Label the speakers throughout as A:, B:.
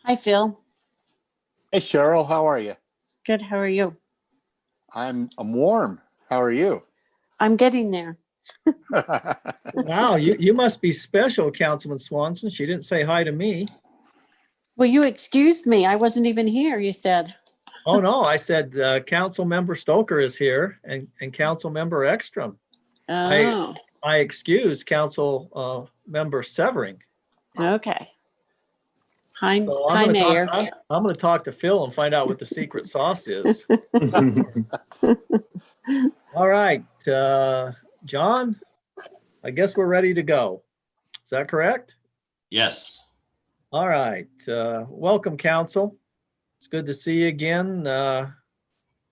A: Hi, Phil.
B: Hey, Cheryl, how are you?
A: Good. How are you?
B: I'm warm. How are you?
A: I'm getting there.
C: Wow, you must be special, Councilman Swanson. She didn't say hi to me.
A: Well, you excused me. I wasn't even here, you said.
C: Oh, no, I said Council Member Stoker is here and Council Member Ekstrom.
A: Oh,
C: I excused Council Member Severing.
A: okay. Hi,
C: So
A: hi, Mayor.
C: I'm going to talk to Phil and find out what the secret sauce is. All right, John, I guess we're ready to go. Is that correct?
D: Yes.
C: All right, welcome, Council. It's good to see you again.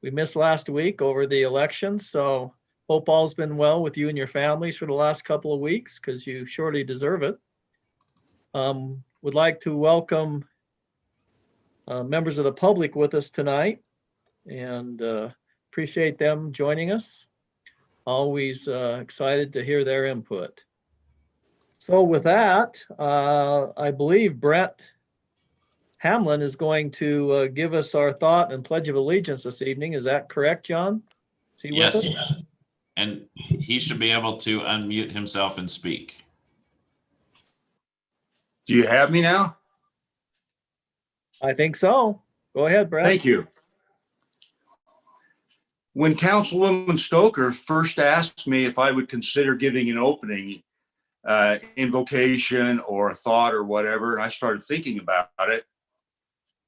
C: We missed last week over the election, so hope all's been well with you and your families for the last couple of weeks, because you surely deserve it. Would like to welcome members of the public with us tonight, and appreciate them joining us. Always excited to hear their input. So with that, I believe Brett Hamlin is going to give us our thought and Pledge of Allegiance this evening. Is that correct, John? Is he with us?
D: Yes. And he should be able to unmute himself and speak.
E: Do you have me now?
C: I think so. Go ahead, Brett.
E: Thank you. When Councilwoman Stoker first asked me if I would consider giving an opening invocation or thought or whatever, and I started thinking about it,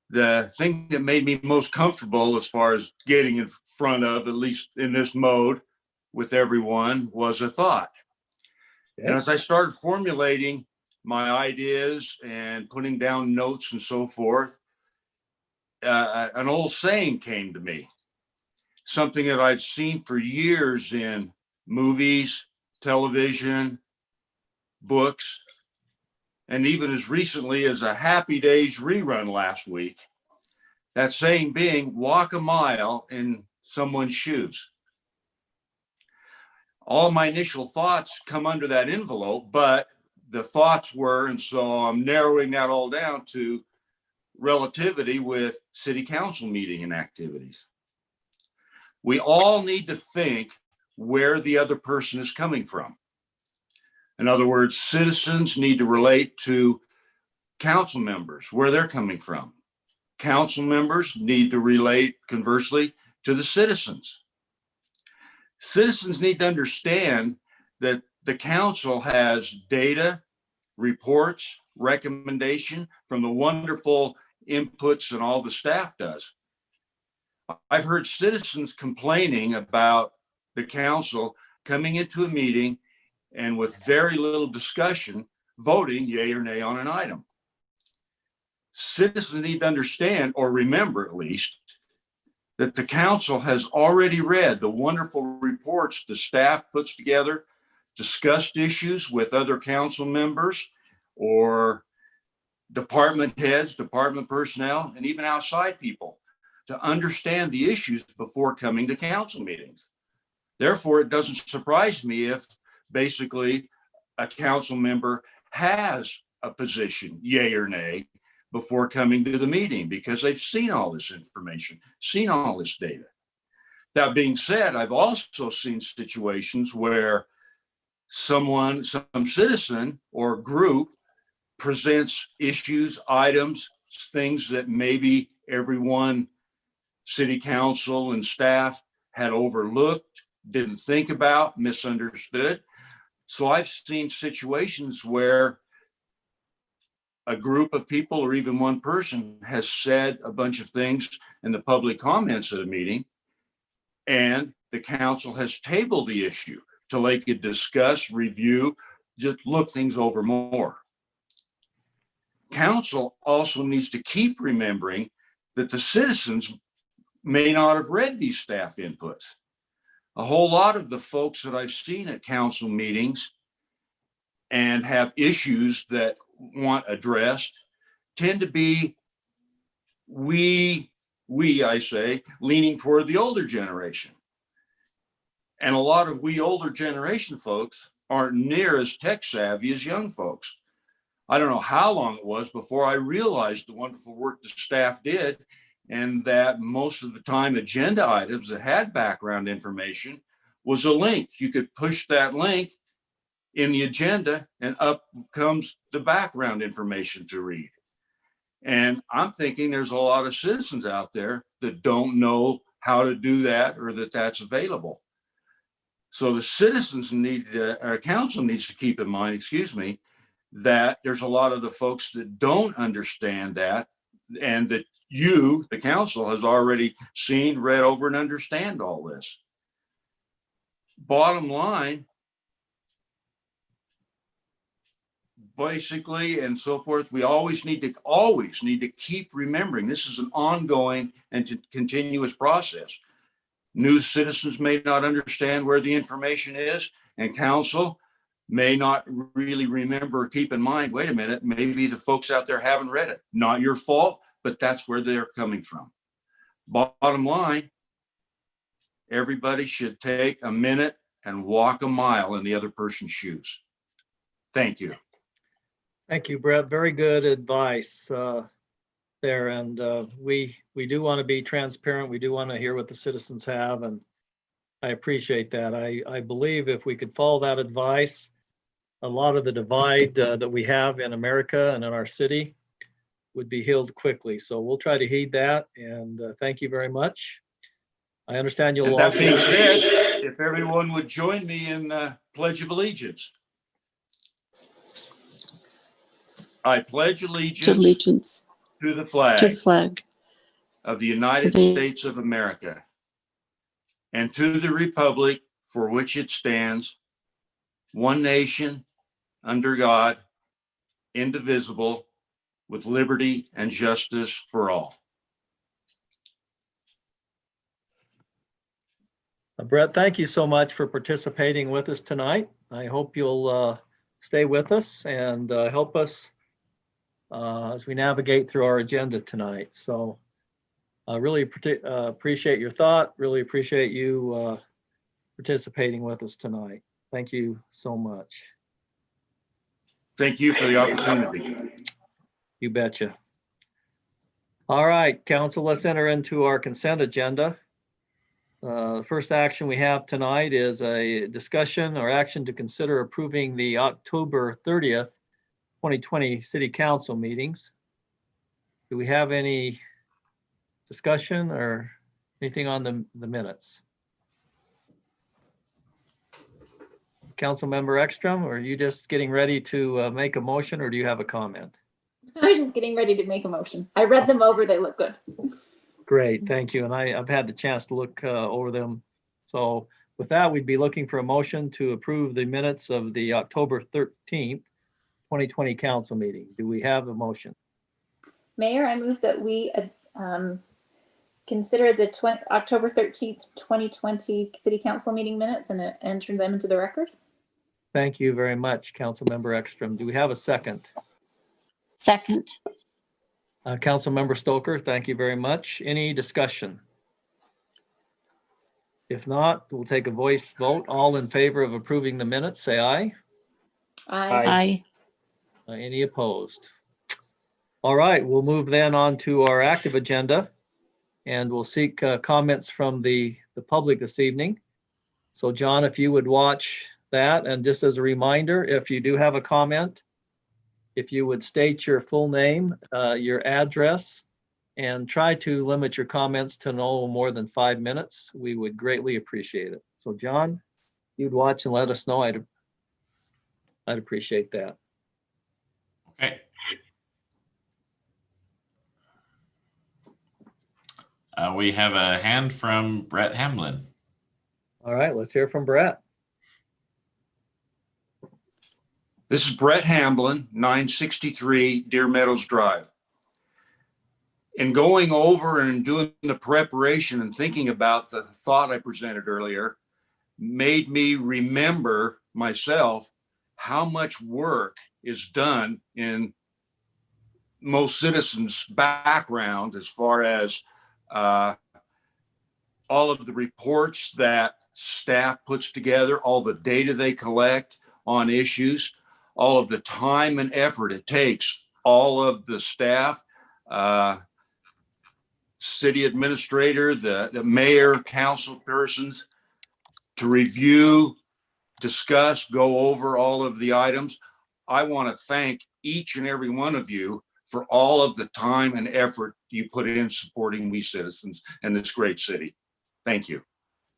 E: the thing that made me most comfortable as far as getting in front of, at least in this mode with everyone, was a thought.
C: Okay.
E: And as I started formulating my ideas and putting down notes and so forth, an old saying came to me, something that I've seen for years in movies, television, books, and even as recently as a Happy Days rerun last week. That saying being, walk a mile in someone's shoes. All my initial thoughts come under that envelope, but the thoughts were, and so I'm narrowing that all down to relativity with city council meeting and activities. We all need to think where the other person is coming from. In other words, citizens need to relate to council members, where they're coming from. Council members need to relate, conversely, to the citizens. Citizens need to understand that the council has data, reports, recommendation from the wonderful inputs and all the staff does. I've heard citizens complaining about the council coming into a meeting and with very little discussion, voting yay or nay on an item. Citizens need to understand, or remember at least, that the council has already read the wonderful reports the staff puts together, discussed issues with other council members or department heads, department personnel, and even outside people to understand the issues before coming to council meetings. Therefore, it doesn't surprise me if basically a council member has a position, yay or nay, before coming to the meeting, because they've seen all this information, seen all this data. That being said, I've also seen situations where some citizen or group presents issues, items, things that maybe everyone, city council and staff had overlooked, didn't think about, misunderstood. So I've seen situations where a group of people or even one person has said a bunch of things in the public comments at a meeting, and the council has tabled the issue till they could discuss, review, just look things over more. Council also needs to keep remembering that the citizens may not have read these staff inputs. A whole lot of the folks that I've seen at council meetings and have issues that want addressed tend to be, I say, leaning toward the older generation. And a lot of we older generation folks aren't near as tech savvy as young folks. I don't know how long it was before I realized the wonderful work the staff did, and that most of the time agenda items that had background information was a link. You could push that link in the agenda and up comes the background information to read. And I'm thinking there's a lot of citizens out there that don't know how to do that or that that's available. So the citizens our council needs to keep in mind, that there's a lot of the folks that don't understand that, and that you, the council, has already seen, read over, and understand all this. Bottom line, basically, and so forth, we always need to keep remembering this is an ongoing and continuous process. New citizens may not understand where the information is, and council may not really remember or keep in mind, wait a minute, maybe the folks out there haven't read it. Not your fault, but that's where they're coming from. Bottom line, everybody should take a minute and walk a mile in the other person's shoes. Thank you.
C: Thank you, Brett. Very good advice there. And we do want to be transparent. We do want to hear what the citizens have, and I appreciate that. I believe if we could follow that advice, a lot of the divide that we have in America and in our city would be healed quickly. So we'll try to heed that, and thank you very much. I understand you'll
E: That
C: also.
E: being said, if everyone would join me in Pledge of Allegiance. I pledge allegiance to the flag of the United States of America and to the republic for which it stands, one nation, under God, indivisible, with liberty and justice for all.
C: Brett, thank you so much for participating with us tonight. I hope you'll stay with us and help us as we navigate through our agenda tonight. So I really appreciate your thought, really appreciate you participating with us tonight. Thank you so much.
E: Thank you for the opportunity.
C: You betcha. All right, council, let's enter into our consent agenda. The first action we have tonight is a discussion or action to consider approving the October 30th, 2020 City Council meetings. Do we have any discussion or anything on the minutes? Councilmember Ekstrom, are you just getting ready to make a motion, or do you have a comment?
F: I was just getting ready to make a motion. I read them over, they look good.
C: Great, thank you. And I've had the chance to look over them. So with that, we'd be looking for a motion to approve the minutes of the October 13th, 2020 council meeting. Do we have a motion?
F: Mayor, I move that we consider the October 13th, 2020 City Council meeting minutes and enter them into the record.
C: Thank you very much, Councilmember Ekstrom. Do we have a second?
A: Second.
C: Councilmember Stoker, thank you very much. Any discussion? If not, we'll take a voice vote. All in favor of approving the minutes, say aye.
A: Aye.
C: Any opposed? All right, we'll move then on to our active agenda, and we'll seek comments from the public this evening. So John, if you would watch that, and just as a reminder, if you do have a comment, if you would state your full name, your address, and try to limit your comments to no more than 5 minutes, we would greatly appreciate it. So John, you'd watch and let us know. I'd appreciate that.
D: Okay. We have a hand from Brett Hamlin.
C: All right, let's hear from Brett.
E: This is Brett Hamlin, 963 Deer Meadows Drive. In going over and doing the preparation and thinking about the thought I presented earlier, made me remember myself how much work is done in most citizens' background as far as all of the reports that staff puts together, all the data they collect on issues, all of the time and effort it takes, all of the staff, city administrator, the mayor, council persons to review, discuss, go over all of the items. I want to thank each and every one of you for all of the time and effort you put in supporting we citizens and this great city. Thank you.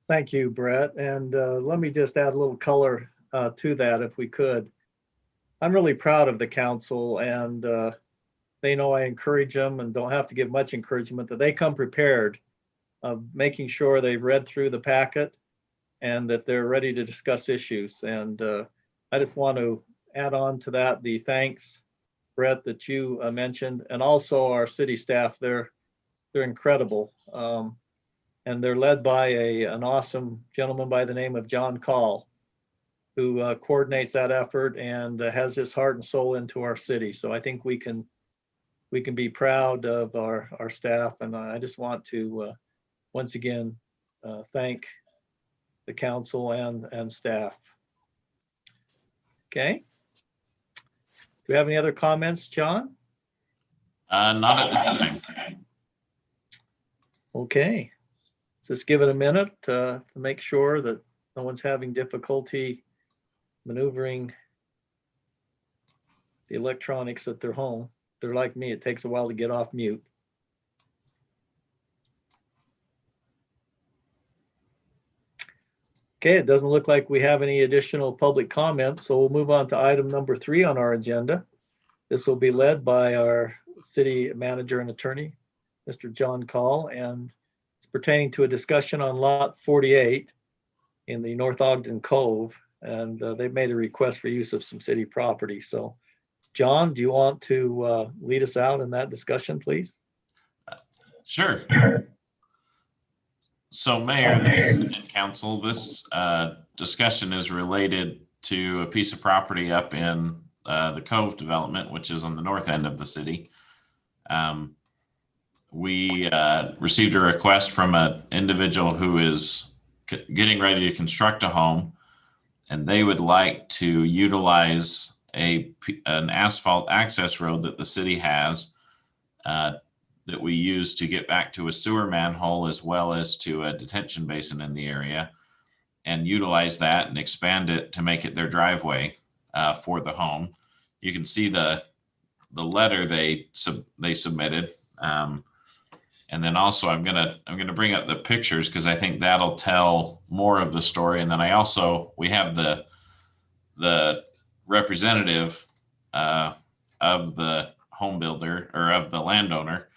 C: Thank you, Brett. And let me just add a little color to that if we could. I'm really proud of the council, and they know I encourage them and don't have to give much encouragement, that they come prepared of making sure they've read through the packet and that they're ready to discuss issues. And I just want to add on to that the thanks, Brett, that you mentioned, and also our city staff. They're incredible. And they're led by an awesome gentleman by the name of John Call, who coordinates that effort and has his heart and soul into our city. So I think we can be proud of our staff. And I just want to once again thank the council and staff. Okay. Do we have any other comments, John?
D: Not at this time.
C: Okay. Let's just give it a minute to make sure that no one's having difficulty maneuvering the electronics at their home. If they're like me, it takes a while to get off mute. Okay, it doesn't look like we have any additional public comments, so we'll move on to item number 3 on our agenda. This will be led by our city manager and attorney, Mr. John Call, and it's pertaining to a discussion on lot 48 in the North Ogden Cove, and they've made a request for use of some city property. So, John, do you want to lead us out in that discussion, please?
D: Sure. So Mayor, this and Council, this discussion is related to a piece of property up in the Cove development, which is on the north end of the city. We received a request from an individual who is getting ready to construct a home, and they would like to utilize an asphalt access road that the city has that we use to get back to a sewer manhole as well as to a detention basin in the area, and utilize that and expand it to make it their driveway for the home. You can see the letter they submitted. And then also I'm gonna bring up the pictures because I think that'll tell more of the story. And then we have the representative of the home builder or of the landowner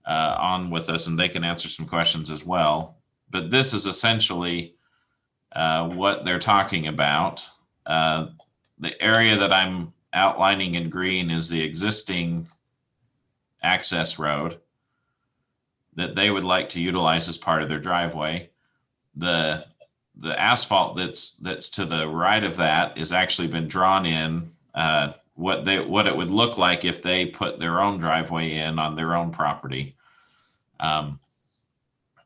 D: on with us, and they can answer some questions as well. But this is essentially what they're talking about. The area that I'm outlining in green is the existing access road that they would like to utilize as part of their driveway. The asphalt that's to the right of that is actually been drawn in what it would look like if they put their own driveway in on their own property.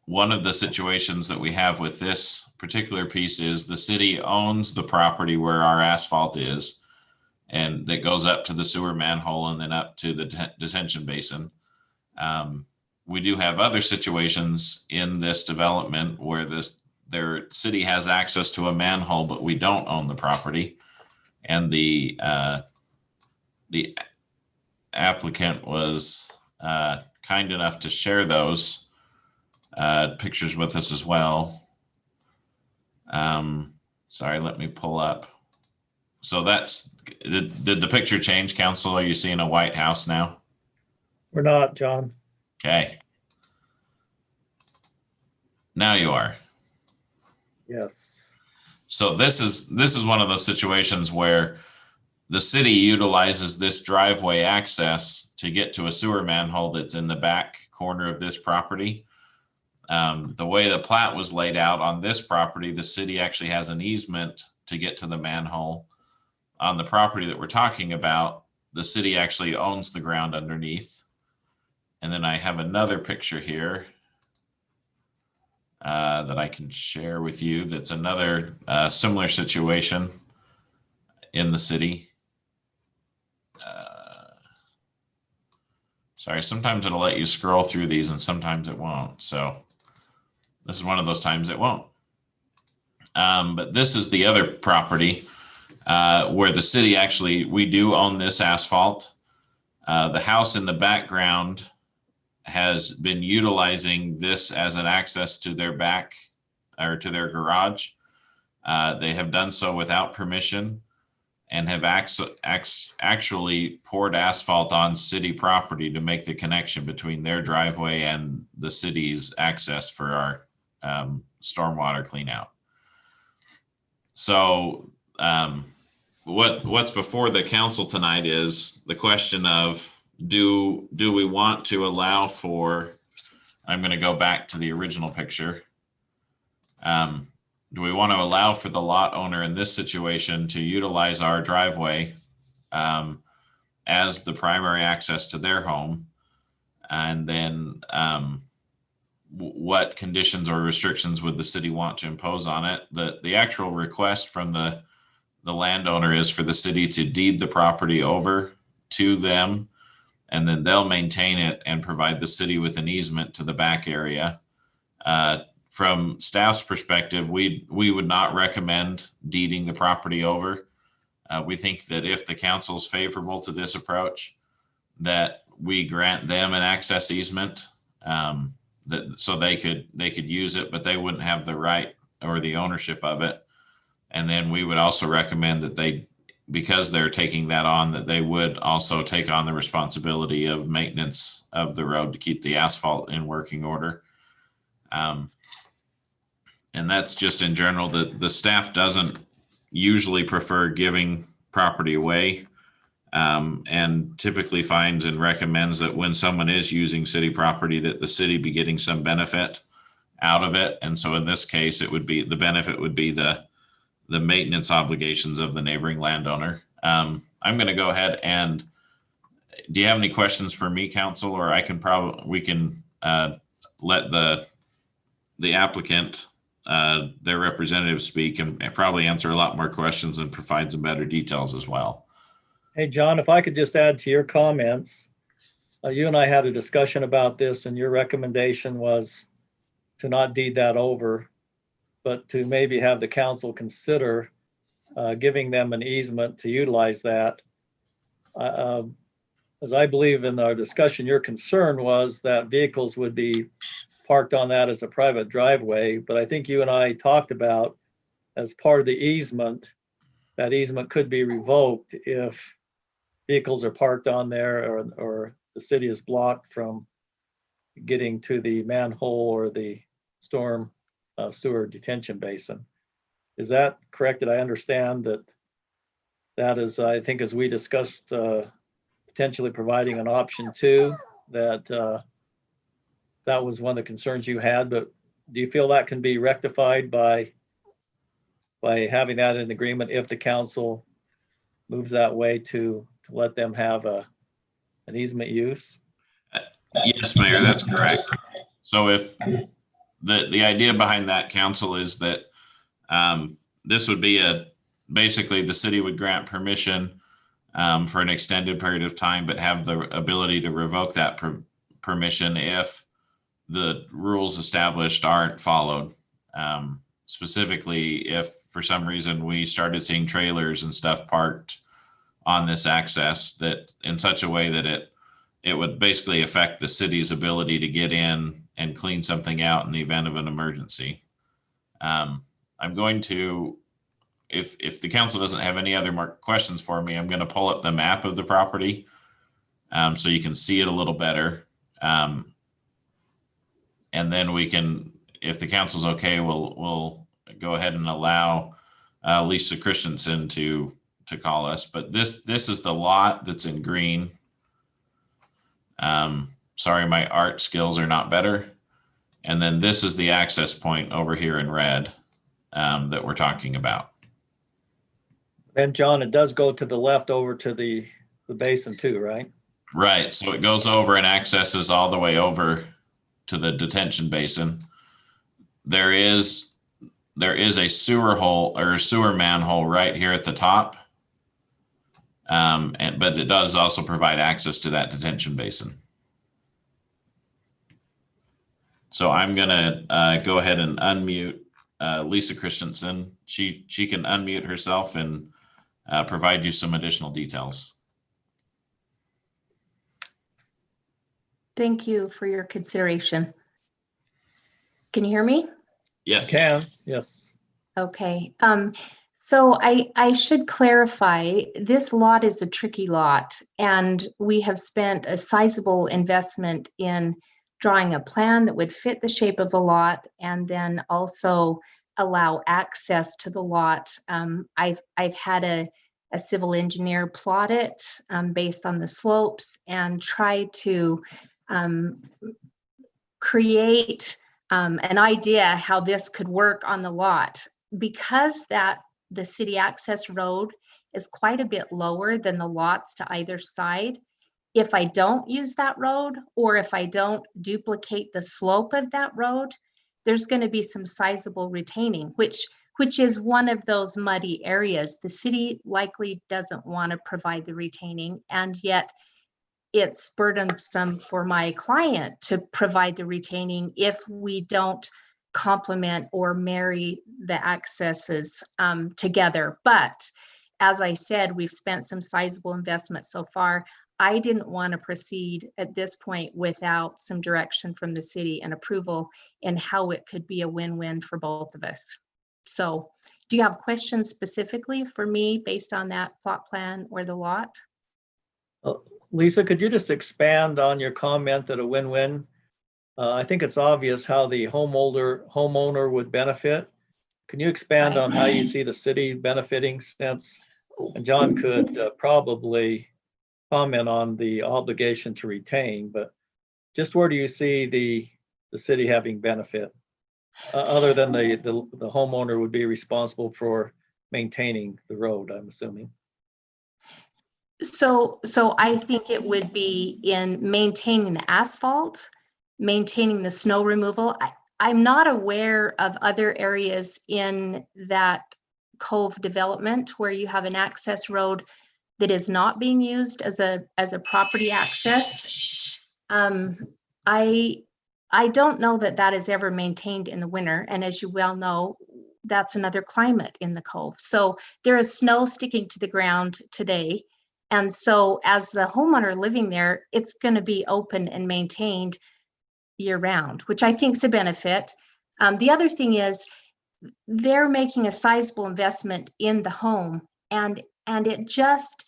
D: One of the situations that we have with this particular piece is the city owns the property where our asphalt is, and that goes up to the sewer manhole and then up to the detention basin. We do have other situations in this development where their city has access to a manhole, but we don't own the property. And the applicant was kind enough to share those pictures with us as well. Sorry, let me pull up. So did the picture change, Council? Are you seeing a White House now?
C: We're not, John.
D: Okay. Now you are.
C: Yes.
D: So this is one of those situations where the city utilizes this driveway access to get to a sewer manhole that's in the back corner of this property. The way the plat was laid out on this property, the city actually has an easement to get to the manhole on the property that we're talking about, the city actually owns the ground underneath. And then I have another picture here that I can share with you. That's another similar situation in the city. Sorry, sometimes it'll let you scroll through these and sometimes it won't. So this is one of those times it won't. But this is the other property where the city actually, we do own this asphalt. The house in the background has been utilizing this as an access to their back or to their garage. They have done so without permission and have actually poured asphalt on city property to make the connection between their driveway and the city's access for our stormwater cleanout. So what's before the council tonight is the question of, do we want to allow for, I'm going to go back to the original picture. Do we want to allow for the lot owner in this situation to utilize our driveway as the primary access to their home? And then what conditions or restrictions would the city want to impose on it? The actual request from the landowner is for the city to deed the property over to them, and then they'll maintain it and provide the city with an easement to the back area. From staff's perspective, we would not recommend deeding the property over. We think that if the council is favorable to this approach, that we grant them an access easement, so they could use it, but they wouldn't have the right or the ownership of it. And then we would also recommend that because they're taking that on, that they would also take on the responsibility of maintenance of the road to keep the asphalt in working order. And that's just in general. The staff doesn't usually prefer giving property away, and typically finds and recommends that when someone is using city property, that the city be getting some benefit out of it. And so in this case, it would be, the benefit would be the maintenance obligations of the neighboring landowner. I'm going to go ahead and, do you have any questions for me, council? Or we can let the applicant, their representative speak and probably answer a lot more questions and provide some better details as well.
C: Hey, John, if I could just add to your comments, you and I had a discussion about this, and your recommendation was to not deed that over, but to maybe have the council consider giving them an easement to utilize that. As I believe in our discussion, your concern was that vehicles would be parked on that as a private driveway, but I think you and I talked about, as part of the easement, that easement could be revoked if vehicles are parked on there or the city is blocked from getting to the manhole or the storm sewer detention basin. Is that correct? Did I understand that is, I think, as we discussed, potentially providing an option too, that was one of the concerns you had, but do you feel that can be rectified by having that in agreement if the council moves that way to let them have an easement use?
D: Yes, Mayor, that's correct. So if the idea behind that, council, is that this would be basically the city would grant permission for an extended period of time, but have the ability to revoke that permission if the rules established aren't followed. Specifically, if for some reason we started seeing trailers and stuff parked on this access that in such a way that it would basically affect the city's ability to get in and clean something out in the event of an emergency. I'm going to, if the council doesn't have any other more questions for me, I'm going to pull up the map of the property so you can see it a little better. And then we can, if the council's okay, we'll go ahead and allow Lisa Christensen to call us. But this is the lot that's in green. Sorry, my art skills are not better. And then this is the access point over here in red that we're talking about.
C: Then John, it does go to the left over to the basin too, right?
D: Right. So it goes over and accesses all the way over to the detention basin. There is a sewer hole or sewer manhole right here at the top. But it does also provide access to that detention basin. So I'm gonna go ahead and unmute Lisa Christensen. She can unmute herself and provide you some additional details.
G: Thank you for your consideration. Can you hear me?
D: Yes.
C: Can, yes.
G: Okay. So I should clarify, this lot is a tricky lot, and we have spent a sizable investment in drawing a plan that would fit the shape of the lot and then also allow access to the lot. I've had a civil engineer plot it based on the slopes and try to create an idea how this could work on the lot. Because the city access road is quite a bit lower than the lots to either side, if I don't use that road, or if I don't duplicate the slope of that road, there's going to be some sizable retaining, which is one of those muddy areas. The city likely doesn't want to provide the retaining, and yet it's burdensome for my client to provide the retaining if we don't complement or marry the accesses together. But as I said, we've spent some sizable investment so far. I didn't want to proceed at this point without some direction from the city and approval in how it could be a win-win for both of us. So do you have questions specifically for me based on that plot plan or the lot?
C: Lisa, could you just expand on your comment that a win-win? I think it's obvious how the homeowner would benefit. Can you expand on how you see the city benefiting since, and John could probably comment on the obligation to retain, but just where do you see the city having benefit? Other than the homeowner would be responsible for maintaining the road, I'm assuming.
G: So I think it would be in maintaining the asphalt, maintaining the snow removal. I'm not aware of other areas in that cove development where you have an access road that is not being used as a property access. I don't know that is ever maintained in the winter, and as you well know, that's another climate in the cove. So there is snow sticking to the ground today. And so as the homeowner living there, it's going to be open and maintained year round, which I think is a benefit. The other thing is they're making a sizable investment in the home, and it just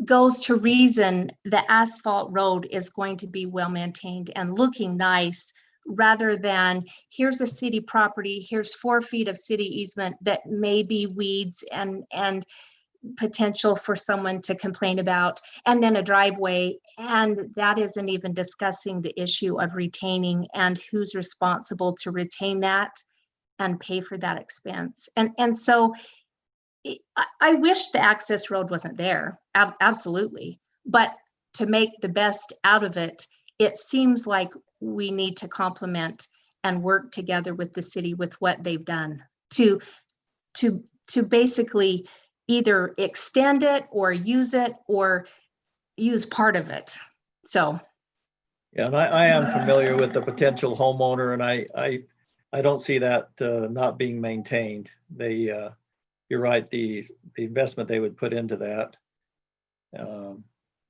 G: goes to reason the asphalt road is going to be well maintained and looking nice, rather than here's a city property, here's 4 feet of city easement that may be weeds and potential for someone to complain about, and then a driveway, and that isn't even discussing the issue of retaining and who's responsible to retain that and pay for that expense. And so I wish the access road wasn't there, absolutely, but to make the best out of it, it seems like we need to complement and work together with the city with what they've done to basically either extend it or use part of it. So.
C: Yeah, and I am familiar with the potential homeowner, and I don't see that not being maintained. You're right, the investment they would put into that,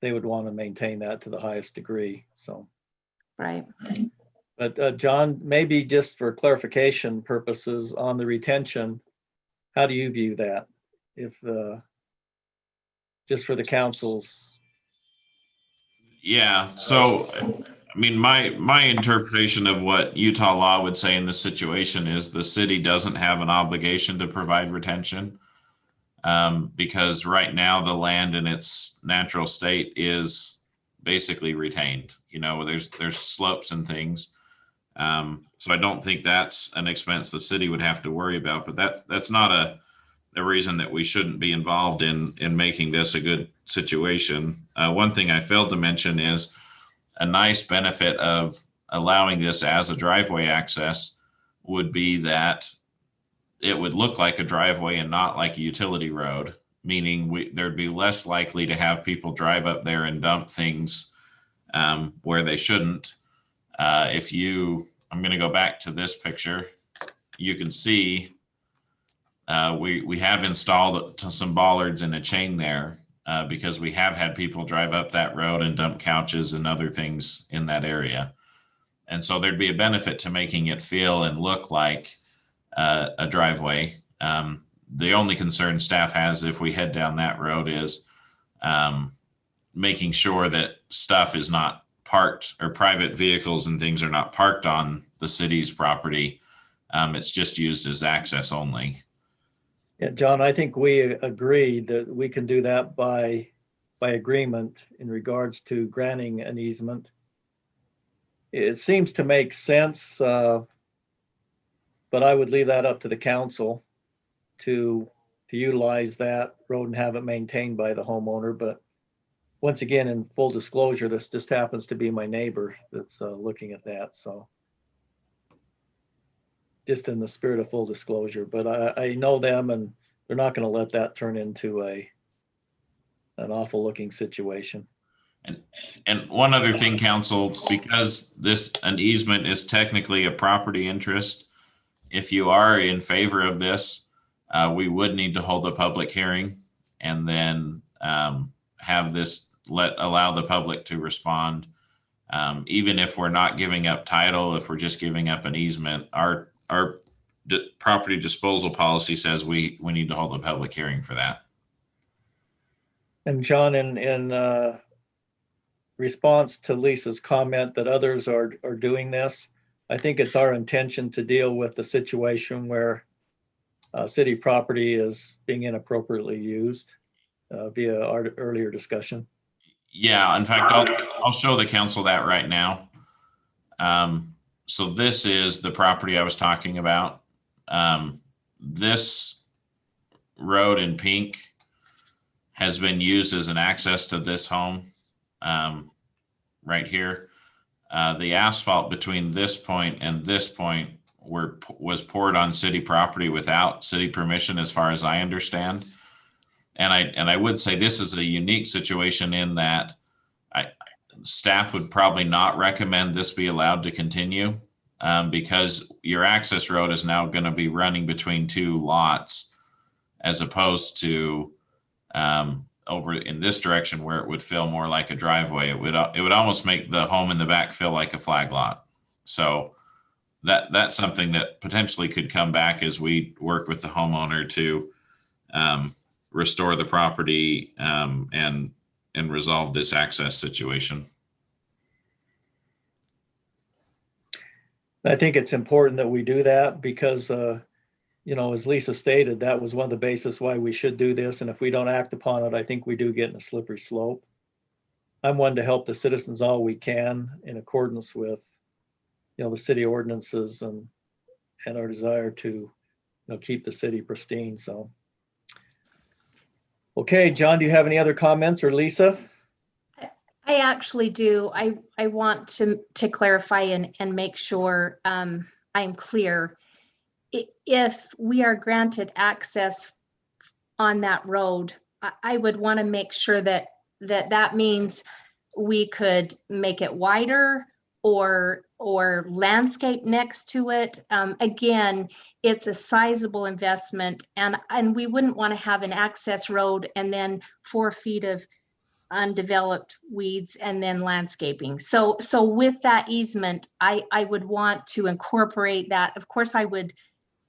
C: they would want to maintain that to the highest degree, so.
G: Right.
C: But John, maybe just for clarification purposes on the retention, how do you view that? If just for the councils.
D: Yeah, so I mean, my interpretation of what Utah law would say in this situation is the city doesn't have an obligation to provide retention, because right now the land in its natural state is basically retained. You know, there's slopes and things, so I don't think that's an expense the city would have to worry about. But that's not the reason that we shouldn't be involved in making this a good situation. One thing I failed to mention is a nice benefit of allowing this as a driveway access would be that it would look like a driveway and not like a utility road, meaning there'd be less likely to have people drive up there and dump things where they shouldn't. I'm going to go back to this picture. You can see we have installed some bollards and a chain there because we have had people drive up that road and dump couches and other things in that area. And so there'd be a benefit to making it feel and look like a driveway. The only concern staff has if we head down that road is making sure that stuff is not parked, or private vehicles and things are not parked on the city's property. It's just used as access only.
C: Yeah, John, I think we agreed that we can do that by agreement in regards to granting an easement. It seems to make sense, but I would leave that up to the council to utilize that road and have it maintained by the homeowner. But once again, in full disclosure, this just happens to be my neighbor that's looking at that. So just in the spirit of full disclosure, but I know them and they're not going to let that turn into an awful looking situation.
D: And one other thing, council, because an easement is technically a property interest, if you are in favor of this, we would need to hold a public hearing and then have this allow the public to respond. Even if we're not giving up title, if we're just giving up an easement, our property disposal policy says we need to hold a public hearing for that.
C: And John, in response to Lisa's comment that others are doing this, I think it's our intention to deal with the situation where city property is being inappropriately used via our earlier discussion. Yeah,
D: in fact, I'll show the council that right now. So this is the property I was talking about. This road in pink has been used as an access to this home right here. The asphalt between this point and this point was poured on city property without city permission, as far as I understand. And I would say this is a unique situation in that staff would probably not recommend this be allowed to continue because your access road is now going to be running between two lots, as opposed to over in this direction where it would feel more like a driveway. It would almost make the home in the back feel like a flag lot. So that's something that potentially could come back as we work with the homeowner to restore the property and resolve this access situation.
C: I think it's important that we do that because, as Lisa stated, that was one of the basis why we should do this. And if we don't act upon it, I think we do get in a slippery slope. I'm one to help the citizens all we can in accordance with, the city ordinances and our desire to, keep the city pristine. So, okay, John, do you have any other comments, or Lisa?
G: I actually do. I want to clarify and make sure I'm clear. If we are granted access on that road, I would want to make sure that means we could make it wider or landscape next to it. Again, it's a sizable investment, and we wouldn't want to have an access road and then 4 feet of undeveloped weeds and then landscaping. So with that easement, I would want to incorporate that. Of course, I would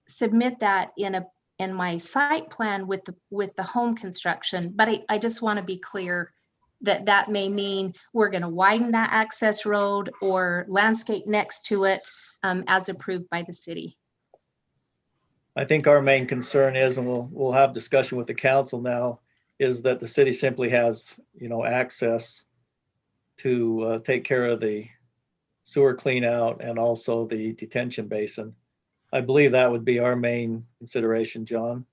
G: submit that in my site plan with the home construction, but I just want to be clear that may mean we're going to widen that access road or landscape next to it as approved by the city.
C: I think our main concern is, and we'll have discussion with the council now, is that the city simply has, access to take care of the sewer clean out and also the detention basin. I believe that would be our main consideration, John.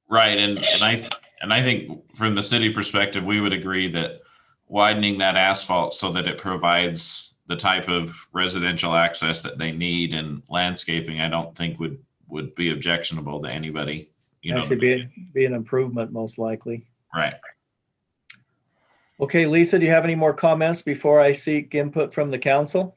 D: Right, and I think from the city perspective, we would agree that widening that asphalt so that it provides the type of residential access that they need and landscaping, I don't think would be objectionable to anybody. You know,
C: Actually be an improvement most likely.
D: right.
C: Okay, Lisa, do you have any more comments before I seek input from the council?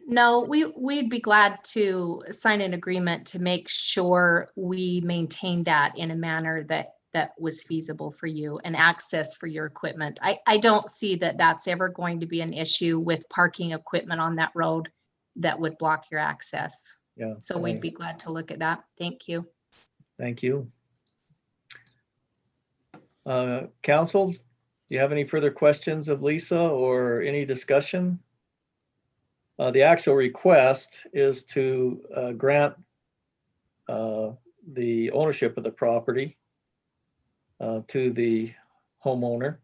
G: No, we'd be glad to sign an agreement to make sure we maintain that in a manner that was feasible for you and access for your equipment. I don't see that that's ever going to be an issue with parking equipment on that road that would block your access.
C: Yeah.
G: So we'd be glad to look at that. Thank you.
C: Thank you. Council, do you have any further questions of Lisa or any discussion? The actual request is to grant the ownership of the property to the homeowner.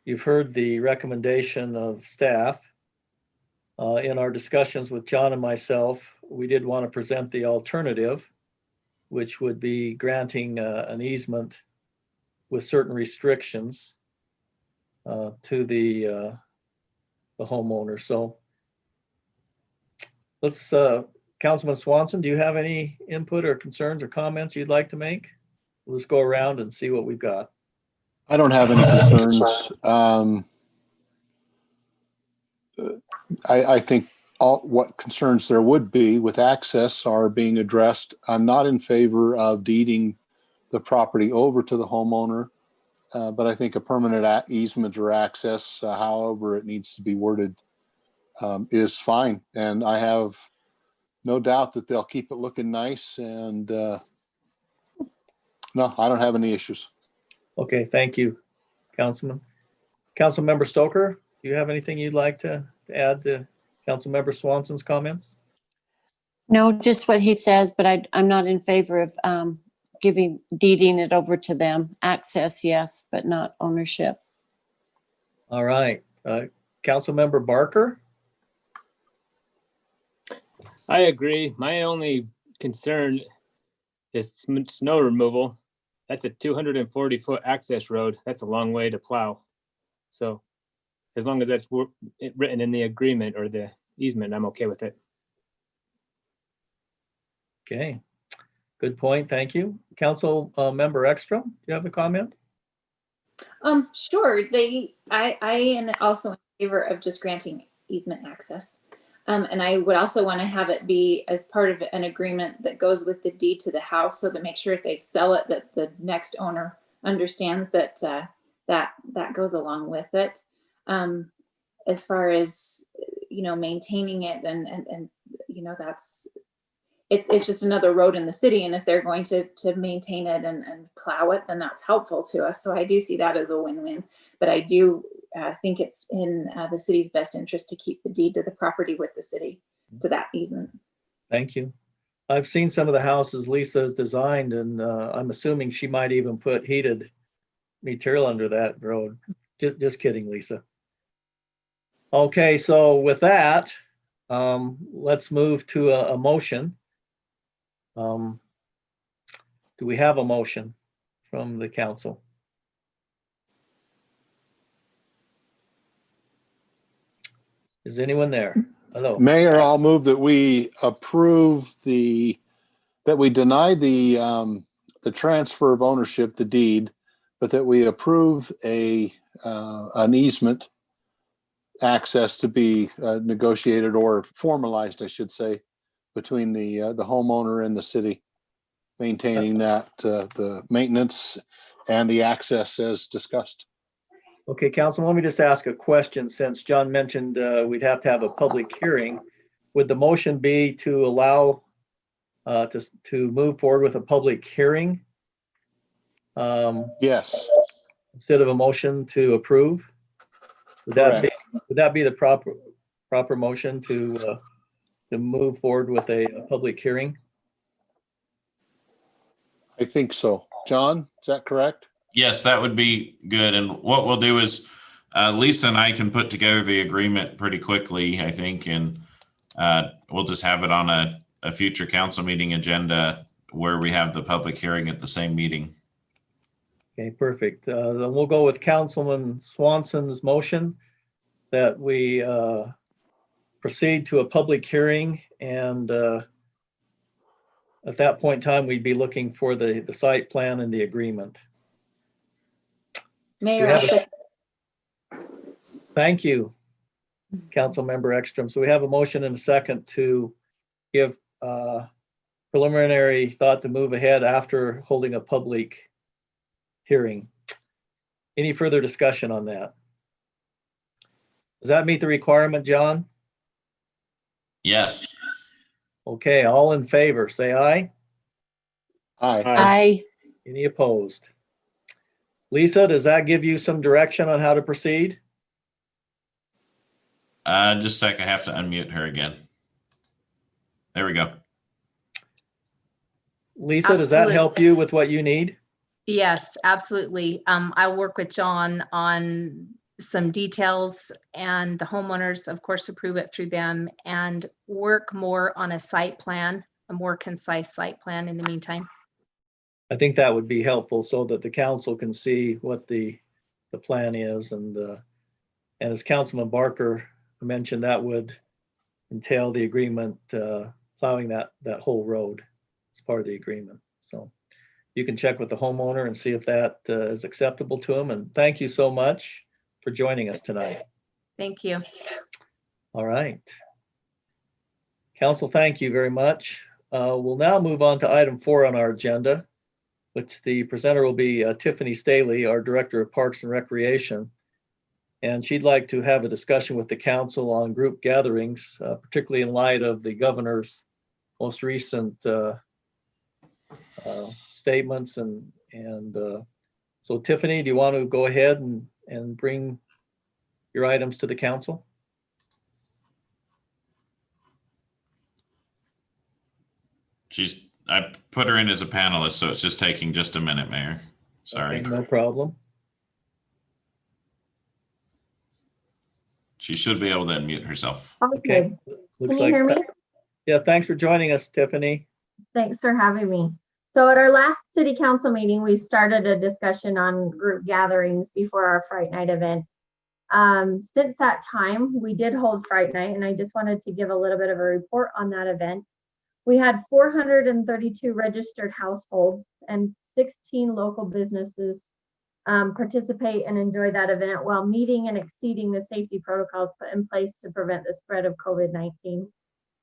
C: You've heard the recommendation of staff. In our discussions with John and myself, we did want to present the alternative, which would be granting an easement with certain restrictions to the homeowner. So let's, Councilman Swanson, do you have any input or concerns or comments you'd like to make? Let's go around and see what we've got.
B: I don't have any concerns. I think what concerns there would be with access are being addressed. I'm not in favor of deeding the property over to the homeowner, but I think a permanent easement or access, however it needs to be worded, is fine. And I have no doubt that they'll keep it looking nice. And no, I don't have any issues.
C: Okay, thank you, Councilman. Councilmember Stoker, do you have anything you'd like to add to Councilmember Swanson's comments?
A: No, just what he says, but I'm not in favor of deeding it over to them. Access, yes, but not ownership.
C: All right, Councilmember Barker.
H: I agree. My only concern is snow removal. That's a 240-foot access road. That's a long way to plow. So as long as that's written in the agreement or the easement, I'm okay with it.
C: Okay, good point. Thank you. Council member Ekstrom, do you have a comment?
F: Sure. I am also in favor of just granting easement access. And I would also want to have it be as part of an agreement that goes with the deed to the house, so that make sure if they sell it, that the next owner understands that that goes along with it. As far as, maintaining it and it's just another road in the city. And if they're going to maintain it and plow it, then that's helpful to us. So I do see that as a win-win, but I do think it's in the city's best interest to keep the deed to the property with the city to that easement.
C: Thank you. I've seen some of the houses Lisa's designed, and I'm assuming she might even put heated material under that road. Just kidding, Lisa. Okay, so with that, let's move to a motion. Do we have a motion from the council? Is anyone there? Hello.
B: Mayor, I'll move that we approve that we deny the transfer of ownership, the deed, but that we approve an easement access to be negotiated or formalized, I should say, between the homeowner and the city, maintaining that the maintenance and the access as discussed.
C: Okay, Council, let me just ask a question. Since John mentioned we'd have to have a public hearing, would the motion be to allow to move forward with a public hearing?
B: Yes.
C: Instead of a motion to approve? Would that be the proper motion to move forward with a public hearing?
B: I think so. John, is that correct?
D: Yes, that would be good. And what we'll do is Lisa and I can put together the agreement pretty quickly, I think, and we'll just have it on a future council meeting agenda where we have the public hearing at the same meeting.
C: Okay, perfect. Then we'll go with Councilman Swanson's motion that we proceed to a public hearing, and at that point in time, we'd be looking for the site plan and the agreement.
F: Mayor,
C: have
F: I'll
C: a-
F: second.
C: Thank you, Councilmember Ekstrom. So we have a motion and a second to give preliminary thought to move ahead after holding a public hearing. Any further discussion on that? Does that meet the requirement, John?
D: Yes.
C: Okay, all in favor, say aye.
B: Aye.
A: I,
C: Any opposed? Lisa, does that give you some direction on how to proceed?
D: Just a sec, I have to unmute her again. There we go.
C: Lisa, does that help you with what you need?
G: Yes, absolutely. I work with John on some details, and the homeowners, of course, approve it through them, and work more on a site plan, a more concise site plan in the meantime.
C: I think that would be helpful so that the council can see what the plan is, and as Councilman Barker mentioned, that would entail the agreement plowing that whole road as part of the agreement. So you can check with the homeowner and see if that is acceptable to him. And thank you so much for joining us tonight.
G: Thank you.
C: All right. Council, thank you very much. We'll now move on to item 4 on our agenda, which the presenter will be Tiffany Staley, our Director of Parks and Recreation. And she'd like to have a discussion with the council on group gatherings, particularly in light of the governor's most recent statements. And so Tiffany, do you want to go ahead and bring your items to the council?
D: I put her in as a panelist, so it's just taking just a minute, Mayor. Sorry.
C: Okay, no problem.
D: She should be able to unmute herself.
C: Okay. Looks
I: Can you hear me?
C: Yeah, thanks for joining us, Tiffany.
I: Thanks for having me. So at our last city council meeting, we started a discussion on group gatherings before our Fright Night event. Since that time, we did hold Fright Night, and I just wanted to give a little bit of a report on that event. We had 432 registered households and 16 local businesses participate and enjoy that event while meeting and exceeding the safety protocols put in place to prevent the spread of COVID-19.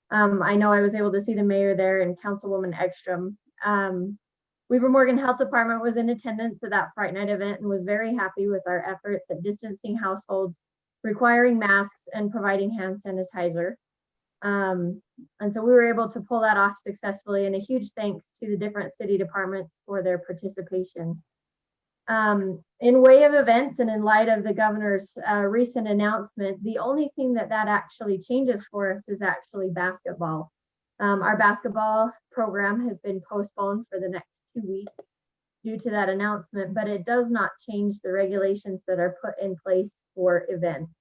I: I know I was able to see the mayor there and Councilwoman Ekstrom. Weaver Morgan Health Department was in attendance at that Fright Night event and was very happy with our efforts at distancing households, requiring masks, and providing hand sanitizer. And so we were able to pull that off successfully, and a huge thanks to the different city departments for their participation. In way of events and in light of the governor's recent announcement, the only thing that actually changes for us is actually basketball. Our basketball program has been postponed for the next 2 weeks due to that announcement, but it does not change the regulations that are put in place for events.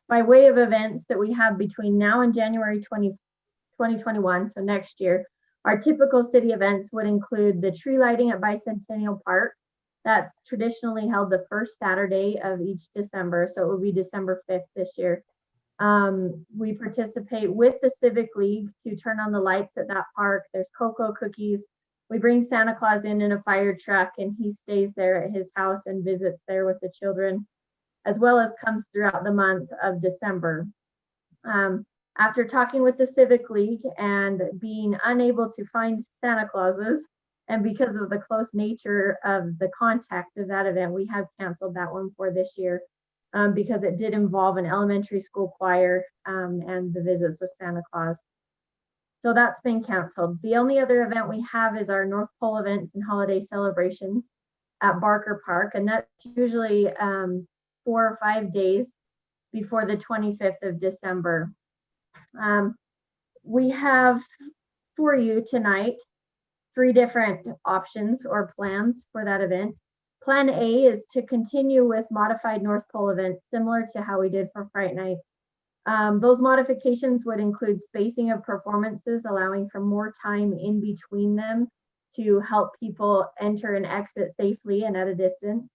I: By way of events that we have between now and January 2021, so next year, our typical city events would include the tree lighting at Bicentennial Park. That's traditionally held the first Saturday of each December, so it will be December 5th this year. We participate with the Civic League to turn on the lights at that park. There's cocoa cookies. We bring Santa Claus in a fire truck, and he stays there at his house and visits there with the children, as well as comes throughout the month of December. After talking with the Civic League and being unable to find Santa Clauses, and because of the close nature of the contact of that event, we have canceled that one for this year because it did involve an elementary school choir and the visits with Santa Claus. So that's been canceled. The only other event we have is our North Pole events and holiday celebrations at Barker Park, and that's usually 4 or 5 days before the 25th of December. We have for you tonight 3 different options or plans for that event. Plan A is to continue with modified North Pole events similar to how we did for Fright Night. Those modifications would include spacing of performances, allowing for more time in between them to help people enter and exit safely and at a distance.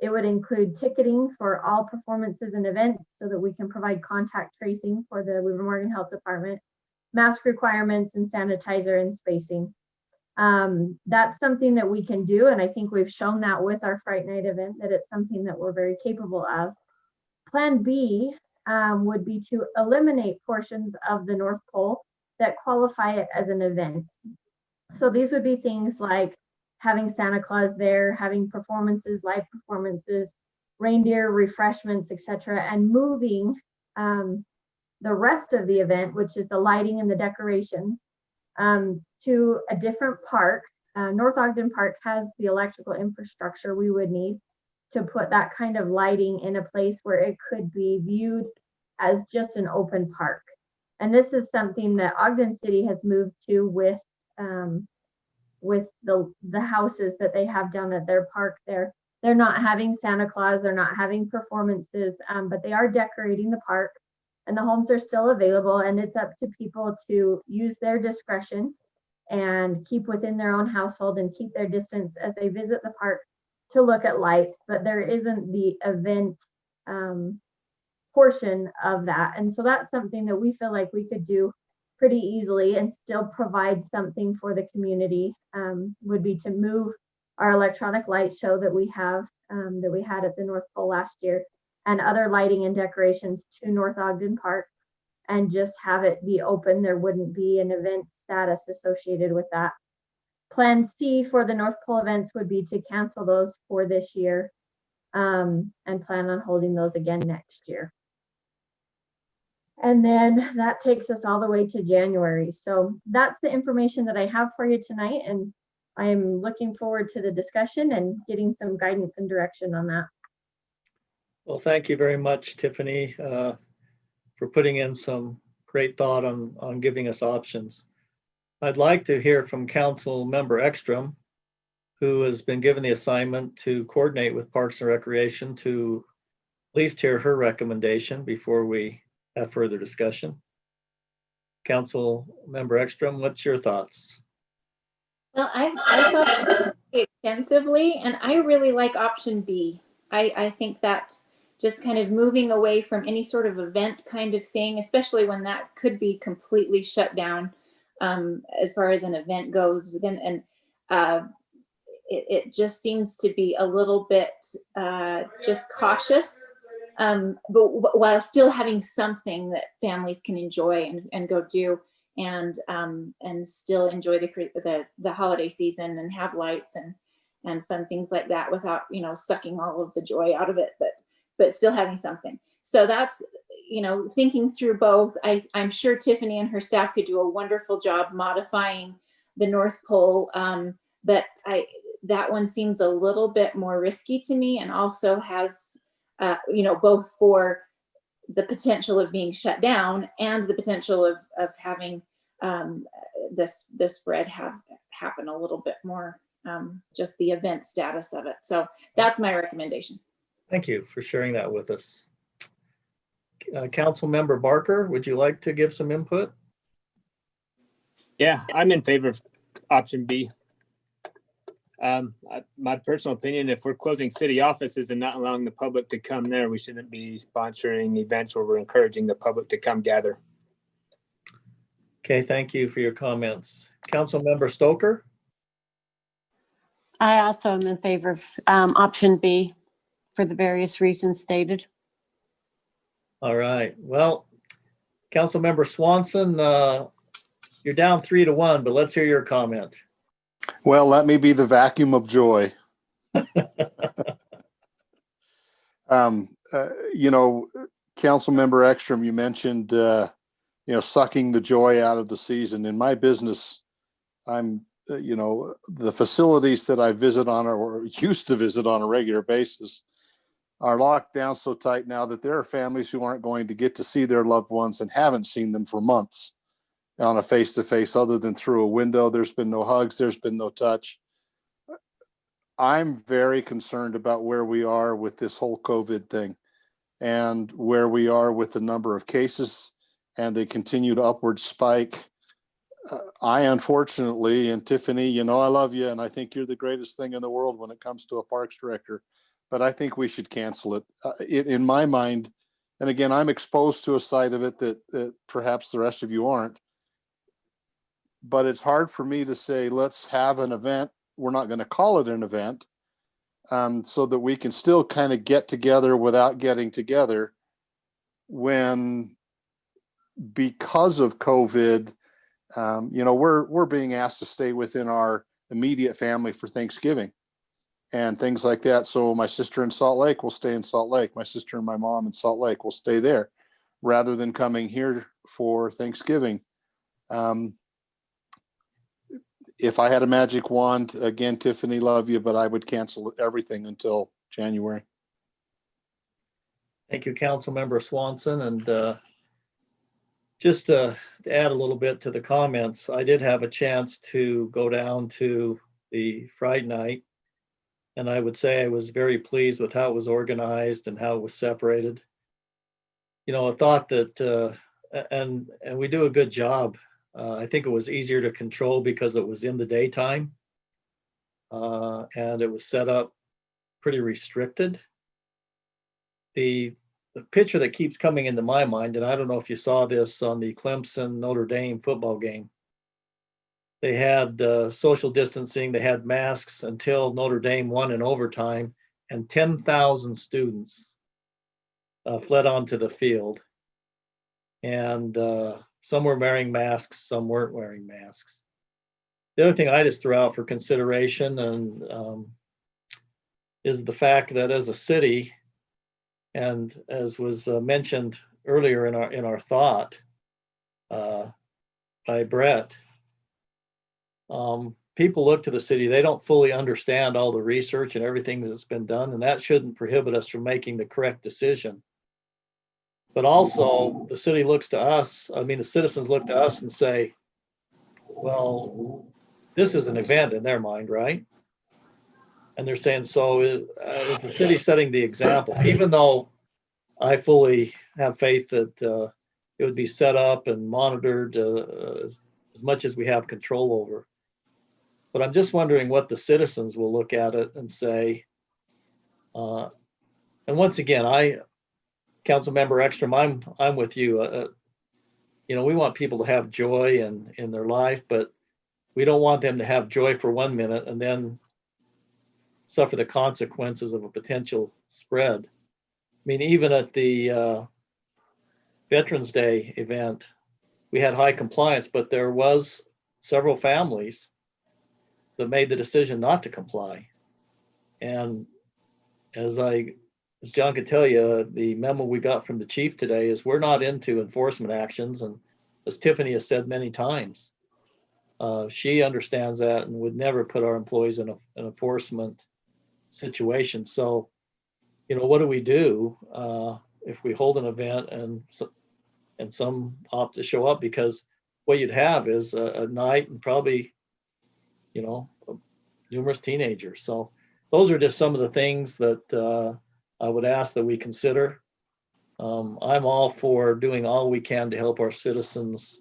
I: It would include ticketing for all performances and events so that we can provide contact tracing for the Weaver Morgan Health Department, mask requirements and sanitizer and spacing. That's something that we can do. And I think we've shown that with our Fright Night event, that it's something that we're very capable of. Plan B would be to eliminate portions of the North Pole that qualify it as an event. So these would be things like having Santa Claus there, having performances, live performances, reindeer refreshments, etc., and moving the rest of the event, which is the lighting and the decorations, to a different park. North Ogden Park has the electrical infrastructure we would need to put that kind of lighting in a place where it could be viewed as just an open park. And this is something that Ogden City has moved to with the houses that they have down at their park there. They're not having Santa Claus, they're not having performances, but they are decorating the park, and the homes are still available, and it's up to people to use their discretion and keep within their own household and keep their distance as they visit the park to look at lights, but there isn't the event portion of that. And so that's something that we feel like we could do pretty easily and still provide something for the community. Would be to move our electronic light show that we have, that we had at the North Pole last year, and other lighting and decorations to North Ogden Park, and just have it be open. There wouldn't be an event status associated with that. Plan C for the North Pole events would be to cancel those for this year, and plan on holding those again next year. And then that takes us all the way to January. So that's the information that I have for you tonight, and I'm looking forward to the discussion and getting some guidance and direction on that.
C: Well, thank you very much, Tiffany, for putting in some great thought on giving us options. I'd like to hear from Council Member Ekstrom, who has been given the assignment to coordinate with Parks and Recreation, to at least hear her recommendation before we have further discussion. Council Member Ekstrom, what's your thoughts?
F: Well, I thought extensively, and I really like option B. I think that just kind of moving away from any sort of event kind of thing, especially when that could be completely shut down as far as an event goes. Then, and it just seems to be a little bit just cautious, but while still having something that families can enjoy and go do, and still enjoy the holiday season and have lights and fun things like that without, sucking all of the joy out of it, but still having something. So that's, thinking through both. I'm sure Tiffany and her staff could do a wonderful job modifying the North Pole, but that one seems a little bit more risky to me, and also has, both for the potential of being shut down and the potential of having the spread happen a little bit more, just the event status of it. So that's my recommendation.
C: Thank you for sharing that with us. Council Member Barker, would you like to give some input?
H: Yeah, I'm in favor of option B. My personal opinion, if we're closing city offices and not allowing the public to come there, we shouldn't be sponsoring events where we're encouraging the public to come gather.
C: Okay, thank you for your comments. Council Member Stoker?
A: I also am in favor of option B for the various reasons stated.
C: All right. Well, Council Member Swanson, you're down 3-1, but let's hear your comment.
B: Well, let me be the vacuum of joy. Council Member Ekstrom, you mentioned, sucking the joy out of the season. In my business, I'm, the facilities that I visit on or used to visit on a regular basis are locked down so tight now that there are families who aren't going to get to see their loved ones and haven't seen them for months on a face-to-face other than through a window. There's been no hugs. There's been no touch. I'm very concerned about where we are with this whole COVID thing. and where we are with the number of cases and the continued upward spike, I unfortunately, and Tiffany, you know I love you, and I think you're the greatest thing in the world when it comes to a parks director, but I think we should cancel it. In my mind, and again, I'm exposed to a side of it that perhaps the rest of you aren't, but it's hard for me to say, let's have an event. We're not going to call it an event, so that we can still kind of get together without getting together when, because of COVID, we're being asked to stay within our immediate family for Thanksgiving and things like that. So my sister in Salt Lake will stay in Salt Lake. My sister and my mom in Salt Lake will stay there rather than coming here for Thanksgiving. If I had a magic wand, again, Tiffany, love you, but I would cancel everything until January.
C: Thank you, Councilmember Swanson. And just to add a little bit to the comments, I did have a chance to go down to the Friday night, and I would say I was very pleased with how it was organized and how it was separated. You know, I thought that, and we do a good job. I think it was easier to control because it was in the daytime, and it was set up pretty restricted. The picture that keeps coming into my mind, and I don't know if you saw this on the Clemson Notre Dame football game, they had social distancing, they had masks until Notre Dame won in overtime, and 10,000 students fled onto the field. And some were wearing masks, some weren't wearing masks. The other thing I just threw out for consideration and is the fact that as a city, and as was mentioned earlier in our thought by Brett, people look to the city, they don't fully understand all the research and everything that's been done, and that shouldn't prohibit us from making the correct decision. But also the city looks to us, the citizens look to us and say, well, this is an event in their mind, right? And they're saying, so is the city setting the example? Even though I fully have faith that it would be set up and monitored as much as we have control over. But I'm just wondering what the citizens will look at it and say. And once again, Councilmember Ekstrom, I'm with you. We want people to have joy in their life, but we don't want them to have joy for 1 minute and then suffer the consequences of a potential spread. I mean, even at the Veterans Day event, we had high compliance, but there was several families that made the decision not to comply. And as John could tell you, the memo we got from the chief today is we're not into enforcement actions. And as Tiffany has said many times, she understands that and would never put our employees in an enforcement situation. So, what do we do if we hold an event and some opt to show up? Because what you'd have is a night and probably, numerous teenagers. So those are just some of the things that I would ask that we consider. I'm all for doing all we can to help our citizens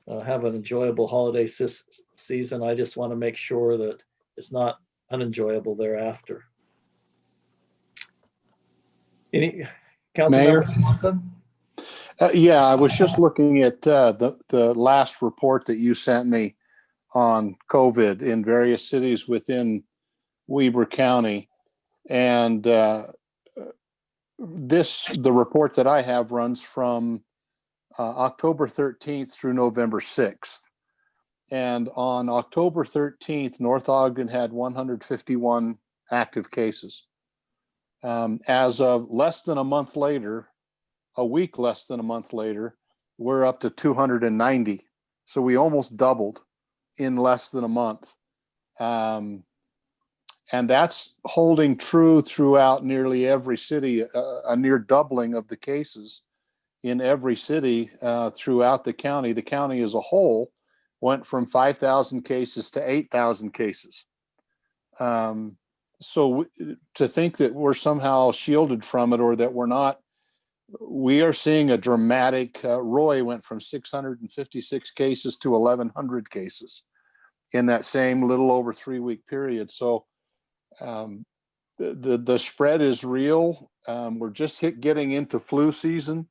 C: have an enjoyable holiday season. I just want to make sure that it's not unenjoyable thereafter. Any Councilmember Swanson?
B: Yeah, I was just looking at the last report that you sent me on COVID in various cities within Weber County. And the report that I have runs from October 13th through November 6th. And on October 13th, North Ogden had 151 active cases. As of less than a month later, a week less than a month later, we're up to 290. So we almost doubled in less than a month. And that's holding true throughout nearly every city, a near doubling of the cases in every city throughout the county. The county as a whole went from 5,000 cases to 8,000 cases. So to think that we're somehow shielded from it or that we're not, we are seeing a dramatic, Roy went from 656 cases to 1,100 cases in that same little over 3-week period. So the spread is real. We're just getting into flu season.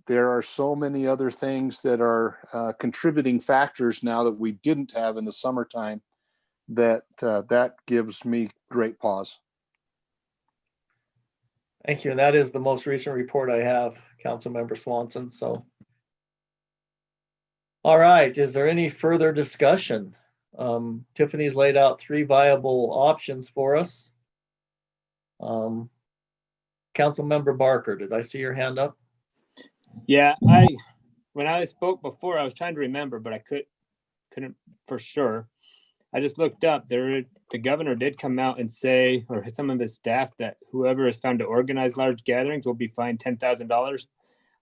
B: There are so many other things that are contributing factors now that we didn't have in the summertime that gives me great pause.
C: Thank you. And that is the most recent report I have, Councilmember Swanson. So, all right. Is there any further discussion? Tiffany's laid out 3 viable options for us. Councilmember Barker, did I see your hand up?
H: Yeah, when I spoke before, I was trying to remember, but I couldn't for sure. I just looked up. The governor did come out and say, or some of his staff, that whoever is found to organize large gatherings will be fined $10,000.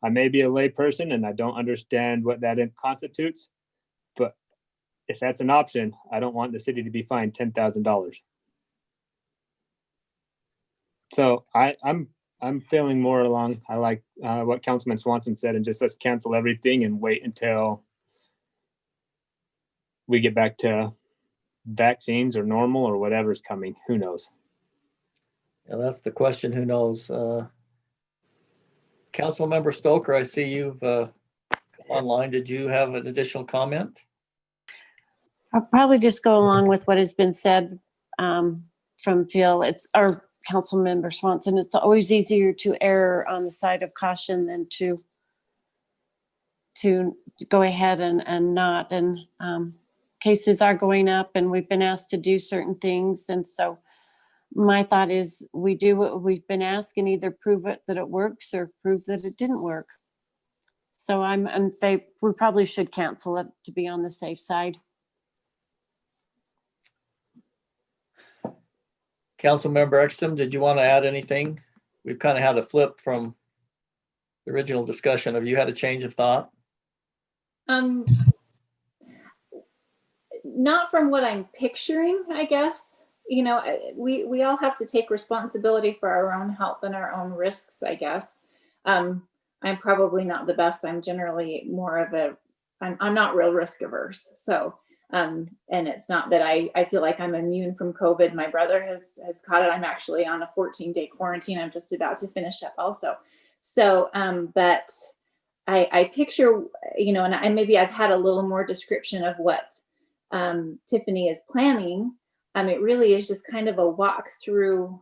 H: I may be a lay person and I don't understand what that constitutes, but if that's an option, I don't want the city to be fined $10,000. So I'm feeling more along. I like what Councilman Swanson said, and just let's cancel everything and wait until we get back to vaccines or normal or whatever's coming. Who knows?
C: Yeah, that's the question. Who knows? Councilmember Stoker, I see you've online. Did you have an additional comment?
A: I'll probably just go along with what has been said from Phil. It's our Councilmember Swanson. It's always easier to err on the side of caution than to go ahead and not. And cases are going up, and we've been asked to do certain things. And so my thought is we do what we've been asked and either prove it that it works or prove that it didn't work. So I'm in favor. We probably should cancel it to be on the safe side.
C: Councilmember Exton, did you want to add anything? We've kind of had a flip from the original discussion. Have you had a change of thought?
F: Not from what I'm picturing, I guess. You know, we all have to take responsibility for our own health and our own risks, I guess. I'm probably not the best. I'm generally more of I'm not real risk averse. So, and it's not that I feel like I'm immune from COVID. My brother has caught it. I'm actually on a 14-day quarantine. I'm just about to finish up also. So, but I picture, you know, and maybe I've had a little more description of what Tiffany is planning. It really is just kind of a walk through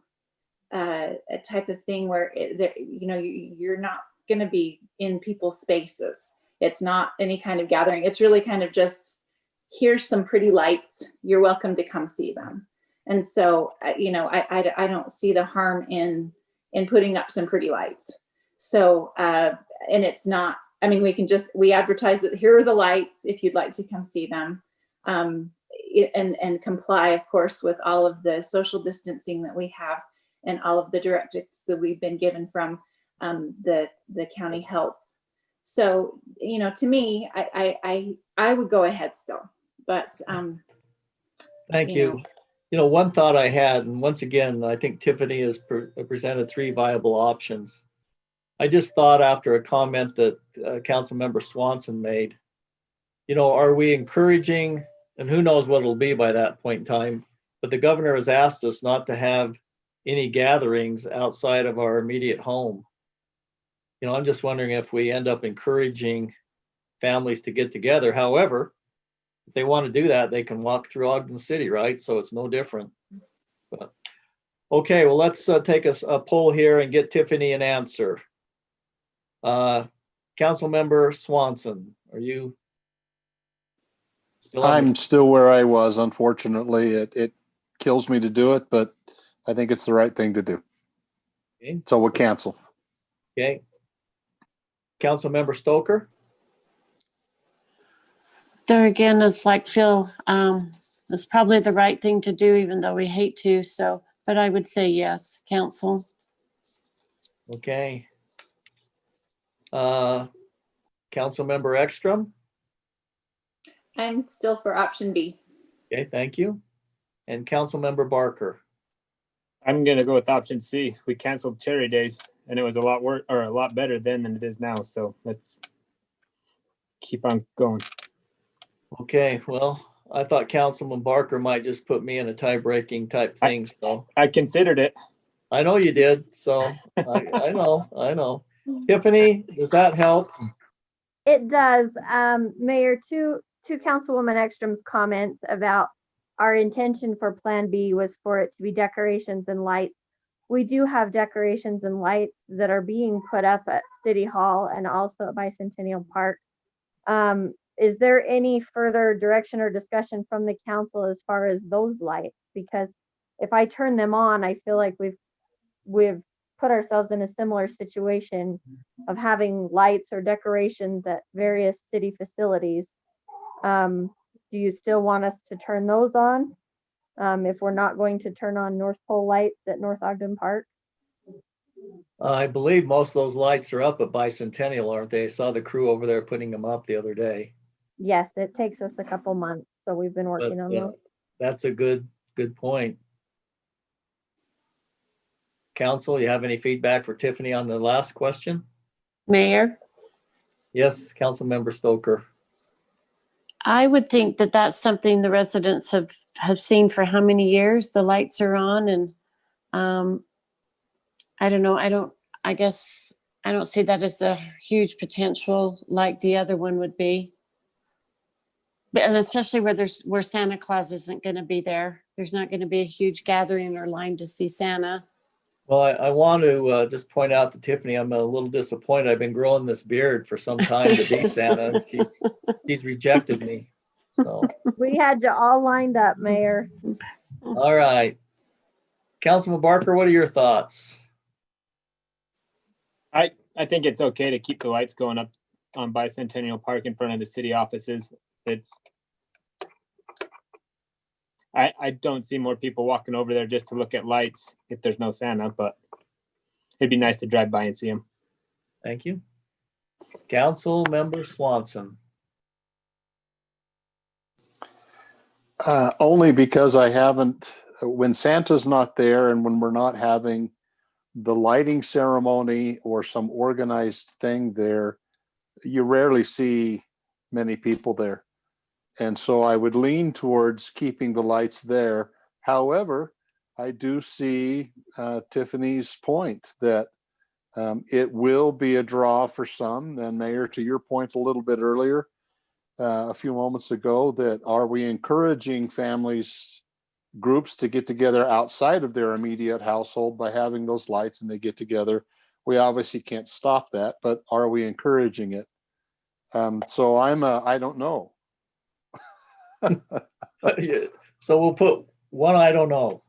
F: a type of thing where you know, you're not going to be in people's spaces. It's not any kind of gathering. It's really kind of just, here's some pretty lights. You're welcome to come see them. And so, you know, I don't see the harm in putting up some pretty lights. So, and it's not, I mean, we advertise that here are the lights if you'd like to come see them. And comply, of course, with all of the social distancing that we have and all of the directives that we've been given from the county health. So, you know, to me, I would go ahead still, but
C: thank you. You know, one thought I had, and once again, I think Tiffany has presented 3 viable options. I just thought after a comment that Councilmember Swanson made, you know, are we encouraging, and who knows what it'll be by that point in time, but the governor has asked us not to have any gatherings outside of our immediate home. You know, I'm just wondering if we end up encouraging families to get together. However, if they want to do that, they can walk through Ogden City, right? So it's no different. But, okay, well, let's take a poll here and get Tiffany an answer. Councilmember Swanson, are you still on?
B: I'm still where I was. Unfortunately, it kills me to do it, but I think it's the right thing to do.
C: Okay.
B: So we'll cancel.
C: Okay. Councilmember Stoker?
A: There again, it's like Phil, it's probably the right thing to do, even though we hate to. So, but I would say yes, council.
C: Okay. Councilmember Ekstrom?
F: I'm still for option B.
C: Okay, thank you. And Councilmember Barker?
H: I'm gonna go with option C. We canceled cherry days and it was a lot worse or a lot better then than it is now. So let's keep on going.
C: Okay, well, I thought Councilman Barker might just put me in a tie-breaking type thing, so
H: I considered it.
C: I know you did, so I know. Tiffany, does that help?
I: It does. Mayor, to Councilwoman Ekstrom's comments about our intention for Plan B was for it to be decorations and lights. We do have decorations and lights that are being put up at City Hall and also at Bicentennial Park. Is there any further direction or discussion from the council as far as those lights? Because if I turn them on, I feel like we've put ourselves in a similar situation of having lights or decorations at various city facilities. Do you still want us to turn those on? If we're not going to turn on North Pole lights at North Ogden Park?
C: I believe most of those lights are up at Bicentennial, aren't they? I saw the crew over there putting them up the other day.
I: Yes, it takes us a couple months, so we've been working on those.
C: That's a good point. Council, you have any feedback for Tiffany on the last question?
A: Mayor,
C: Yes, Councilmember Stoker.
A: I would think that that's something the residents have seen for how many years the lights are on, and I don't know. I guess I don't see that as a huge potential like the other one would be. But and especially where Santa Claus isn't going to be there. There's not going to be a huge gathering or line to see Santa.
C: Well, I want to just point out to Tiffany, I'm a little disappointed. I've been growing this beard for some time to be Santa. She's rejected me. So,
I: We had you all lined up, Mayor.
C: all right. Councilman Barker, what are your thoughts?
H: I think it's okay to keep the lights going up on Bicentennial Park in front of the city offices. I don't see more people walking over there just to look at lights if there's no Santa, but it'd be nice to drive by and see them.
C: Thank you. Council Member Swanson.
B: Only because I haven't, when Santa's not there and when we're not having the lighting ceremony or some organized thing there, you rarely see many people there. And so I would lean towards keeping the lights there. However, I do see Tiffany's point that it will be a draw for some. And Mayor, to your point a little bit earlier, a few moments ago, that are we encouraging families, groups to get together outside of their immediate household by having those lights and they get together? We obviously can't stop that, but are we encouraging it? So I don't know.
C: So we'll put one I don't know.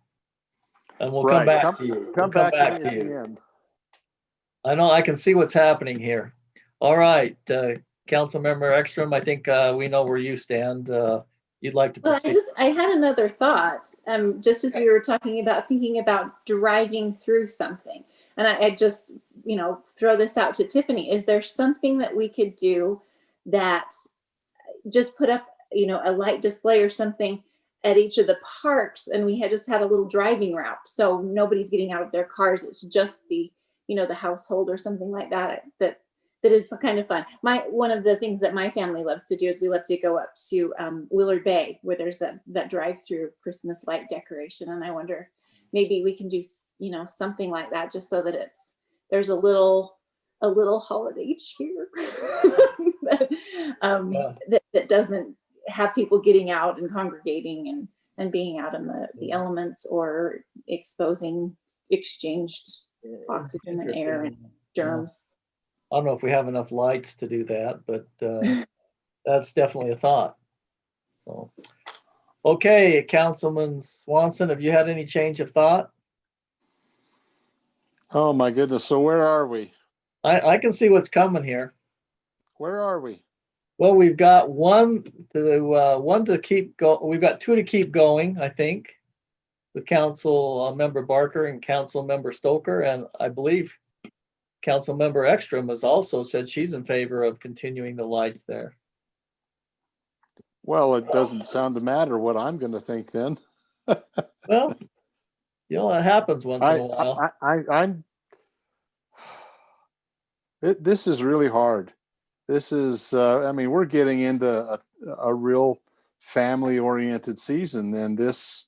C: And we'll come back to you.
B: Come back to you.
C: I know I can see what's happening here. All right, Councilmember Ekstrom, I think we know where you stand. You'd like to proceed.
F: Well, I had another thought, just as we were talking about thinking about driving through something. And I just, throw this out to Tiffany. Is there something that we could do that just put up, a light display or something at each of the parks, and we had a little driving route, so nobody's getting out of their cars. It's just the, the household or something like that. That is kind of fun. One of the things that my family loves to do is we love to go up to Willard Bay, where there's that drive-through Christmas light decoration, and I wonder if maybe we can do something like that, just so that there's a little holiday cheer that doesn't have people getting out and congregating and being out in the elements or exposing exchanged oxygen and air and germs.
C: I don't know if we have enough lights to do that, but that's definitely a thought. So, okay, Councilman Swanson, have you had any change of thought?
B: Oh my goodness. So where are we?
C: I can see what's coming here.
B: Where are we?
C: Well, we've got one to keep going. We've got two to keep going, I think, with Council Member Barker and Council Member Stoker, and I believe Council Member Ekstrom has also said she's in favor of continuing the lights there.
B: Well, it doesn't sound to matter what I'm going to think then.
C: Well, You know, that happens once in a while.
B: This is really hard. This is, I mean, we're getting into a real family-oriented season, and this,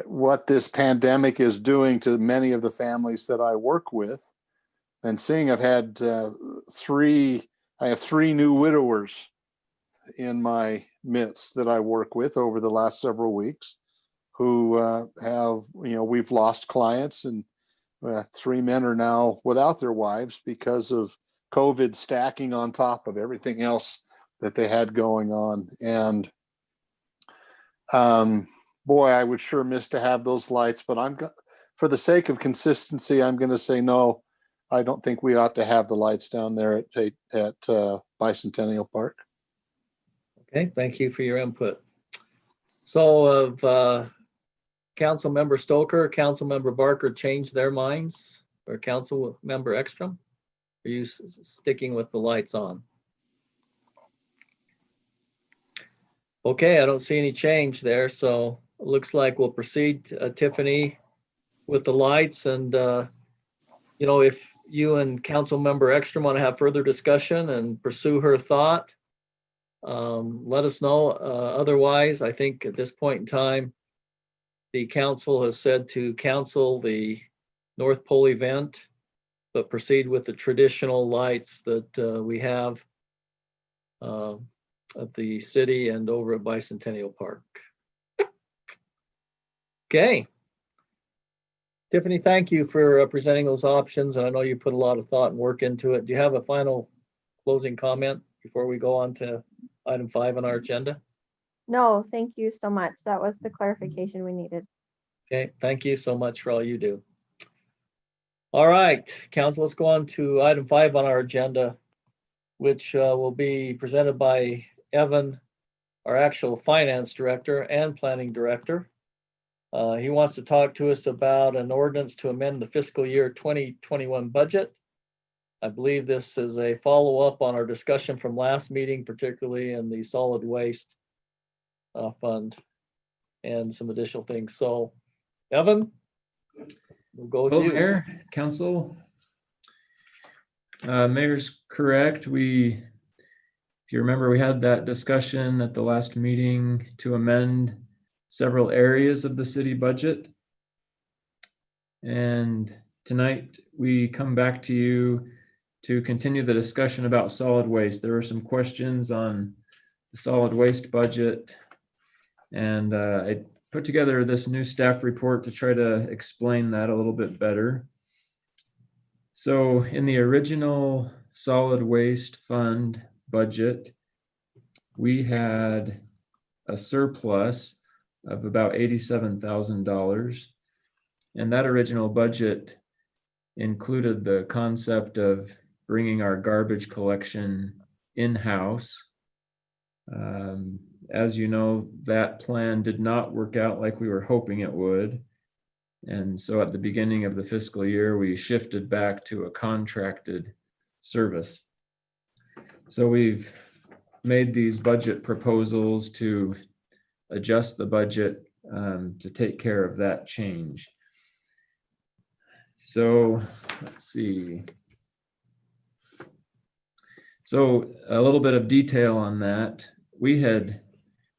B: what this pandemic is doing to many of the families that I work with, and seeing I've had I have three new widowers in my midst that I work with over the last several weeks who have, we've lost clients, and three men are now without their wives because of COVID stacking on top of everything else that they had going on. And boy, I would sure miss to have those lights, but for the sake of consistency, I'm going to say no. I don't think we ought to have the lights down there at Bicentennial Park.
C: Okay, thank you for your input. So of Council Member Stoker, Council Member Barker changed their minds, or Council Member Ekstrom? Are you sticking with the lights on? Okay, I don't see any change there, so it looks like we'll proceed, Tiffany, with the lights. And if you and Council Member Ekstrom want to have further discussion and pursue her thought, let us know. Otherwise, I think at this point in time, the council has said to cancel the North Pole event, but proceed with the traditional lights that we have at the city and over at Bicentennial Park. Okay. Tiffany, thank you for presenting those options. And I know you put a lot of thought and work into it. Do you have a final closing comment before we go on to item 5 on our agenda?
I: No, thank you so much. That was the clarification we needed.
C: Okay, thank you so much for all you do. All right, council, let's go on to item 5 on our agenda, which will be presented by Evan, our actual finance director and planning director. He wants to talk to us about an ordinance to amend the fiscal year 2021 budget. I believe this is a follow-up on our discussion from last meeting, particularly in the solid waste fund and some additional things. So, Evan, we'll go with you.
J: Mayor, council. Mayor's correct. If you remember, we had that discussion at the last meeting to amend several areas of the city budget. And tonight we come back to you to continue the discussion about solid waste. There were some questions on the solid waste budget, and I put together this new staff report to try to explain that a little bit better. So in the original solid waste fund budget, we had a surplus of about $87,000. And that original budget included the concept of bringing our garbage collection in-house. As you know, that plan did not work out like we were hoping it would. And so at the beginning of the fiscal year, we shifted back to a contracted service. So we've made these budget proposals to adjust the budget to take care of that change. So let's see. So a little bit of detail on that. We had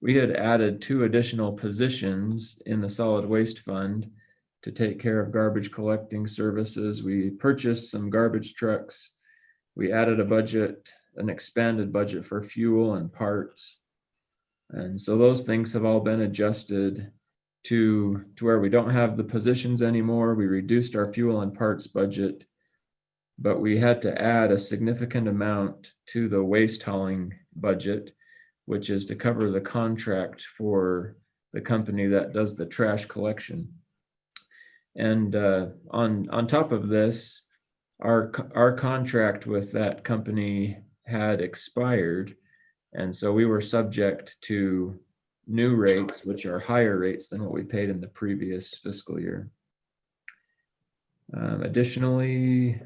J: added 2 additional positions in the solid waste fund to take care of garbage collecting services. We purchased some garbage trucks. We added an expanded budget for fuel and parts. And so those things have all been adjusted to where we don't have the positions anymore. We reduced our fuel and parts budget, but we had to add a significant amount to the waste hauling budget, which is to cover the contract for the company that does the trash collection. And on top of this, our contract with that company had expired. And so we were subject to new rates, which are higher rates than what we paid in the previous fiscal year. Additionally,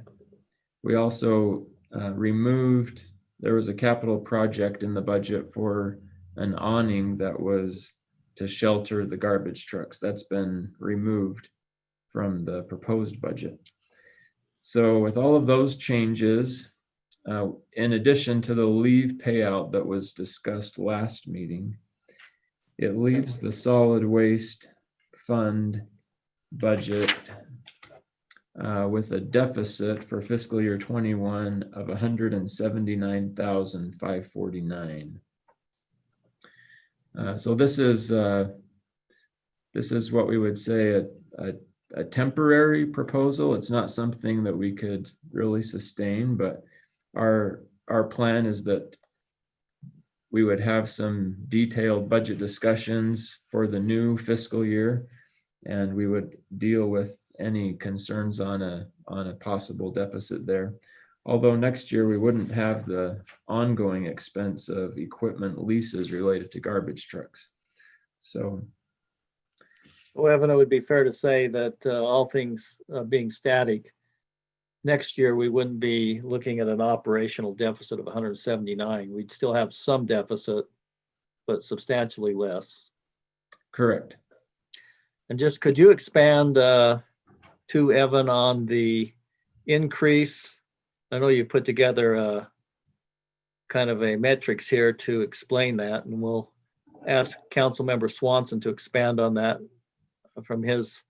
J: we also there was a capital project in the budget for an awning that was to shelter the garbage trucks. That's been removed from the proposed budget. So with all of those changes, in addition to the leave payout that was discussed last meeting, it leaves the solid waste fund budget with a deficit for fiscal year 21 of $179,549. So this is what we would say a temporary proposal. It's not something that we could really sustain, but our plan is that we would have some detailed budget discussions for the new fiscal year, and we would deal with any concerns on a possible deficit there. Although next year we wouldn't have the ongoing expense of equipment leases related to garbage trucks. So.
C: Well, Evan, it would be fair to say that all things being static, next year we wouldn't be looking at an operational deficit of 179. We'd still have some deficit, but substantially less.
J: Correct.
C: And just could you expand to Evan on the increase? I know you put together a kind of a metrics here to explain that, and we'll ask Councilmember Swanson to expand on that from his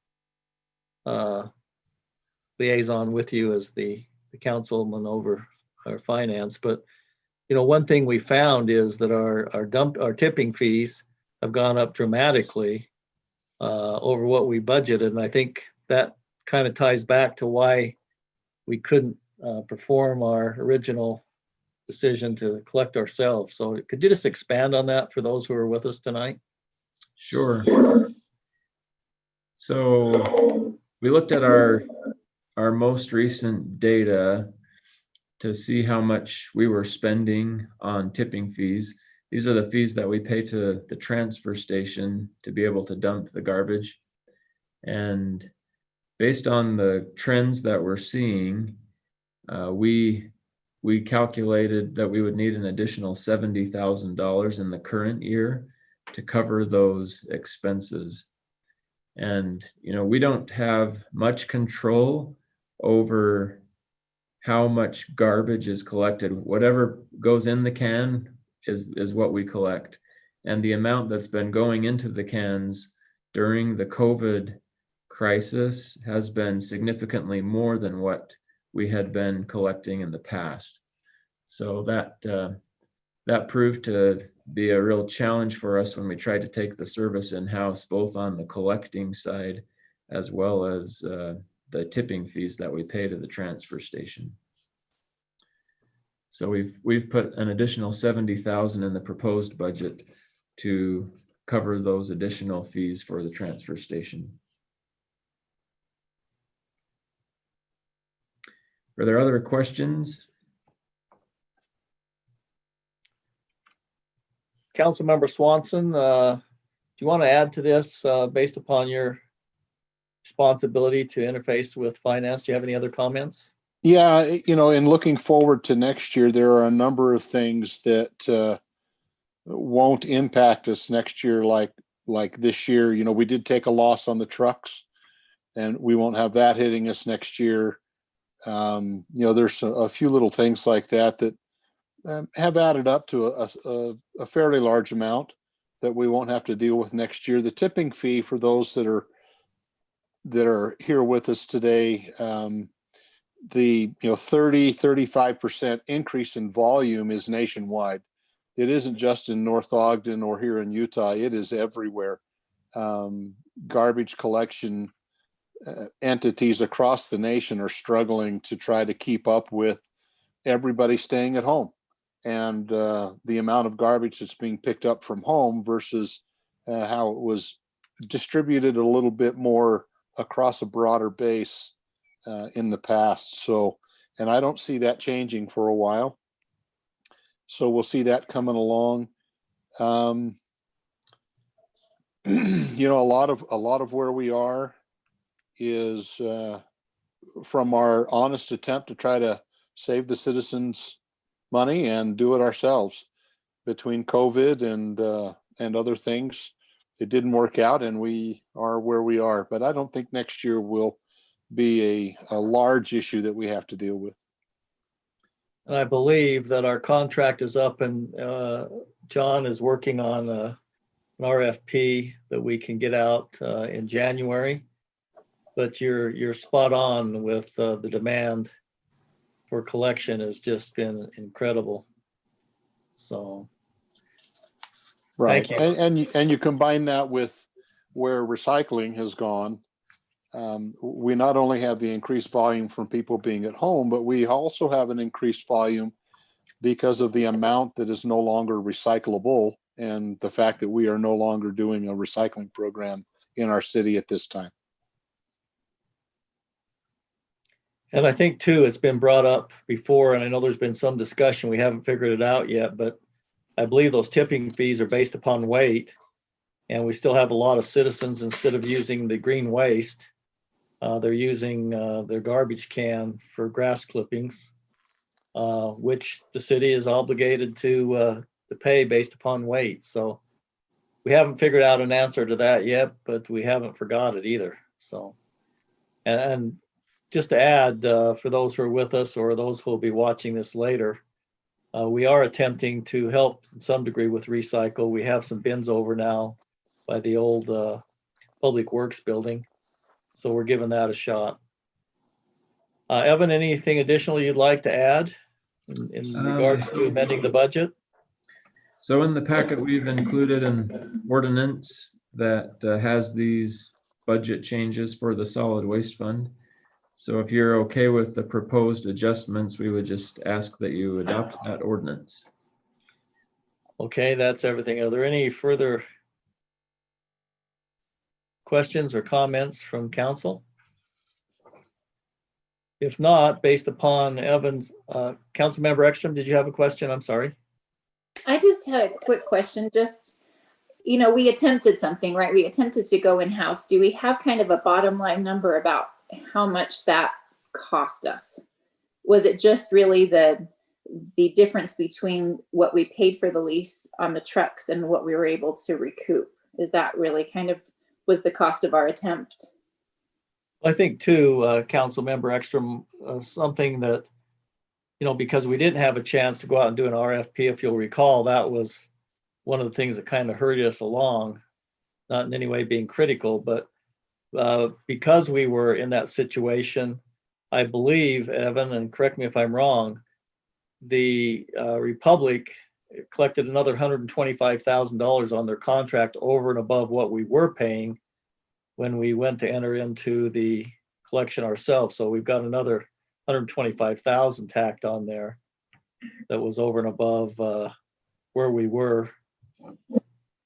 C: liaison with you as the councilman over our finance. But you know, one thing we found is that our tipping fees have gone up dramatically over what we budgeted, and I think that kind of ties back to why we couldn't perform our original decision to collect ourselves. So could you just expand on that for those who are with us tonight?
J: Sure. So we looked at our most recent data to see how much we were spending on tipping fees. These are the fees that we pay to the transfer station to be able to dump the garbage. And based on the trends that we're seeing, we calculated that we would need an additional $70,000 in the current year to cover those expenses. And, you know, we don't have much control over how much garbage is collected. Whatever goes in the can is what we collect. And the amount that's been going into the cans during the COVID crisis has been significantly more than what we had been collecting in the past. So that proved to be a real challenge for us when we tried to take the service in-house, both on the collecting side as well as the tipping fees that we pay to the transfer station. So we've put an additional $70,000 in the proposed budget to cover those additional fees for the transfer station. Are there other questions?
C: Councilmember Swanson, do you want to add to this based upon your responsibility to interface with finance? Do you have any other comments?
B: Yeah, you know, in looking forward to next year, there are a number of things that won't impact us next year like this year. You know, we did take a loss on the trucks, and we won't have that hitting us next year. You know, there's a few little things like that have added up to a fairly large amount that we won't have to deal with next year. The tipping fee for those that are here with us today, the 30-35% increase in volume is nationwide. It isn't just in North Ogden or here in Utah. It is everywhere. Garbage collection entities across the nation are struggling to try to keep up with everybody staying at home, and the amount of garbage that's being picked up from home versus how it was distributed a little bit more across a broader base in the past. So, and I don't see that changing for a while. So we'll see that coming along. You know, a lot of where we are is from our honest attempt to try to save the citizens money and do it ourselves. Between COVID and other things, it didn't work out and we are where we are. But I don't think next year will be a large issue that we have to deal with.
C: And I believe that our contract is up and John is working on an RFP that we can get out in January. But you're spot on with the demand for collection has just been incredible. So.
B: Right.
C: Thank you.
B: And you combine that with where recycling has gone. We not only have the increased volume from people being at home, but we also have an increased volume because of the amount that is no longer recyclable and the fact that we are no longer doing a recycling program in our city at this time.
C: And I think too, it's been brought up before, and I know there's been some discussion, we haven't figured it out yet, but I believe those tipping fees are based upon weight. And we still have a lot of citizens, instead of using the green waste, they're using their garbage can for grass clippings, which the city is obligated to pay based upon weight. So we haven't figured out an answer to that yet, but we haven't forgot it either. So, and just to add, for those who are with us or those who will be watching this later, we are attempting to help in some degree with recycle. We have some bins over now by the old Public Works building. So we're giving that a shot. Evan, anything additional you'd like to add in regards to amending the budget?
J: So in the packet, we've included an ordinance that has these budget changes for the solid waste fund. So if you're okay with the proposed adjustments, we would just ask that you adopt that ordinance.
C: Okay, that's everything. Are there any further questions or comments from council? If not, based upon Evan's, Councilmember Ekstrom, did you have a question? I'm sorry.
F: I just had a quick question. Just, we attempted something, right? We attempted to go in-house. Do we have kind of a bottom line number about how much that cost us? Was it just really the difference between what we paid for the lease on the trucks and what we were able to recoup? Is that really kind of was the cost of our attempt?
C: I think too, Councilmember Ekstrom, something that, because we didn't have a chance to go out and do an RFP, if you'll recall, that was one of the things that kind of hurried us along, not in any way being critical, but because we were in that situation, I believe, Evan, and correct me if I'm wrong, the Republic collected another $125,000 on their contract over and above what we were paying when we went to enter into the collection ourselves. So we've got another $125,000 tacked on there that was over and above where we were.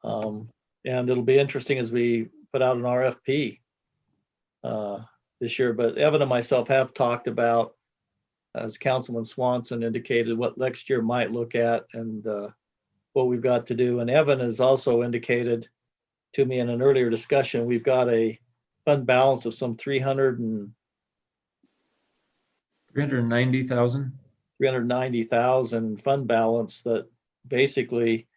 C: And it'll be interesting as we put out an RFP this year. But Evan and myself have talked about, as Councilman Swanson indicated, what next year might look at and what we've got to do. And Evan has also indicated to me in an earlier discussion, we've got a fund balance of some 390,000 fund balance that basically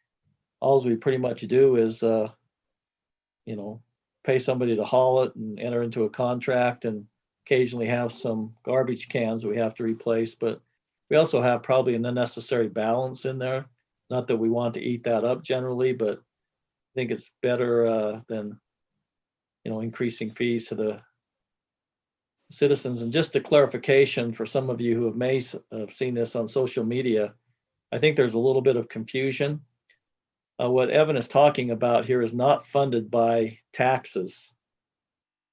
C: all we pretty much do is, pay somebody to haul it and enter into a contract, and occasionally have some garbage cans that we have to replace. But we also have probably an unnecessary balance in there. Not that we want to eat that up generally, but I think it's better than, increasing fees to the citizens. And just a clarification for some of you who may have seen this on social media, I think there's a little bit of confusion. What Evan is talking about here is not funded by taxes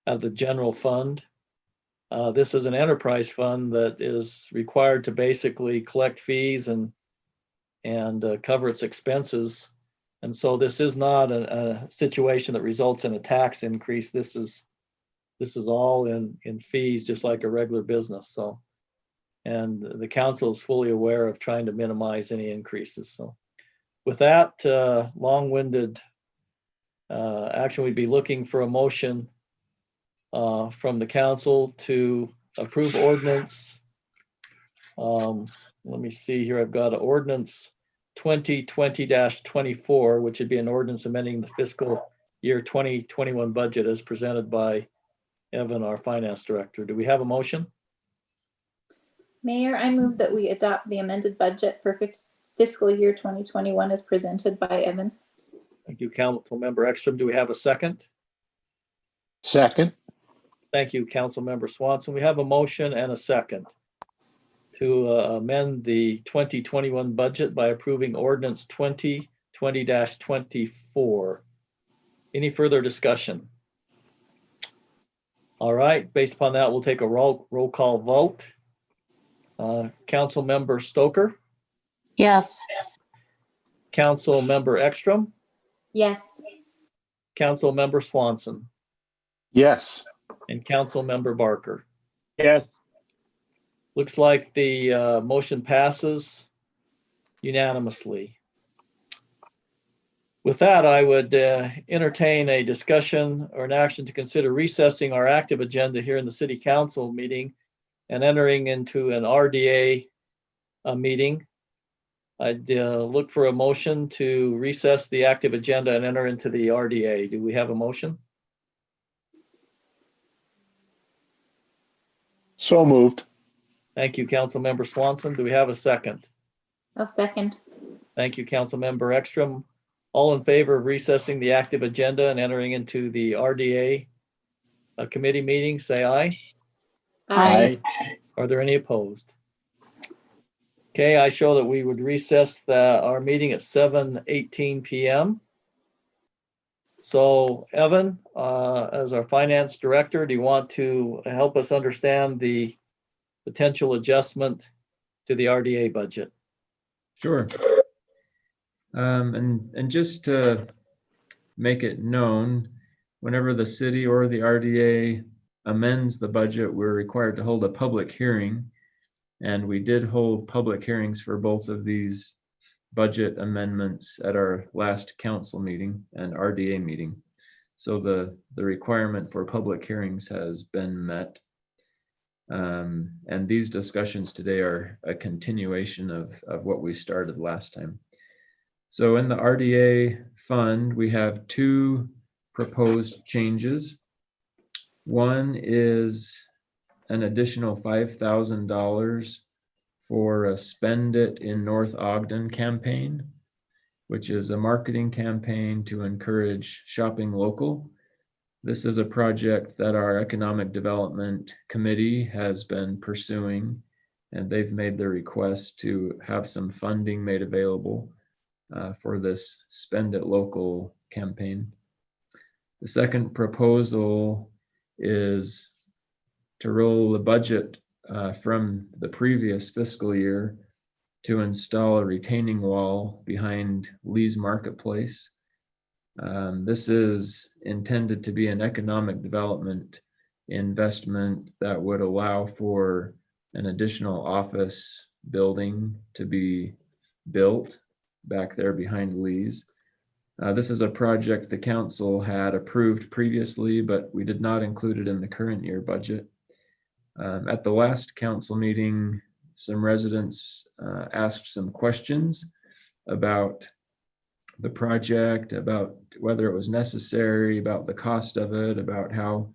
C: out of the general fund. This is an enterprise fund that is required to basically collect fees and cover its expenses. And so this is not a situation that results in a tax increase. This is all in fees, just like a regular business. So, and the council is fully aware of trying to minimize any increases. So with that long-winded action, we'd be looking for a motion from the council to approve ordinance. Let me see here. I've got an ordinance 2020-24, which would be an ordinance amending the fiscal year 2021 budget as presented by Evan, our finance director. Do we have a motion?
F: Mayor, I move that we adopt the amended budget for fiscal year 2021 as presented by Evan.
C: Thank you, Councilmember Ekstrom. Do we have a second?
B: Second.
C: Thank you, Councilmember Swanson. We have a motion and a second to amend the 2021 budget by approving ordinance 2020-24. Any further discussion? All right, based upon that, we'll take a roll call vote. Councilmember Stoker,
A: Yes.
C: Councilmember Ekstrom,
F: Yes.
C: Councilmember Swanson,
B: Yes.
C: and Councilmember Barker.
H: Yes.
C: Looks like the motion passes unanimously. With that, I would entertain a discussion or an action to consider recessing our active agenda here in the city council meeting and entering into an RDA meeting. I'd look for a motion to recess the active agenda and enter into the RDA. Do we have a motion?
B: So moved.
C: Thank you, Councilmember Swanson. Do we have a second?
F: I'll second.
C: Thank you, Councilmember Ekstrom. All in favor of recessing the active agenda and entering into the RDA committee meeting, say aye.
F: Aye.
C: Are there any opposed? Okay, I show that we would recess our meeting at 7:18 p.m. So Evan, as our finance director, do you want to help us understand the potential adjustment to the RDA budget?
J: Sure. And just to make it known, whenever the city or the RDA amends the budget, we're required to hold a public hearing. And we did hold public hearings for both of these budget amendments at our last council meeting and RDA meeting. So the requirement for public hearings has been met. And these discussions today are a continuation of what we started last time. So in the RDA fund, we have two proposed changes. One is an additional $5,000 for a Spend It in North Ogden campaign, which is a marketing campaign to encourage shopping local. This is a project that our Economic Development Committee has been pursuing, and they've made the request to have some funding made available for this Spend It Local campaign. The second proposal is to roll the budget from the previous fiscal year to install a retaining wall behind Lee's Marketplace. This is intended to be an economic development investment that would allow for an additional office building to be built back there behind Lee's. This is a project the council had approved previously, but we did not include it in the current year budget. At the last council meeting, some residents asked some questions about the project, about whether it was necessary, about the cost of it, about how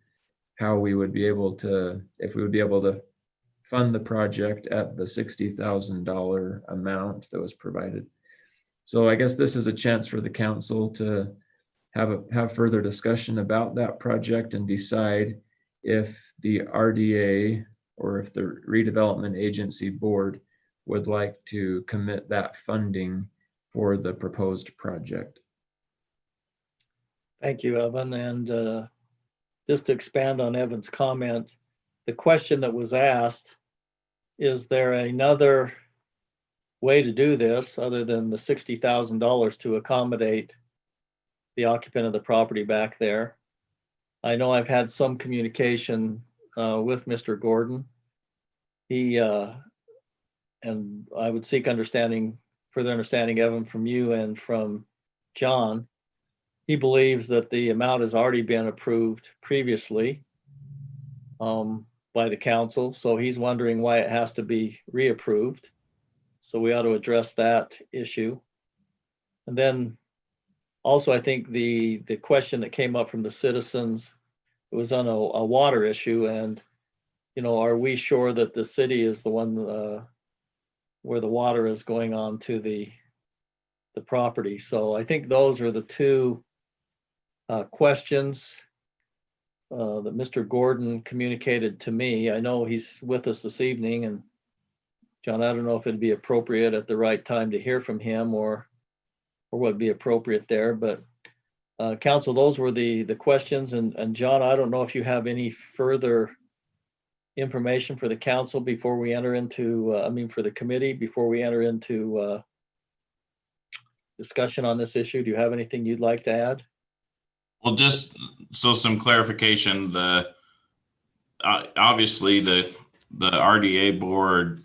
J: we would be able to, if we would be able to fund the project at the $60,000 amount that was provided. So I guess this is a chance for the council to have further discussion about that project and decide if the RDA or if the redevelopment agency board would like to commit that funding for the proposed project.
C: Thank you, Evan. And just to expand on Evan's comment, the question that was asked, is there another way to do this other than the $60,000 to accommodate the occupant of the property back there? I know I've had some communication with Mr. Gordon. He, and I would seek further understanding, Evan, from you and from John. He believes that the amount has already been approved previously by the council. So he's wondering why it has to be reapproved. So we ought to address that issue. And then Also, I think the question that came up from the citizens, it was on a water issue, and, you know, are we sure that the city is the one where the water is going on to the property? So I think those are the two questions that Mr. Gordon communicated to me. I know he's with us this evening, and John, I don't know if it'd be appropriate at the right time to hear from him or what would be appropriate there, but council, those were the questions. And John, I don't know if you have any further information for the council before we enter into, for the committee, before we enter into discussion on this issue. Do you have anything you'd like to add?
D: Well, just so some clarification, obviously the RDA board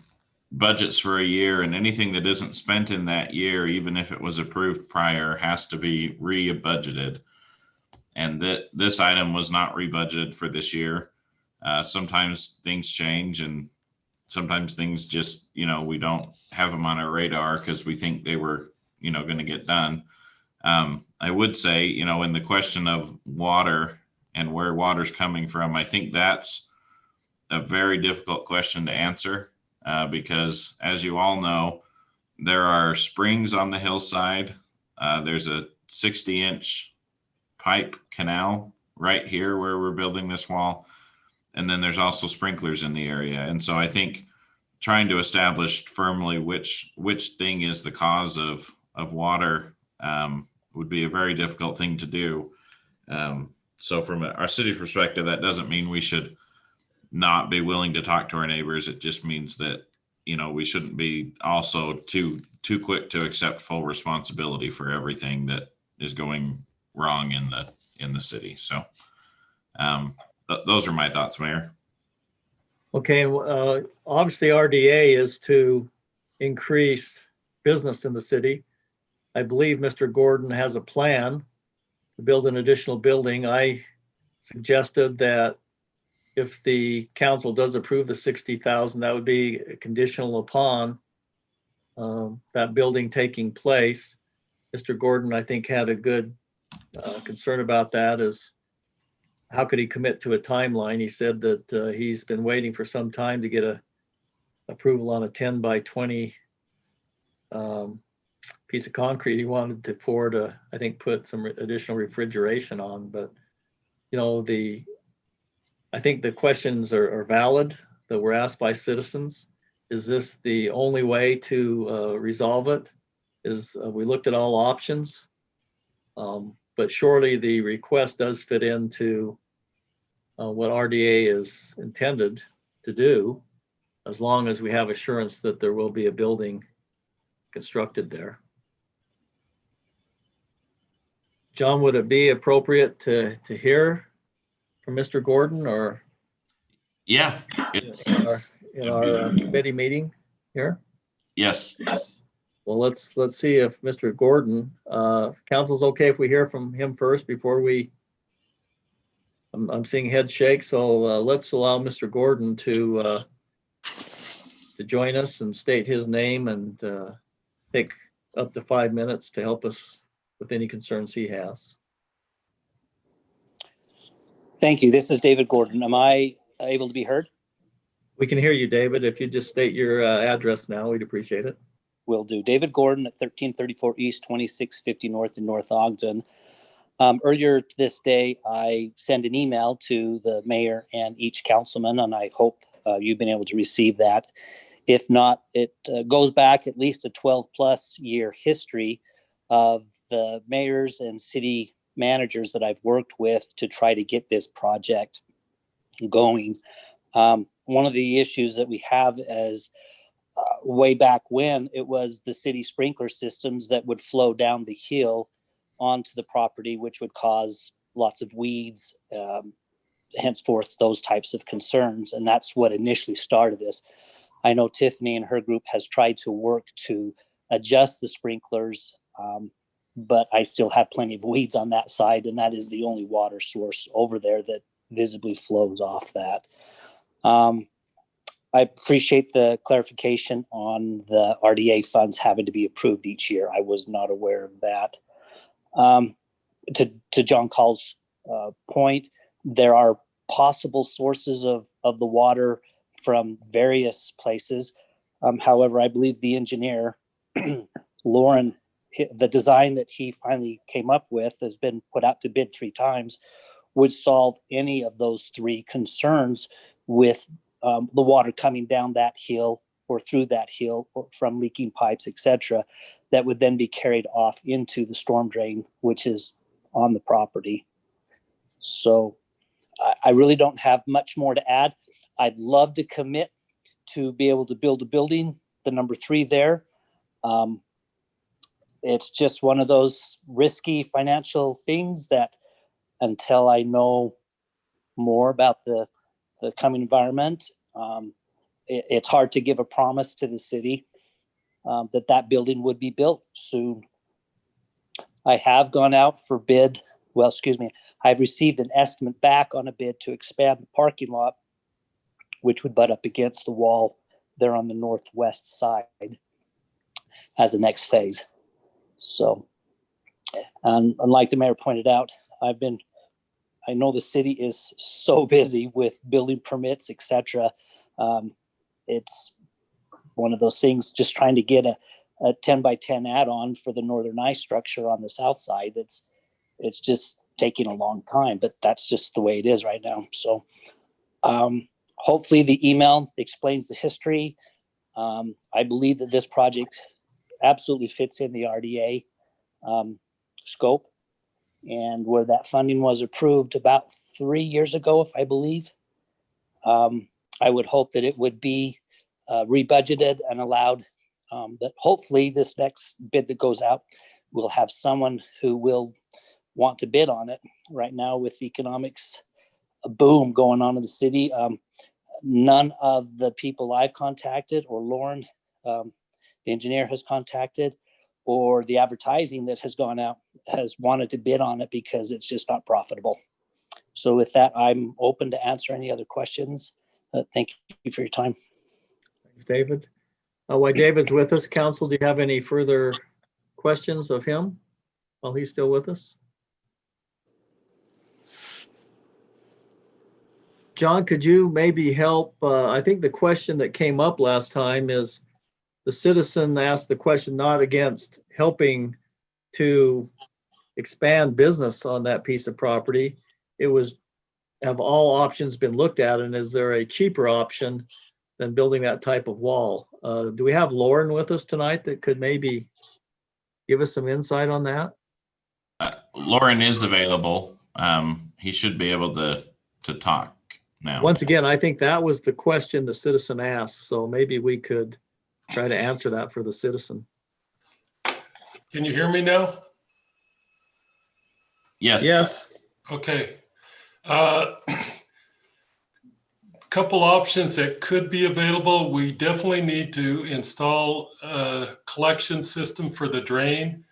D: budgets for a year, and anything that isn't spent in that year, even if it was approved prior, has to be re-budgeted. And this item was not re-budgeted for this year. Sometimes things change, and sometimes things just, we don't have them on our radar because we think they were, going to get done. I would say, in the question of water and where water's coming from, I think that's a very difficult question to answer because, as you all know, there are springs on the hillside. There's a 60-inch pipe canal right here where we're building this wall. And then there's also sprinklers in the area. And so I think trying to establish firmly which thing is the cause of water would be a very difficult thing to do. So from our city's perspective, that doesn't mean we should not be willing to talk to our neighbors. It just means that, we shouldn't be also too quick to accept full responsibility for everything that is going wrong in the city. So those are my thoughts, Mayor.
C: Okay, obviously RDA is to increase business in the city. I believe Mr. Gordon has a plan to build an additional building. I suggested that if the council does approve the 60,000, that would be conditional upon that building taking place. Mr. Gordon, I think, had a good concern about that, is how could he commit to a timeline? He said that he's been waiting for some time to get a approval on a 10 by 20 piece of concrete he wanted to pour to, I think, put some additional refrigeration on. But, I think the questions are valid that were asked by citizens. Is this the only way to resolve it? We looked at all options, but surely the request does fit into what RDA is intended to do, as long as we have assurance that there will be a building constructed there. John, would it be appropriate to hear from Mr. Gordon, or
D: Yeah,
C: in our committee meeting here?
D: Yes.
C: Well, let's see if Mr. Gordon, council's okay if we hear from him first before we. I'm seeing head shake, so let's allow Mr. Gordon to join us and state his name and take up to 5 minutes to help us with any concerns he has.
K: Thank you. This is David Gordon. Am I able to be heard?
C: We can hear you, David. If you just state your address now, we'd appreciate it.
K: Will do. David Gordon at 1334 East, 2650 North in North Ogden. Earlier this day, I sent an email to the mayor and each councilman, and I hope you've been able to receive that. If not, it goes back at least a 12-plus year history of the mayors and city managers that I've worked with to try to get this project going. One of the issues that we have is way back when it was the city sprinkler systems that would flow down the hill onto the property, which would cause lots of weeds, henceforth those types of concerns. And that's what initially started this. I know Tiffany and her group has tried to work to adjust the sprinklers, but I still have plenty of weeds on that side, and that is the only water source over there that visibly flows off that. I appreciate the clarification on the RDA funds having to be approved each year. I was not aware of that. To John Call's point, there are possible sources of the water from various places. However, I believe the engineer, Lauren, the design that he finally came up with has been put out to bid 3 times, would solve any of those 3 concerns with the water coming down that hill or through that hill or from leaking pipes, etc., that would then be carried off into the storm drain, which is on the property. So I really don't have much more to add. I'd love to commit to be able to build a building, the number 3 there. It's just one of those risky financial things that until I know more about the coming environment, it's hard to give a promise to the city that building would be built soon. I have gone out for bid. Well, excuse me. I've received an estimate back on a bid to expand the parking lot, which would butt up against the wall there on the northwest side as the next phase. So, and like the mayor pointed out, I know the city is so busy with building permits, etc. It's one of those things, just trying to get a 10 by 10 add-on for the northern eye structure on the south side. It's just taking a long time, but that's just the way it is right now. So hopefully the email explains the history. I believe that this project absolutely fits in the RDA scope, and where that funding was approved about 3 years ago, if I believe. I would hope that it would be rebudgeted and allowed, that hopefully this next bid that goes out will have someone who will want to bid on it. Right now with economics boom going on in the city, none of the people I've contacted or Lauren, the engineer, has contacted, or the advertising that has gone out has wanted to bid on it because it's just not profitable. So with that, I'm open to answer any other questions. Thank you for your time.
C: Thanks, David. While David's with us, council, do you have any further questions of him while he's still with us? John, could you maybe help? I think the question that came up last time is, the citizen asked the question not against helping to expand business on that piece of property. It was, have all options been looked at, and is there a cheaper option than building that type of wall? Do we have Lauren with us tonight that could maybe give us some insight on that?
D: Lauren is available. He should be able to talk now.
C: Once again, I think that was the question the citizen asked, so maybe we could try to answer that for the citizen.
L: Can you hear me now?
D: Yes.
C: Yes.
L: Okay. Couple options that could be available. We definitely need to install a collection system for the drain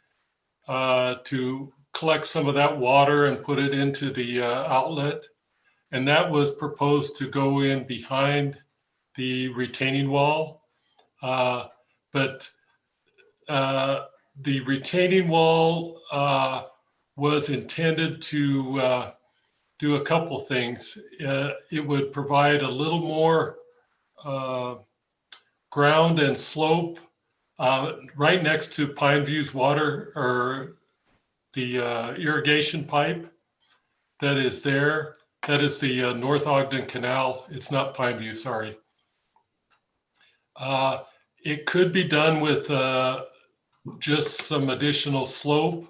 L: to collect some of that water and put it into the outlet. And that was proposed to go in behind the retaining wall. But the retaining wall was intended to do a couple things. It would provide a little more ground and slope right next to Pine View's water, or the irrigation pipe that is there. That is the North Ogden Canal. It's not Pine View, sorry. It could be done with just some additional slope,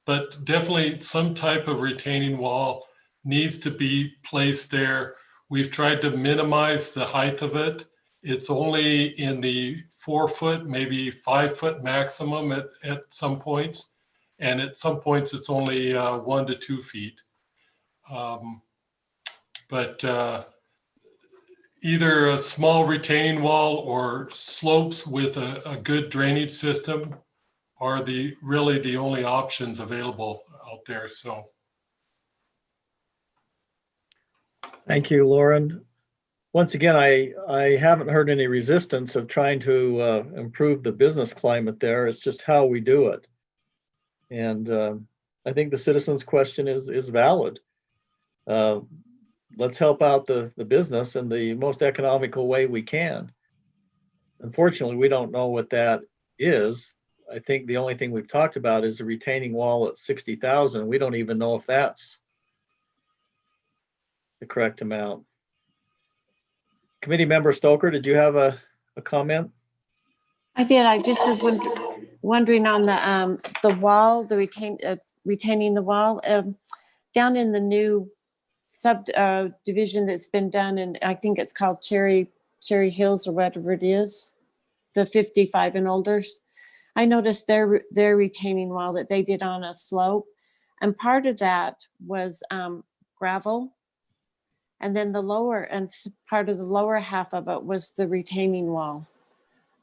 L: but definitely some type of retaining wall needs to be placed there. We've tried to minimize the height of it. It's only in the 4 foot, maybe 5 foot maximum at some points. And at some points it's only 1 to 2 feet. But either a small retaining wall or slopes with a good drainage system are really the only options available out there. So.
C: Thank you, Lauren. Once again, I haven't heard any resistance of trying to improve the business climate there. It's just how we do it. And I think the citizens' question is valid. Let's help out the business in the most economical way we can. Unfortunately, we don't know what that is. I think the only thing we've talked about is a retaining wall at 60,000. We don't even know if that's the correct amount. Committee member Stoker, did you have a comment?
A: I did. I just was wondering on the wall, the retaining the wall, down in the new division that's been done, and I think it's called Cherry Hills or whatever it is, the 55 and olders. I noticed their retaining wall that they did on a slope, and part of that was gravel, and then part of the lower half of it was the retaining wall.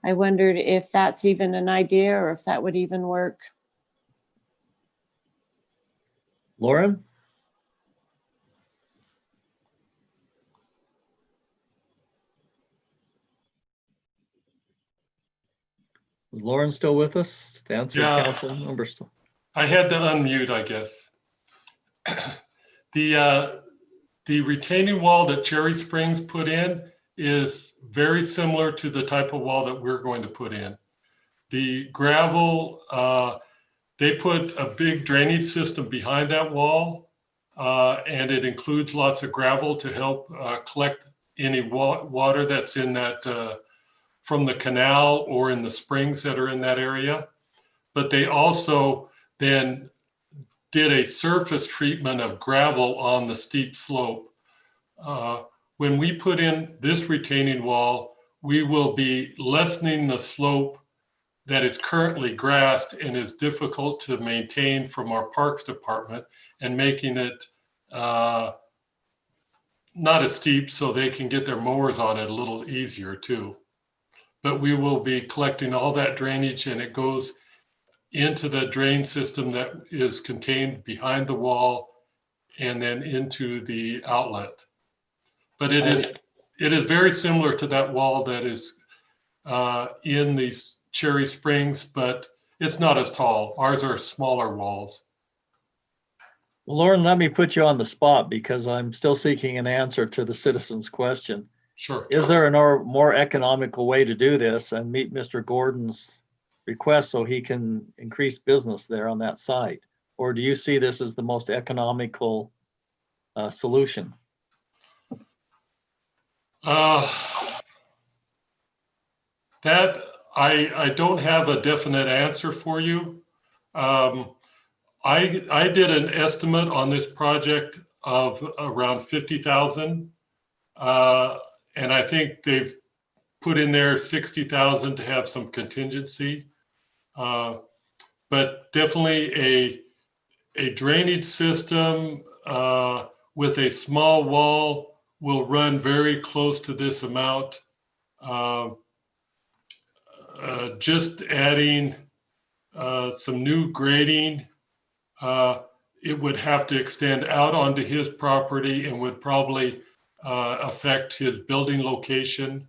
A: I wondered if that's even an idea or if that would even work.
C: Lauren? Is Lauren still with us to answer council member?
L: I had to unmute, I guess. The retaining wall that Cherry Springs put in is very similar to the type of wall that we're going to put in. The gravel, they put a big drainage system behind that wall, and it includes lots of gravel to help collect any water that's in that from the canal or in the springs that are in that area. But they also then did a surface treatment of gravel on the steep slope. When we put in this retaining wall, we will be lessening the slope that is currently grassed and is difficult to maintain from our parks department, and making it not as steep so they can get their mowers on it a little easier too. But we will be collecting all that drainage, and it goes into the drain system that is contained behind the wall and then into the outlet. But it is very similar to that wall that is in these Cherry Springs, but it's not as tall. Ours are smaller walls.
C: Well, Lauren, let me put you on the spot because I'm still seeking an answer to the citizens' question.
L: Sure.
C: Is there a more economical way to do this and meet Mr. Gordon's request so he can increase business there on that site? Or do you see this as the most economical solution?
L: That I don't have a definite answer for you. I did an estimate on this project of around 50,000. And I think they've put in there 60,000 to have some contingency. But definitely a drainage system with a small wall will run very close to this amount. Just adding some new grading, it would have to extend out onto his property and would probably affect his building location.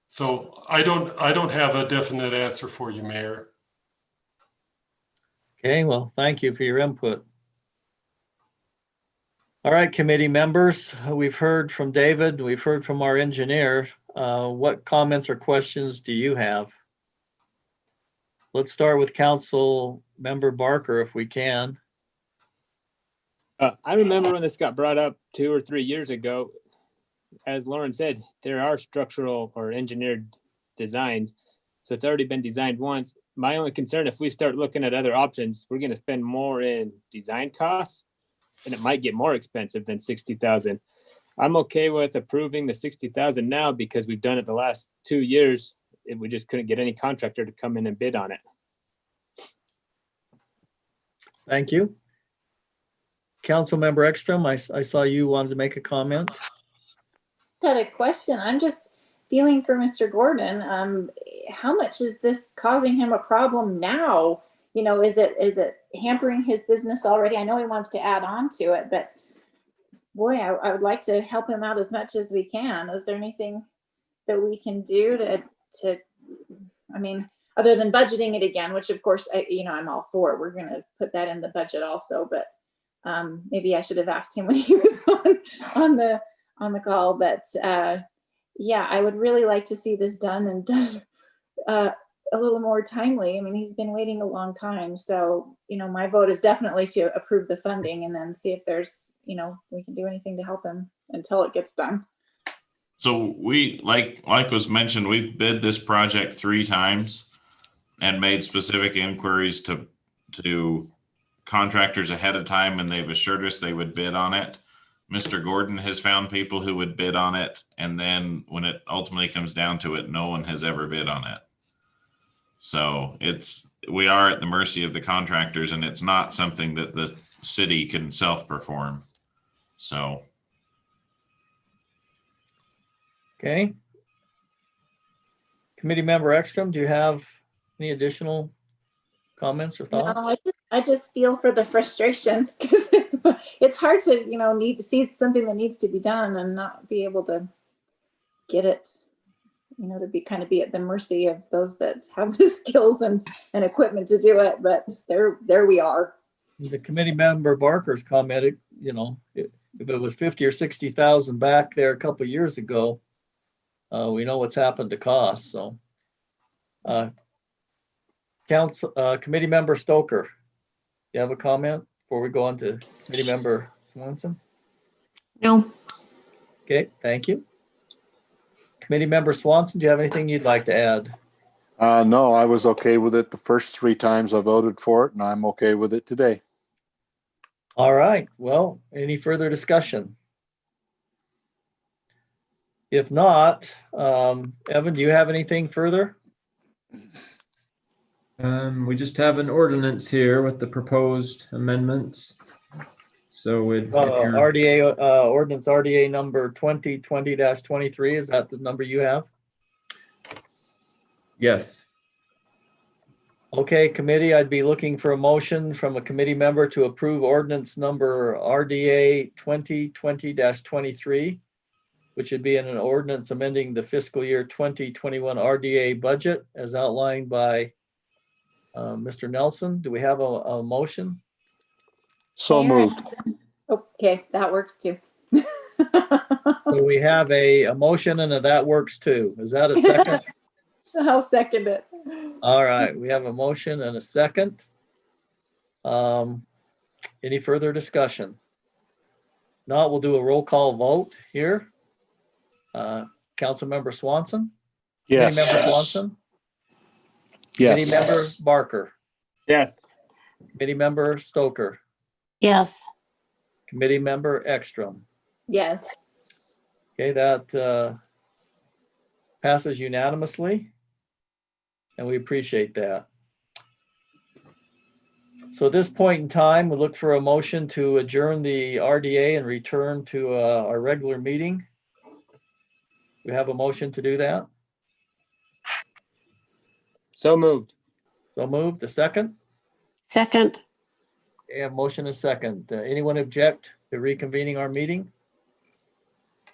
L: So I don't have a definite answer for you, Mayor.
C: Okay, well, thank you for your input. All right, committee members, we've heard from David, we've heard from our engineer. What comments or questions do you have? Let's start with Council Member Barker, if we can.
H: I remember when this got brought up 2 or 3 years ago. As Lauren said, there are structural or engineered designs, so it's already been designed once. My only concern, if we start looking at other options, we're going to spend more in design costs, and it might get more expensive than 60,000. I'm okay with approving the 60,000 now because we've done it the last 2 years, and we just couldn't get any contractor to come in and bid on it.
C: Thank you. Councilmember Ekstrom, I saw you wanted to make a comment.
F: I had a question. I'm just feeling for Mr. Gordon. How much is this causing him a problem now? You know, is it hampering his business already? I know he wants to add on to it, but boy, I would like to help him out as much as we can. Is there anything that we can do to I mean, other than budgeting it again, which of course, I'm all for. We're going to put that in the budget also, but maybe I should have asked him when he was on the call. But yeah, I would really like to see this done and done a little more timely. I mean, he's been waiting a long time. So, my vote is definitely to approve the funding and then see if there's, we can do anything to help him until it gets done.
D: So we, like was mentioned, we've bid this project 3 times and made specific inquiries to contractors ahead of time, and they've assured us they would bid on it. Mr. Gordon has found people who would bid on it, and then when it ultimately comes down to it, no one has ever bid on it. So we are at the mercy of the contractors, and it's not something that the city can self-perform. So.
C: Okay. Committee member Ekstrom, do you have any additional comments or thoughts?
F: No, I just feel for the frustration because it's hard to, need to see something that needs to be done and not be able to get it, to be at the mercy of those that have the skills and equipment to do it. But there we are.
C: The committee member Barker's commented, if it was 50 or 60,000 back there a couple of years ago, we know what's happened to costs. So, committee member Stoker, you have a comment before we go on to committee member Swanson?
A: No.
C: Okay, thank you. Committee member Swanson, do you have anything you'd like to add?
B: No, I was okay with it the first 3 times I voted for it, and I'm okay with it today.
C: All right. Well, any further discussion? If not, Evan, do you have anything further?
J: We just have an ordinance here with the proposed amendments. So with
C: RDA ordinance RDA number 2020-23, is that the number you have?
J: Yes.
C: Okay, committee, I'd be looking for a motion from a committee member to approve ordinance number RDA 2020-23, which would be an ordinance amending the fiscal year 2021 RDA budget as outlined by Mr. Nelson. Do we have a motion?
B: So moved.
F: Okay, that works too.
C: So we have a motion and that works too. Is that a second?
F: I'll second it.
C: All right, we have a motion and a second. Any further discussion? Not, we'll do a roll call vote here. Councilmember Swanson?
B: Yes.
C: Committee member Swanson?
B: Yes.
C: Committee member Barker?
H: Yes.
C: Committee member Stoker?
A: Yes.
C: Committee member Ekstrom?
F: Yes.
C: Okay, that passes unanimously, and we appreciate that. So at this point in time, we look for a motion to adjourn the RDA and return to our regular meeting. We have a motion to do that.
H: So moved.
C: So moved. The second?
A: Second.
C: Okay, a motion is second. Anyone object to reconvening our meeting?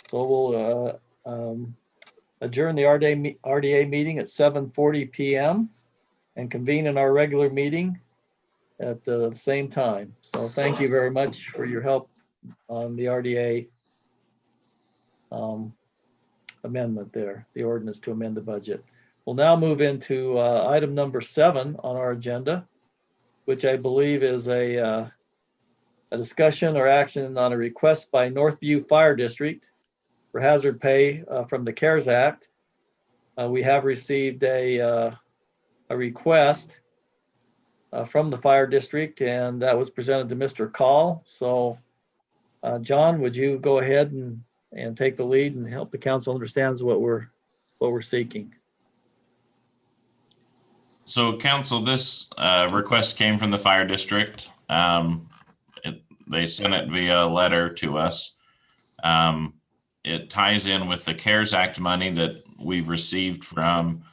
C: So we'll adjourn the RDA meeting at 7:40 p.m. and convene in our regular meeting at the same time. So thank you very much for your help on the RDA amendment there, the ordinance to amend the budget. We'll now move into item number 7 on our agenda, which I believe is a discussion or action on a request by Northview Fire District for hazard pay from the CARES Act. We have received a request from the fire district, and that was presented to Mr. Call. So John, would you go ahead and take the lead and help the council understands what we're seeking?
D: So council, this request came from the fire district. They sent it via letter to us. It ties in with the CARES Act money that we've received from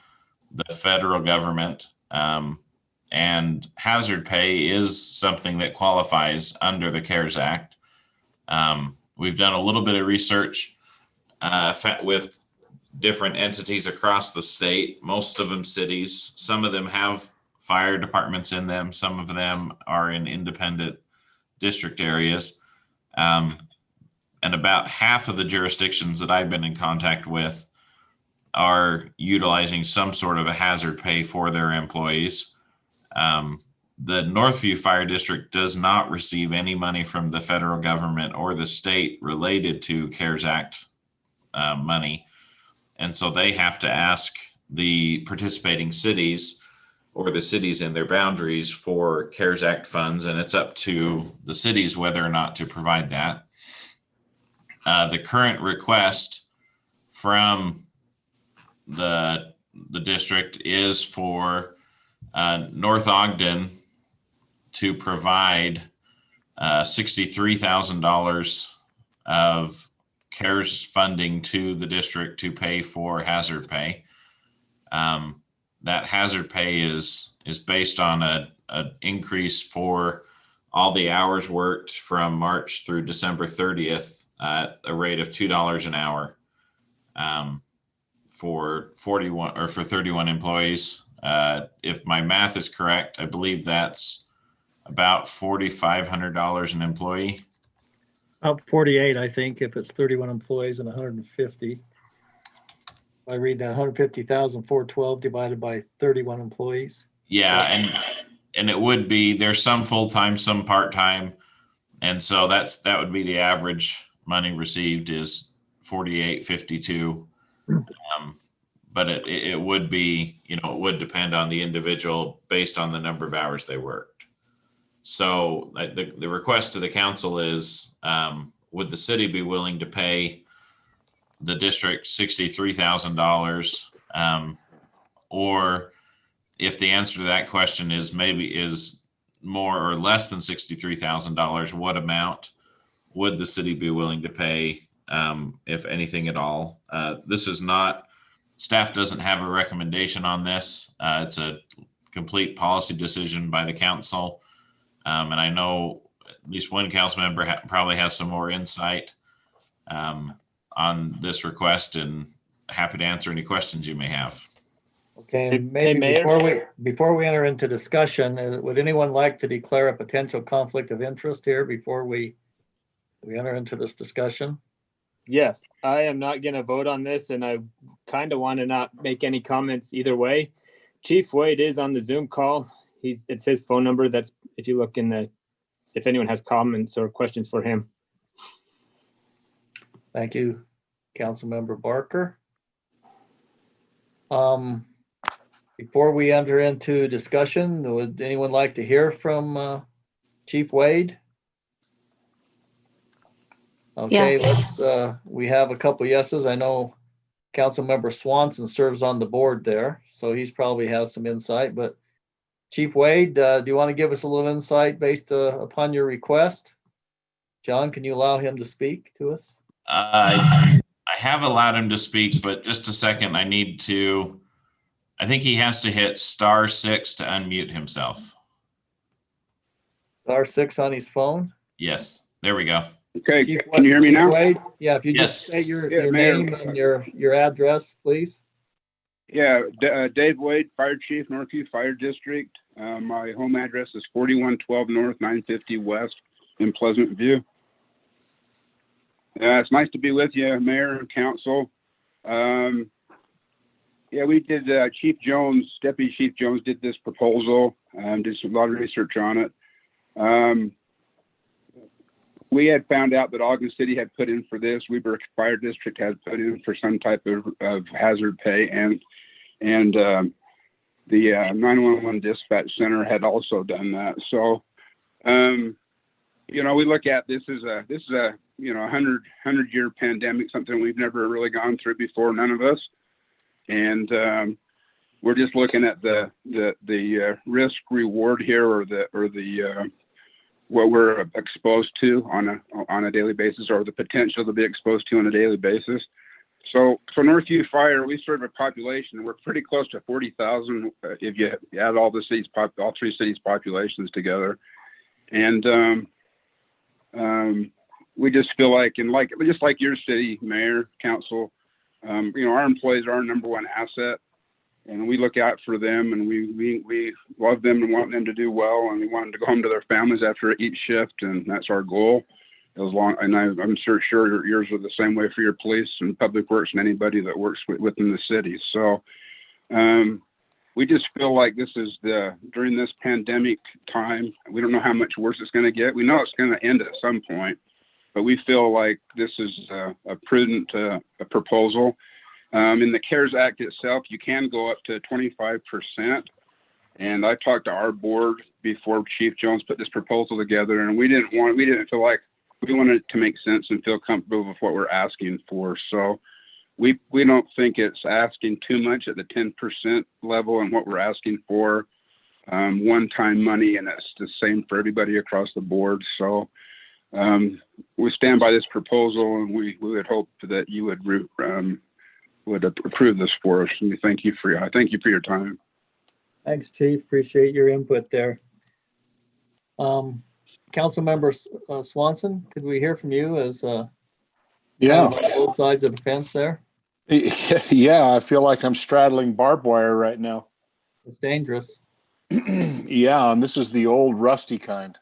D: the federal government. And hazard pay is something that qualifies under the CARES Act. We've done a little bit of research with different entities across the state, most of them cities. Some of them have fire departments in them. Some of them are in independent district areas. And about half of the jurisdictions that I've been in contact with are utilizing some sort of a hazard pay for their employees. The Northview Fire District does not receive any money from the federal government or the state related to CARES Act money. And so they have to ask the participating cities or the cities in their boundaries for CARES Act funds, and it's up to the cities whether or not to provide that. The current request from the district is for North Ogden to provide $63,000 of CARES funding to the district to pay for hazard pay. That hazard pay is based on an increase for all the hours worked from March through December 30th at a rate of $2 an hour for 31 employees. If my math is correct, I believe that's about $4,500 an employee.
C: About 48, I think, if it's 31 employees and 150. I read that 150,412 divided by 31 employees.
D: Yeah, and it would be, there's some full-time, some part-time. And so that would be the average money received is $48.52. But it would be, it would depend on the individual based on the number of hours they worked. So the request to the council is, would the city be willing to pay the district $63,000? Or if the answer to that question is more or less than $63,000, what amount would the city be willing to pay, if anything at all? This is not, staff doesn't have a recommendation on this. It's a complete policy decision by the council. And I know at least one council member probably has some more insight on this request, and happy to answer any questions you may have.
C: Okay, maybe before we enter into discussion, would anyone like to declare a potential conflict of interest here before we enter into this discussion?
H: Yes, I am not going to vote on this, and I kind of want to not make any comments either way. Chief Wade is on the Zoom call. It's his phone number. That's, if you look if anyone has comments or questions for him.
C: Thank you, Councilmember Barker. Before we enter into discussion, would anyone like to hear from Chief Wade? Okay,
A: Yes.
C: We have a couple yeses. I know Councilmember Swanson serves on the board there, so he's probably has some insight. But Chief Wade, do you want to give us a little insight based upon your request? John, can you allow him to speak to us?
D: I have allowed him to speak, but just a second, I think he has to hit *6 to unmute himself.
C: *6 on his phone?
D: Yes, there we go.
M: Okay,
C: Chief,
M: can you hear me now?
C: Wade? Yeah, if you
D: Yes.
C: just say your
M: Mayor.
C: name and your address, please.
M: Yeah, Dave Wade, Fire Chief, Northview Fire District. My home address is 4112 North, 950 West in Pleasant View. It's nice to be with you, Mayor and Council. Yeah, we did, Deputy Chief Jones did this proposal, did a lot of research on it. We had found out that Ogden City had put in for this. Weber Fire District had put in for some type of hazard pay, and the 911 dispatch center had also done that. So, we look at this as a 100-year pandemic, something we've never really gone through before, none of us. And we're just looking at the risk reward here, or the what we're exposed to on a daily basis, or the potential to be exposed to on a daily basis. So for Northview Fire, we serve a population. We're pretty close to 40,000 if you add all three cities' populations together. And we just feel like, just like your city, Mayor, Council, Our employees are our number one asset, and we look out for them, and we love them and want them to do well, and we want them to go home to their families after each shift, and that's our goal. I'm sure yours are the same way for your police and public works and anybody that works within the city. So we just feel like this is during this pandemic time, we don't know how much worse it's going to get. We know it's going to end at some point, but we feel like this is a prudent proposal. In the CARES Act itself, you can go up to 25%. And I talked to our board before Chief Jones put this proposal together, and we didn't feel like, we wanted it to make sense and feel comfortable with what we're asking for. So we don't think it's asking too much at the 10% level and what we're asking for, one-time money, and that's the same for everybody across the board. So we stand by this proposal, and we would hope that you would approve this for us. And we thank you for your time.
C: Thanks, Chief. Appreciate your input there. Councilmember Swanson, could we hear from you as
B: Yeah.
C: on both sides of the fence there?
B: Yeah, I feel like I'm straddling barbed wire right now.
C: It's dangerous.
B: Yeah, and this is the old rusty kind.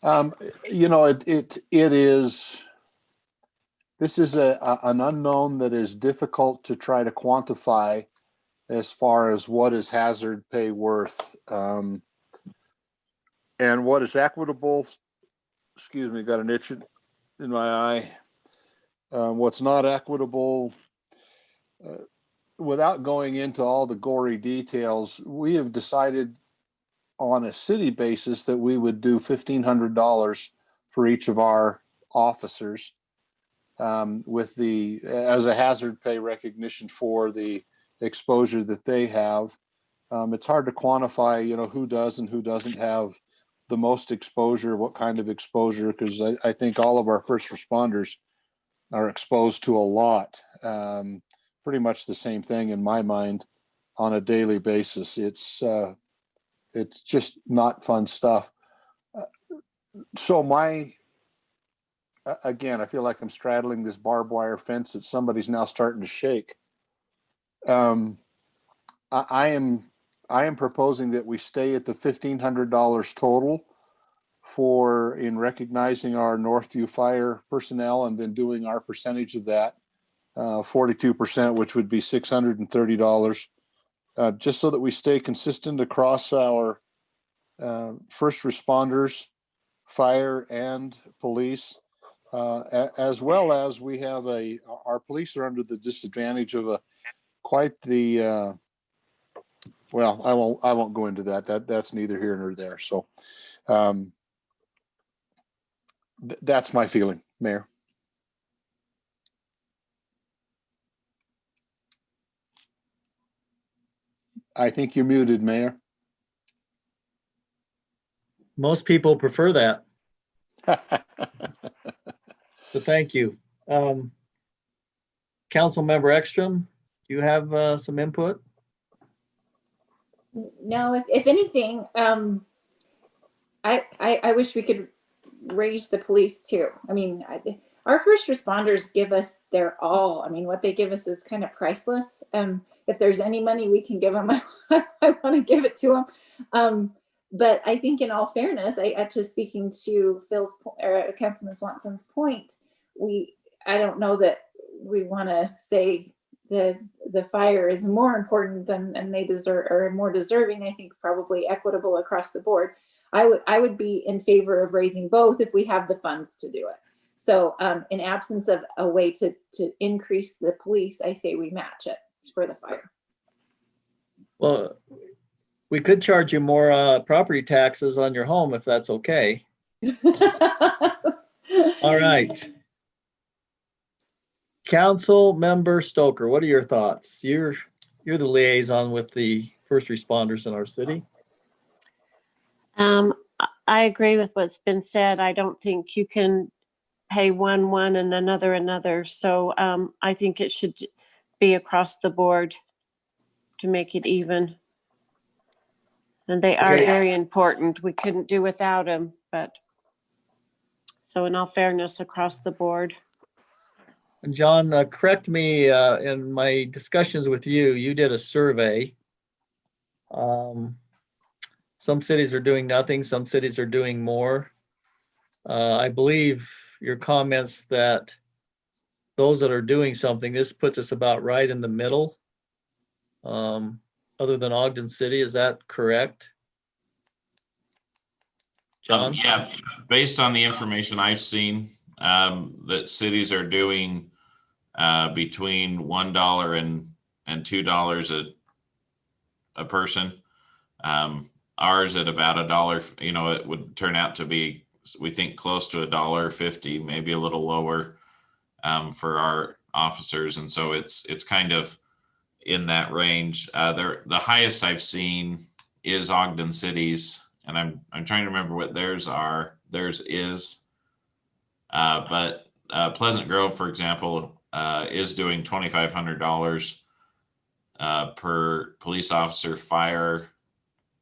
B: This is an unknown that is difficult to try to quantify as far as what is hazard pay worth. And what is equitable, excuse me, got an itch in my eye. What's not equitable, without going into all the gory details, we have decided on a city basis that we would do $1,500 for each of our officers as a hazard pay recognition for the exposure that they have. It's hard to quantify, who does and who doesn't have the most exposure, what kind of exposure, because I think all of our first responders are exposed to a lot, pretty much the same thing in my mind on a daily basis. It's just not fun stuff. So again, I feel like I'm straddling this barbed wire fence that somebody's now starting to shake. I am proposing that we stay at the $1,500 total in recognizing our Northview fire personnel, and then doing our percentage of that, 42%, which would be $630, just so that we stay consistent across our first responders, fire, and police, as well as we have our police are under the disadvantage of well, I won't go into that. That's neither here nor there. So that's my feeling, Mayor. I think you're muted, Mayor.
C: Most people prefer that. So thank you. Councilmember Ekstrom, do you have some input?
F: No, if anything, I wish we could raise the police too. I mean, our first responders give us their all. I mean, what they give us is kind of priceless. If there's any money we can give them, I want to give it to them. But I think in all fairness, just speaking to Councilman Swanson's point, I don't know that we want to say the fire is more important and they deserve, or more deserving. I think probably equitable across the board. I would be in favor of raising both if we have the funds to do it. So in absence of a way to increase the police, I say we match it for the fire.
C: Well, we could charge you more property taxes on your home if that's okay. All right. Council Member Stoker, what are your thoughts? You're the liaison with the first responders in our city.
A: I agree with what's been said. I don't think you can pay one and another. So I think it should be across the board to make it even. And they are very important. We couldn't do without them, but so in all fairness, across the board.
C: And John, correct me in my discussions with you, you did a survey. Some cities are doing nothing, some cities are doing more. I believe your comments that those that are doing something, this puts us about right in the middle. Other than Ogden City, is that correct? John?
D: Yeah, based on the information I've seen, that cities are doing between $1 and $2 a person. Ours at about $1, you know, it would turn out to be, we think, close to $1.50, maybe a little lower for our officers, and so it's kind of in that range. The highest I've seen is Ogden City's, and I'm trying to remember what theirs are. Theirs is, but Pleasant Grove, for example, is doing $2,500 per police officer, fire,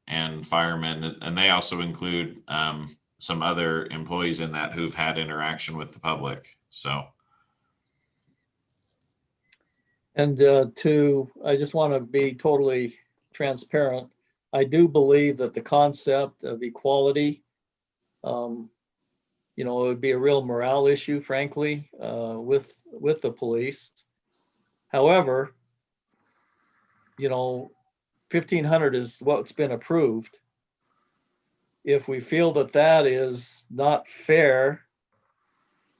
D: and firemen, and they also include some other employees in that who've had interaction with the public. So.
C: And I just want to be totally transparent. I do believe that the concept of equality, you know, it would be a real morale issue, frankly, with the police. However, you know, 1,500 is what's been approved. If we feel that that is not fair,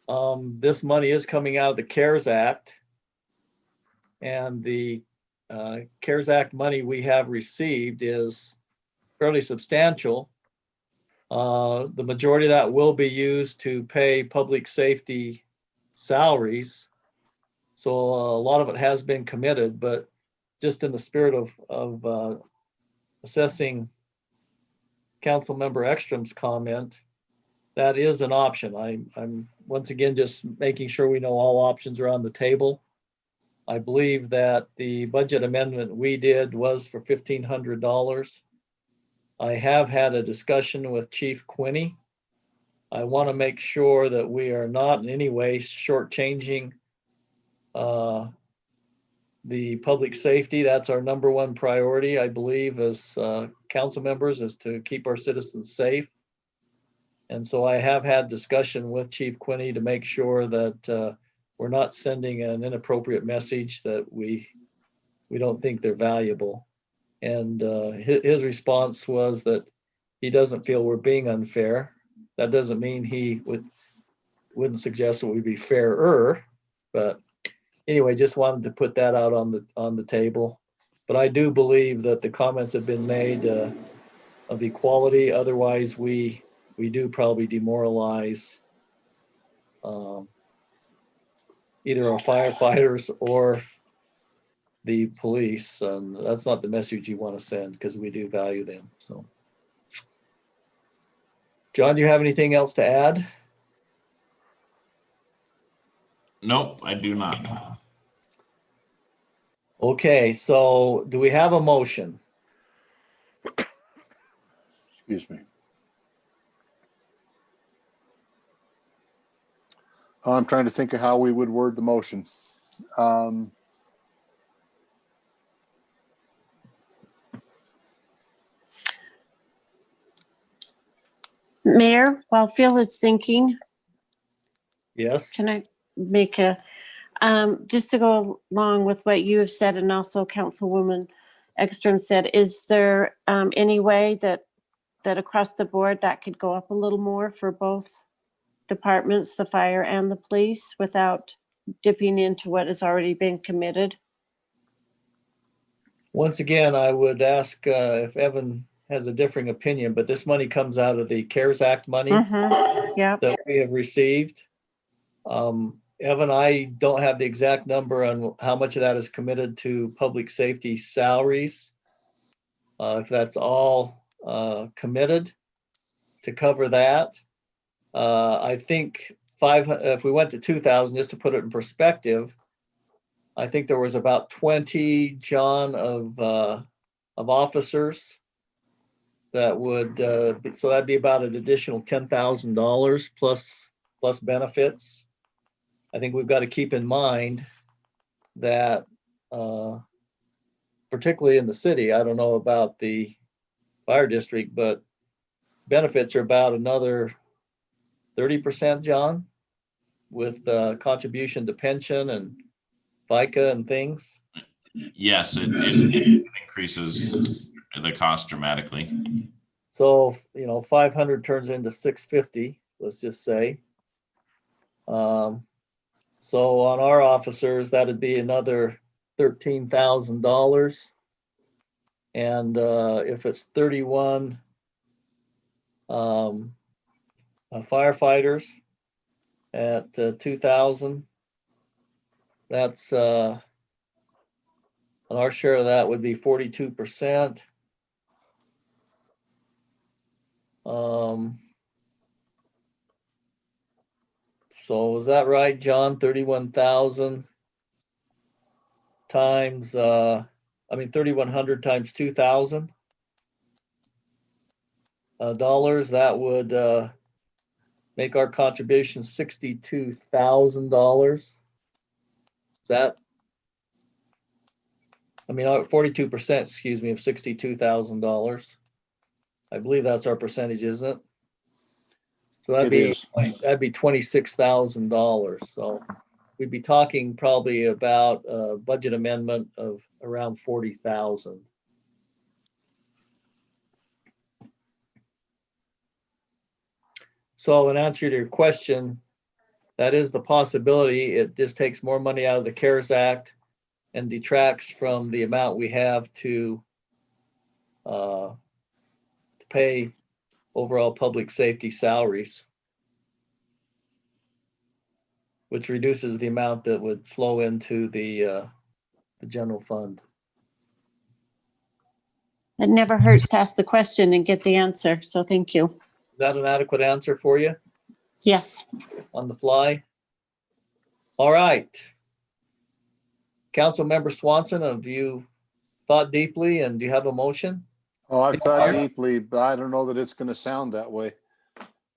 C: this money is coming out of the CARES Act. And the CARES Act money we have received is fairly substantial. The majority of that will be used to pay public safety salaries. So a lot of it has been committed, but just in the spirit of assessing Councilmember Ekstrom's comment, that is an option. I'm once again just making sure we know all options are on the table. I believe that the budget amendment we did was for $1,500. I have had a discussion with Chief Quinney. I want to make sure that we are not in any way shortchanging the public safety. That's our number one priority, I believe, as council members, is to keep our citizens safe. And so I have had discussion with Chief Quinney to make sure that we're not sending an inappropriate message that we don't think they're valuable. And his response was that he doesn't feel we're being unfair. That doesn't mean he wouldn't suggest it would be fairer, but anyway, just wanted to put that out on the table. But I do believe that the comments have been made of equality. Otherwise, we do probably demoralize either our firefighters or the police, and that's not the message you want to send, because we do value them. So, John, do you have anything else to add?
D: Nope, I do not.
C: Okay, so do we have a motion?
B: Excuse me. I'm trying to think of how we would word the motion.
A: Mayor, while Phil is thinking,
C: Yes.
A: can I make just to go along with what you have said, and also Councilwoman Ekstrom said, is there any way that across the board that could go up a little more for both departments, the fire and the police, without dipping into what has already been committed?
C: Once again, I would ask if Evan has a differing opinion, but this money comes out of the CARES Act money that we have received. Evan, I don't have the exact number on how much of that is committed to public safety salaries. If that's all committed to cover that, I think if we went to 2,000, just to put it in perspective, I think there was about 20, John, of officers that would, so that'd be about an additional $10,000 plus benefits. I think we've got to keep in mind that, particularly in the city, I don't know about the fire district, but benefits are about another 30%, John, with contribution to pension and FICA and things.
D: Yes, it increases the cost dramatically.
C: So, 500 turns into 650, let's just say. So on our officers, that'd be another $13,000. And if it's 31 firefighters at 2,000, that's and our share of that would be 42%. So is that right, John? 31,000 times, 3,100 times 2,000 dollars. That would make our contribution $62,000. Is that? 42%, excuse me, of $62,000. I believe that's our percentage, isn't it? So that'd be $26,000. So we'd be talking probably about a budget amendment of around 40,000. So in answer to your question, that is the possibility. It just takes more money out of the CARES Act and detracts from the amount we have to pay overall public safety salaries, which reduces the amount that would flow into the general fund.
A: It never hurts to ask the question and get the answer. So thank you.
C: Is that an adequate answer for you
A: Yes.
C: on the fly? All right. Councilmember Swanson, have you thought deeply and do you have a motion?
B: Oh, I've thought deeply, but I don't know that it's going to sound that way.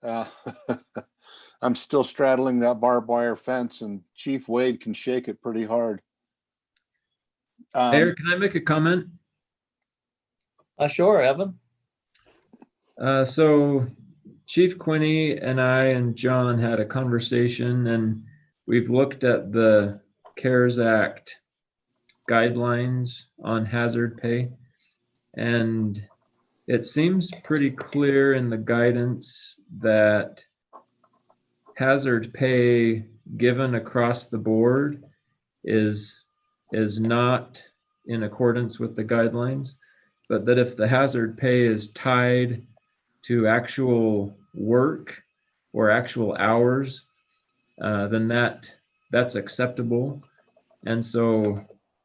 B: I'm still straddling that barbed wire fence, and Chief Wade can shake it pretty hard.
J: Mayor, can I make a comment?
C: Sure, Evan.
J: So Chief Quinney and I and John had a conversation, and we've looked at the CARES Act guidelines on hazard pay. And it seems pretty clear in the guidance that hazard pay given across the board is not in accordance with the guidelines, but that if the hazard pay is tied to actual work or actual hours, then that's acceptable. And so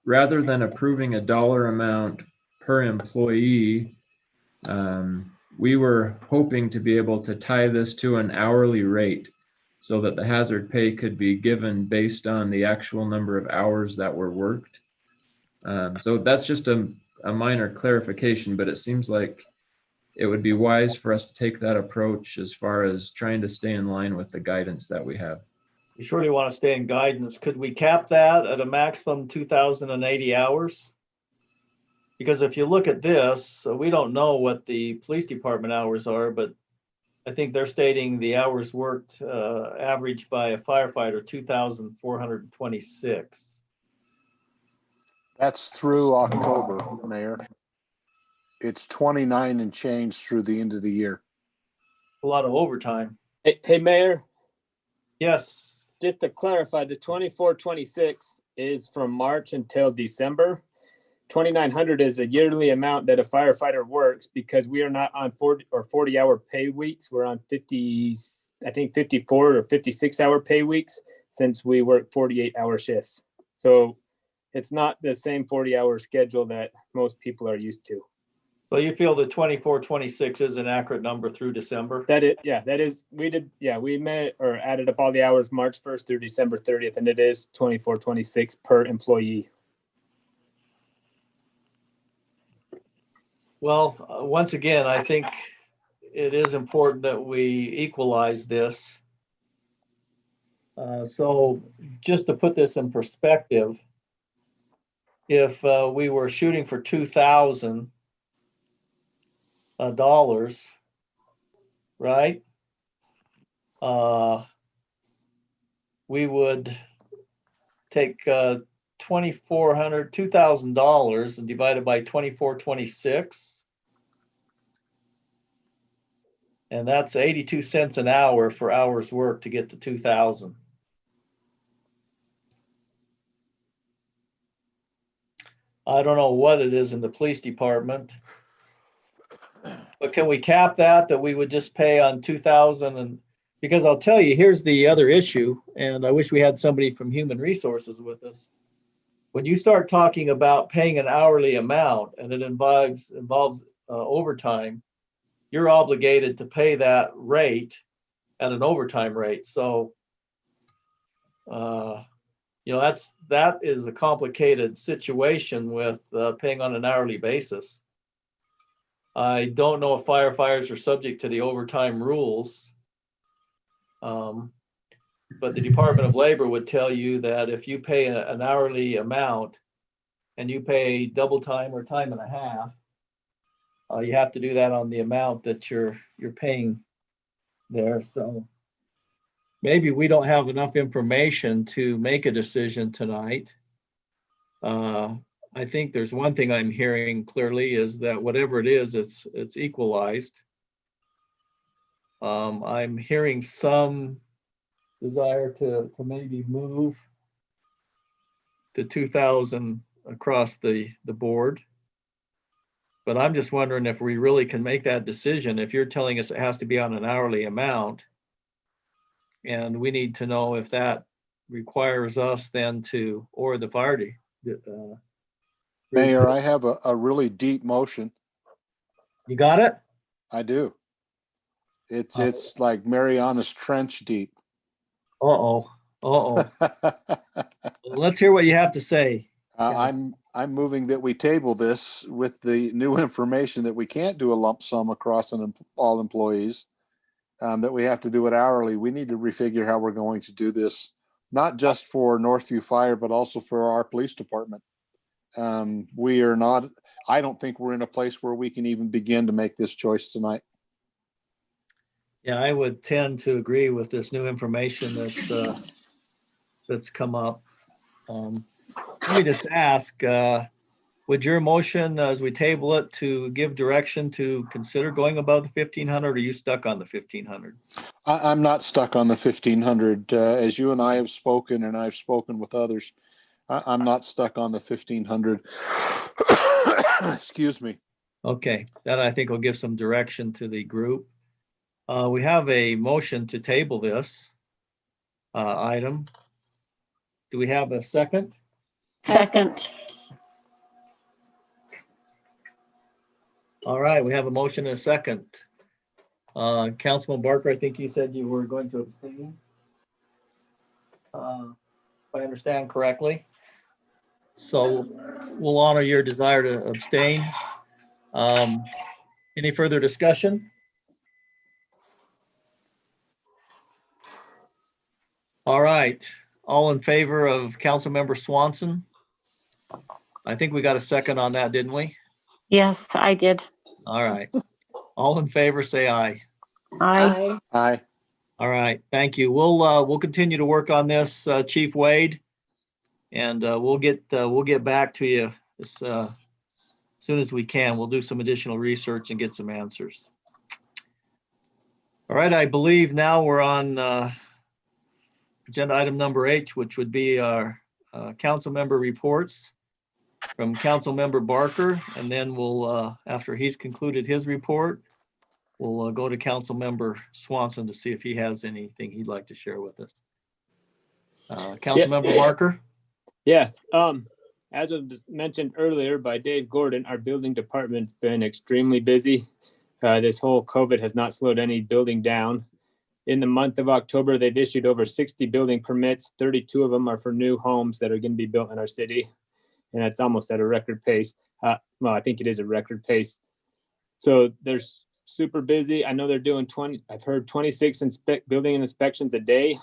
J: rather than approving a dollar amount per employee, we were hoping to be able to tie this to an hourly rate so that the hazard pay could be given based on the actual number of hours that were worked. So that's just a minor clarification, but it seems like it would be wise for us to take that approach as far as trying to stay in line with the guidance that we have.
C: You surely want to stay in guidance. Could we cap that at a maximum 2,080 hours? Because if you look at this, we don't know what the police department hours are, but I think they're stating the hours worked average by a firefighter, 2,426.
B: That's through October, Mayor. It's 29 and change through the end of the year.
C: A lot of overtime.
H: Hey, Mayor,
C: Yes.
H: just to clarify, the 24-26 is from March until December. 2,900 is a yearly amount that a firefighter works because we are not on 40-hour pay weeks. We're on 54 or 56-hour pay weeks since we work 48-hour shifts. So it's not the same 40-hour schedule that most people are used to.
C: So you feel the 24-26 is an accurate number through December?
H: We met or added up all the hours March 1st through December 30th, and it is 24-26 per employee.
C: Well, once again, I think it is important that we equalize this. So just to put this in perspective, if we were shooting for $2,000, right? We would take $2,000 and divide it by 24.26. And that's 82 cents an hour for hours work to get to 2,000. I don't know what it is in the police department, but can we cap that we would just pay on 2,000? And because I'll tell you, here's the other issue, and I wish we had somebody from Human Resources with us. When you start talking about paying an hourly amount and it involves overtime, you're obligated to pay that rate at an overtime rate. So, that is a complicated situation with paying on an hourly basis. I don't know if firefighters are subject to the overtime rules. But the Department of Labor would tell you that if you pay an hourly amount and you pay double time or time and a half, you have to do that on the amount that you're paying there. So maybe we don't have enough information to make a decision tonight. I think there's one thing I'm hearing clearly is that whatever it is, it's equalized. I'm hearing some desire to maybe move to 2,000 across the board. But I'm just wondering if we really can make that decision. If you're telling us it has to be on an hourly amount, and we need to know if that requires us then to, or the fire.
B: Mayor, I have a really deep motion.
C: You got it?
B: I do. It's like Mariana's Trench deep.
C: Let's hear what you have to say.
B: I'm moving that we table this with the new information that we can't do a lump sum across all employees, that we have to do it hourly. We need to refigure how we're going to do this, not just for Northview Fire, but also for our police department. We are not, I don't think we're in a place where we can even begin to make this choice tonight.
C: Yeah, I would tend to agree with this new information that's come up. Let me just ask, would your motion, as we table it, to give direction to consider going above the 1,500, or are you stuck on the 1,500?
B: I'm not stuck on the 1,500. As you and I have spoken, and I've spoken with others, I'm not stuck on the 1,500. Excuse me.
C: Okay, that I think will give some direction to the group. We have a motion to table this item. Do we have a second?
A: Second.
C: All right, we have a motion and a second. Councilman Barker, I think you said you were going to abstain. If I understand correctly. So we'll honor your desire to abstain. Any further discussion? All right, all in favor of Councilmember Swanson? I think we got a second on that, didn't we?
A: Yes, I did.
C: All right, all in favor, say aye.
A: Aye.
B: Aye.
C: All right, thank you. We'll continue to work on this, Chief Wade, and we'll get back to you as soon as we can. We'll do some additional research and get some answers. All right, I believe now we're on agenda item number 8, which would be our council member reports from Council Member Barker, and then we'll, after he's concluded his report, we'll go to Council Member Swanson to see if he has anything he'd like to share with us. Council Member Barker?
H: Yes. As was mentioned earlier by Dave Gordon, our building department's been extremely busy. This whole COVID has not slowed any building down. In the month of October, they've issued over 60 building permits. 32 of them are for new homes that are going to be built in our city. And that's almost at a record pace. Well, I think it is a record pace. So they're super busy. I know they're doing I've heard 26 building inspections a day,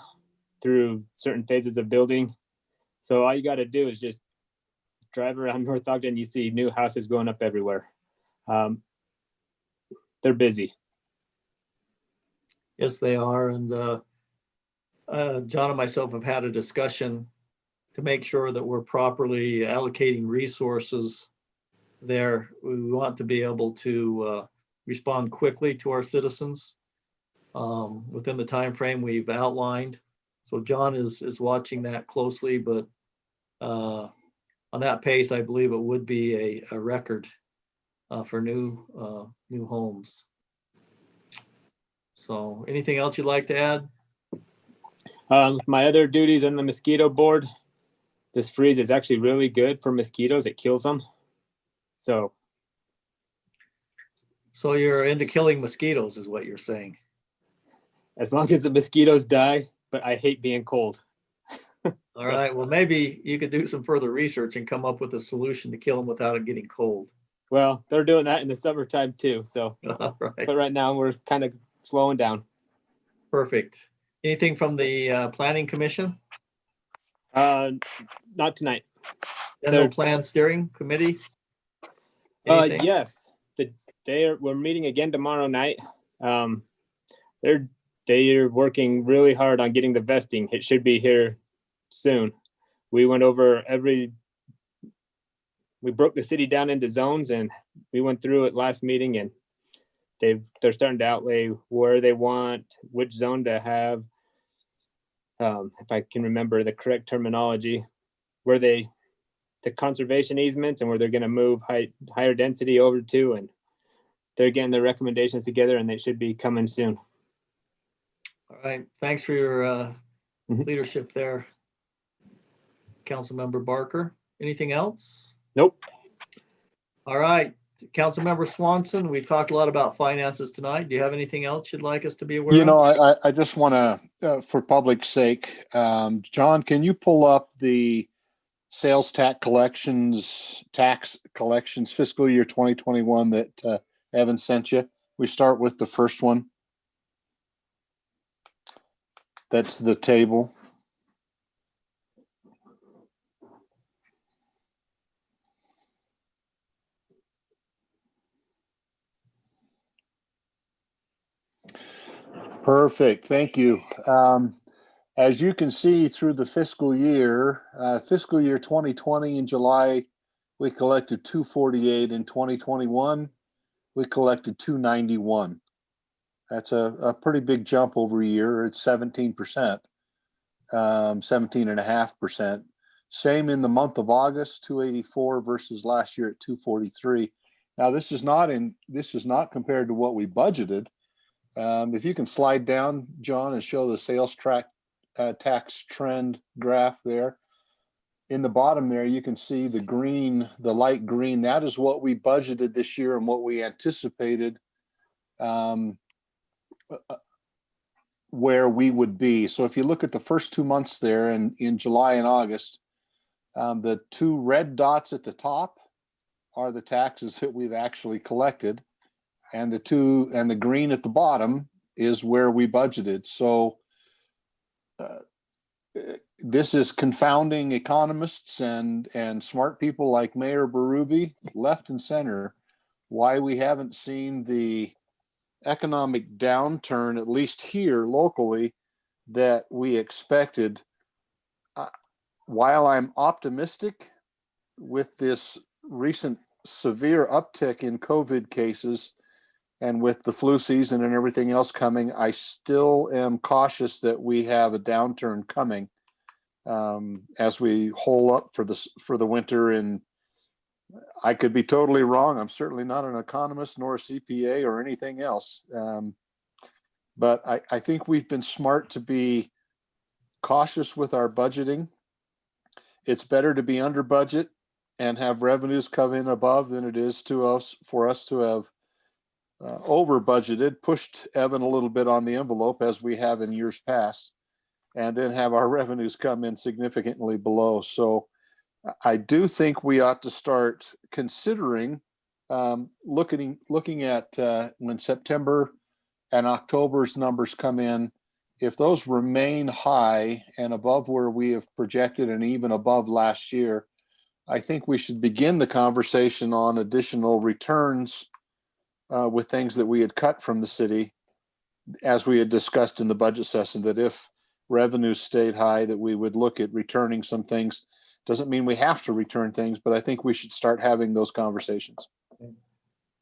H: through certain phases of building. So all you got to do is just drive around North Ogden. You see new houses going up everywhere. They're busy.
C: Yes, they are. And John and myself have had a discussion to make sure that we're properly allocating resources there. We want to be able to respond quickly to our citizens within the time frame we've outlined. So John is watching that closely, but on that pace, I believe it would be a record for new homes. So anything else you'd like to add?
H: My other duties on the mosquito board, this freeze is actually really good for mosquitoes. It kills them. So
C: you're into killing mosquitoes is what you're saying.
H: As long as the mosquitoes die, but I hate being cold.
C: All right, well, maybe you could do some further research and come up with a solution to kill them without it getting cold.
H: Well, they're doing that in the summertime too. So,
C: All right.
H: But right now we're kind of slowing down.
C: Perfect. Anything from the Planning Commission?
H: Not tonight.
C: General Plan Steering Committee? Anything?
H: Yes, we're meeting again tomorrow night. They're working really hard on getting the vesting. It should be here soon. We went over we broke the city down into zones, and we went through it last meeting, and they're starting to outlay where they want which zone to have. If I can remember the correct terminology, where the conservation easements and where they're going to move higher density over to, and they're getting their recommendations together, and they should be coming soon.
C: All right. Thanks for your leadership there, Councilmember Barker. Anything else?
H: Nope.
C: All right. Councilmember Swanson, we've talked a lot about finances tonight. Do you have anything else you'd like us to be aware of?
B: I just want to, for public's sake, John, can you pull up the sales tax collections fiscal year 2021 that Evan sent you? We start with the first one. That's the table. Perfect. Thank you. As you can see through the fiscal year 2020 in July, we collected 248. In 2021, we collected 291. That's a pretty big jump over a year. It's 17%, 17.5%. Same in the month of August, 284 versus last year at 243. Now this is not compared to what we budgeted. If you can slide down, John, and show the sales tax trend graph there. In the bottom there, you can see the green, the light green. That is what we budgeted this year and what we anticipated where we would be. So if you look at the first 2 months there, and in July and August, the two red dots at the top are the taxes that we've actually collected, and the green at the bottom is where we budgeted. So this is confounding economists and smart people like Mayor Berube left and center why we haven't seen the economic downturn, at least here locally, that we expected. While I'm optimistic with this recent severe uptick in COVID cases and with the flu season and everything else coming, I still am cautious that we have a downturn coming as we hole up for the winter. And I could be totally wrong. I'm certainly not an economist nor a CPA or anything else. But I think we've been smart to be cautious with our budgeting. It's better to be under budget and have revenues come in above than it is for us to have over budgeted, pushed Evan a little bit on the envelope as we have in years past, and then have our revenues come in significantly below. So I do think we ought to start considering looking at when September and October's numbers come in if those remain high and above where we have projected and even above last year, I think we should begin the conversation on additional returns with things that we had cut from the city, as we had discussed in the budget session, that if revenues stayed high, that we would look at returning some things. Doesn't mean we have to return things, but I think we should start having those conversations.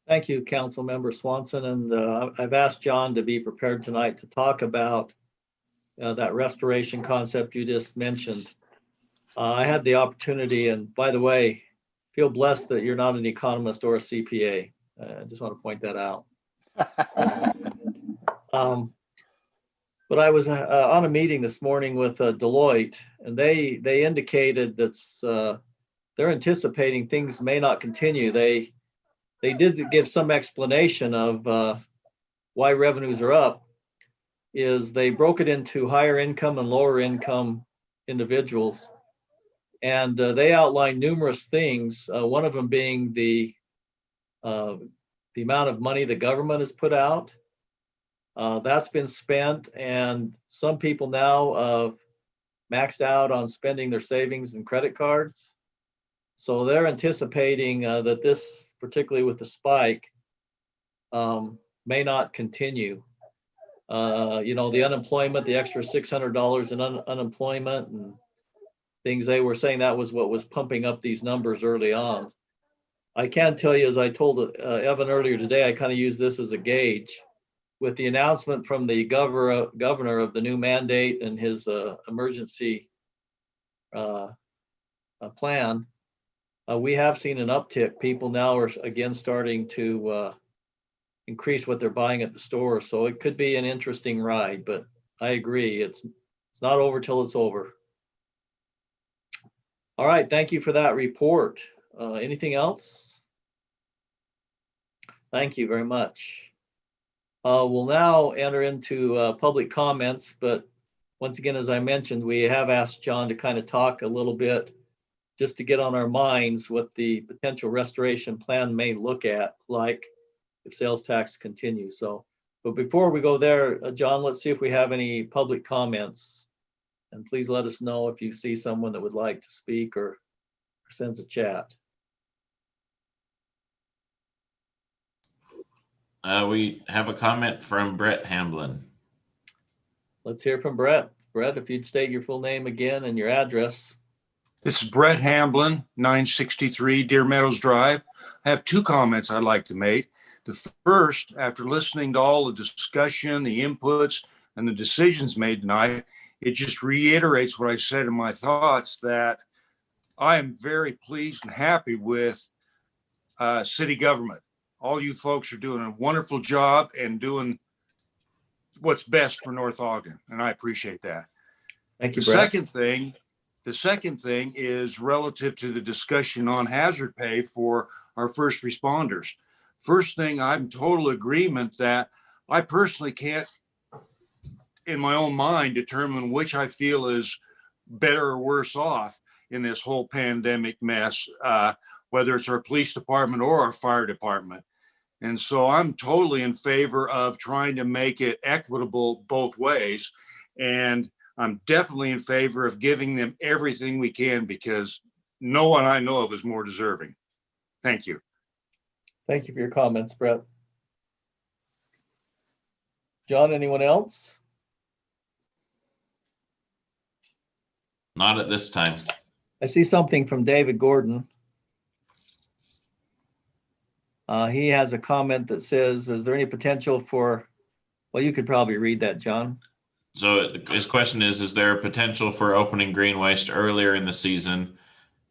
C: Thank you, Council Member Swanson. And I've asked John to be prepared tonight to talk about that restoration concept you just mentioned. I had the opportunity, and by the way, feel blessed that you're not an economist or a CPA. I just want to point that out. But I was on a meeting this morning with Deloitte, and they indicated that they're anticipating things may not continue. They did give some explanation of why revenues are up. Is they broke it into higher income and lower income individuals, and they outlined numerous things. One of them being the amount of money the government has put out. That's been spent, and some people now maxed out on spending their savings and credit cards. So they're anticipating that this, particularly with the spike, may not continue. The unemployment, the extra $600 in unemployment and things, they were saying that was what was pumping up these numbers early on. I can tell you, as I told Evan earlier today, I kind of use this as a gauge. With the announcement from the governor of the new mandate and his emergency plan, we have seen an uptick. People now are again starting to increase what they're buying at the store. So it could be an interesting ride, but I agree, it's not over till it's over. All right, thank you for that report. Anything else? Thank you very much. We'll now enter into public comments, but once again, as I mentioned, we have asked John to kind of talk a little bit just to get on our minds what the potential restoration plan may look at, like if sales tax continues. So, but before we go there, John, let's see if we have any public comments. And please let us know if you see someone that would like to speak or sends a chat.
D: We have a comment from Brett Hamblin.
C: Let's hear from Brett. Brett, if you'd state your full name again and your address.
E: This is Brett Hamblin, 963 Deer Meadows Drive. I have two comments I'd like to make. The first, after listening to all the discussion, the inputs, and the decisions made tonight, it just reiterates what I said in my thoughts, that I am very pleased and happy with city government. All you folks are doing a wonderful job and doing what's best for North Ogden, and I appreciate that.
C: Thank you,
E: The
C: Brett.
E: second thing is relative to the discussion on hazard pay for our first responders. First thing, I'm in total agreement that I personally can't, in my own mind, determine which I feel is better or worse off in this whole pandemic mess, whether it's our police department or our fire department. And so I'm totally in favor of trying to make it equitable both ways. And I'm definitely in favor of giving them everything we can, because no one I know of is more deserving. Thank you.
C: Thank you for your comments, Brett. John, anyone else?
D: Not at this time.
C: I see something from David Gordon. He has a comment that says, is there any potential for, well, you could probably read that, John.
D: So his question is there a potential for opening green waste earlier in the season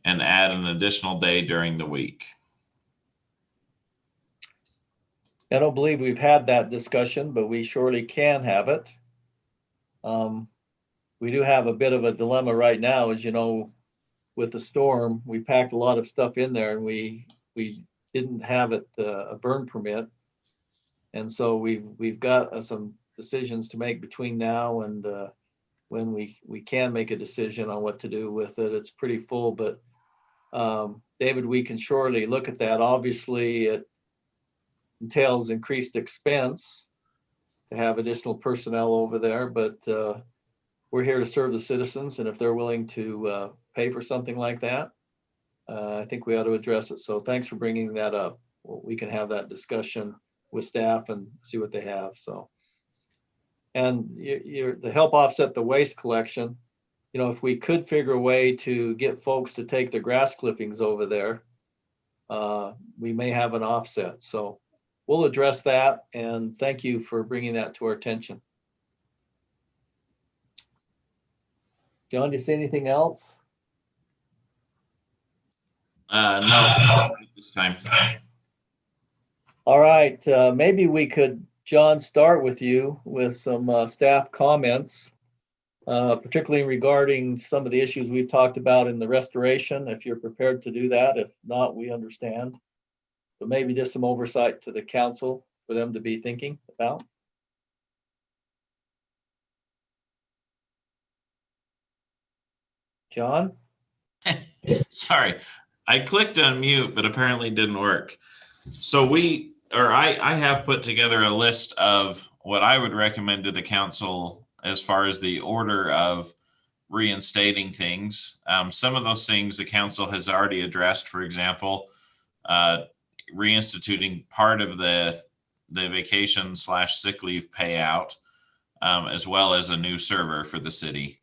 D: and add an additional day during the week?
C: I don't believe we've had that discussion, but we surely can have it. We do have a bit of a dilemma right now, as you know, with the storm. We packed a lot of stuff in there, and we didn't have it a burn permit, and so we've got some decisions to make between now and when we can make a decision on what to do with it. It's pretty full, but David, we can surely look at that. Obviously, it entails increased expense, to have additional personnel over there, but we're here to serve the citizens, and if they're willing to pay for something like that, I think we ought to address it. So thanks for bringing that up. Well, we can have that discussion with staff and see what they have. So, and the help offset the waste collection. You know, if we could figure a way to get folks to take their grass clippings over there, we may have an offset. So we'll address that, and thank you for bringing that to our attention. John, do you see anything else?
D: No, this time.
C: All right, maybe we could, John, start with you with some staff comments, particularly regarding some of the issues we've talked about in the restoration, if you're prepared to do that. If not, we understand. But maybe just some oversight to the council for them to be thinking about. John?
D: Sorry, I clicked on mute, but apparently it didn't work. So I have put together a list of what I would recommend to the council as far as the order of reinstating things. Some of those things the council has already addressed, for example, reinstituting part of the vacation/sick leave payout, as well as a new server for the city.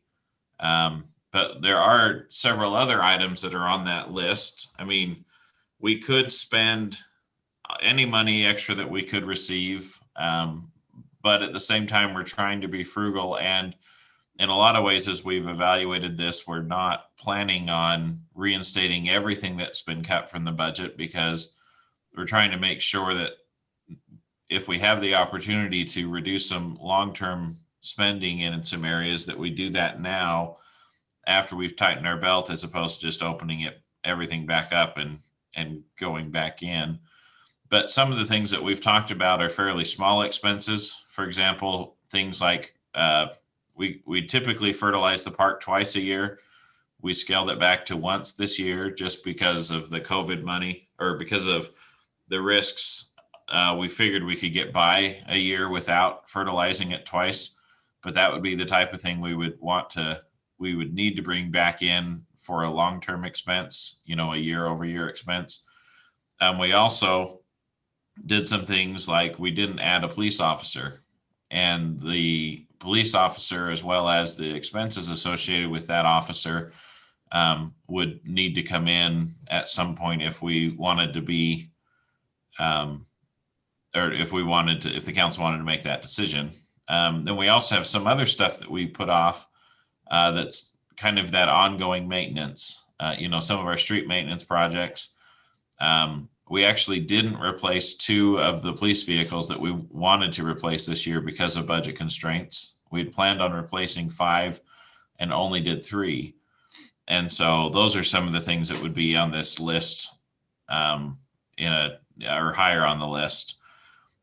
D: But there are several other items that are on that list. I mean, we could spend any money extra that we could receive, but at the same time, we're trying to be frugal. And in a lot of ways, as we've evaluated this, we're not planning on reinstating everything that's been cut from the budget, because we're trying to make sure that if we have the opportunity to reduce some long-term spending in some areas, that we do that now after we've tightened our belt, as opposed to just opening everything back up and going back in. But some of the things that we've talked about are fairly small expenses. For example, things like we typically fertilize the park twice a year. We scaled it back to once this year just because of the COVID money, or because of the risks. We figured we could get by a year without fertilizing it twice, but that would be the type of thing we would need to bring back in for a long-term expense, a year-over-year expense. We also did some things like we didn't add a police officer, and the police officer, as well as the expenses associated with that officer, would need to come in at some point if we wanted to be, or if the council wanted to make that decision. Then we also have some other stuff that we put off, that's kind of that ongoing maintenance, some of our street maintenance projects. We actually didn't replace 2 of the police vehicles that we wanted to replace this year because of budget constraints. We'd planned on replacing 5 and only did 3. And so those are some of the things that would be on this list, or higher on the list.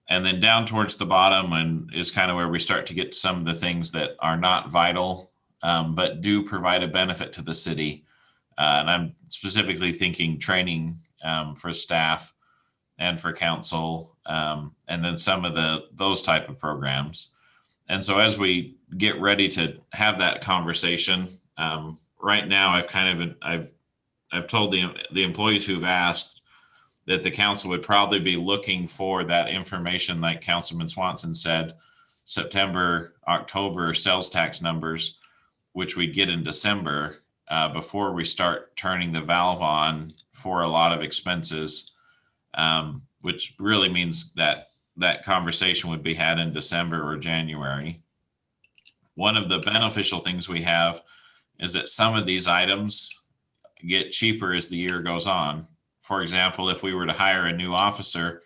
D: And then down towards the bottom and is kind of where we start to get some of the things that are not vital, but do provide a benefit to the city. And I'm specifically thinking training for staff and for council, and then some of those type of programs. And so as we get ready to have that conversation, right now I've told the employees who've asked that the council would probably be looking for that information, like Councilman Swanson said, September, October sales tax numbers, which we'd get in December, before we start turning the valve on for a lot of expenses, which really means that conversation would be had in December or January. One of the beneficial things we have is that some of these items get cheaper as the year goes on. For example, if we were to hire a new officer,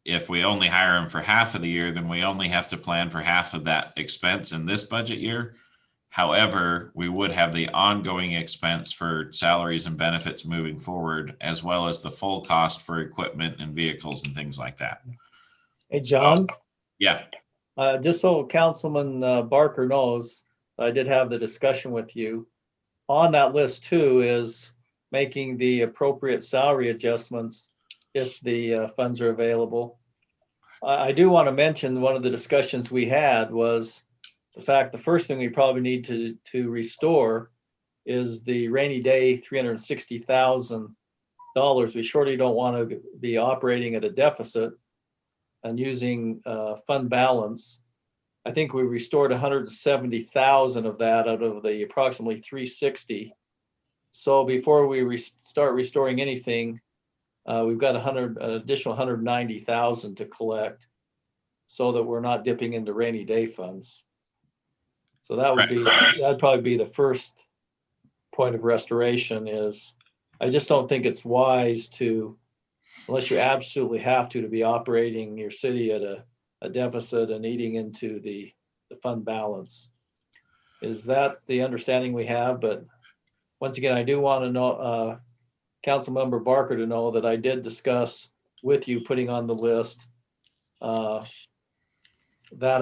D: if we only hire him for half of the year, then we only have to plan for half of that expense in this budget year. However, we would have the ongoing expense for salaries and benefits moving forward, as well as the full cost for equipment and vehicles and things like that.
C: Hey, John?
D: Yeah.
C: Just so Councilman Barker knows, I did have the discussion with you. On that list too is making the appropriate salary adjustments if the funds are available. I do want to mention one of the discussions we had was the fact the first thing we probably need to restore is the rainy day $360,000. We surely don't want to be operating at a deficit and using fund balance. I think we restored 170,000 of that out of the approximately 360. So before we start restoring anything, we've got an additional 190,000 to collect, so that we're not dipping into rainy day funds. So that would be, that'd probably be the first point of restoration. Is I just don't think it's wise to, unless you absolutely have to be operating your city at a deficit and eating into the fund balance. Is that the understanding we have? But once again, I do want to know, Councilmember Barker to know that I did discuss with you putting on the list that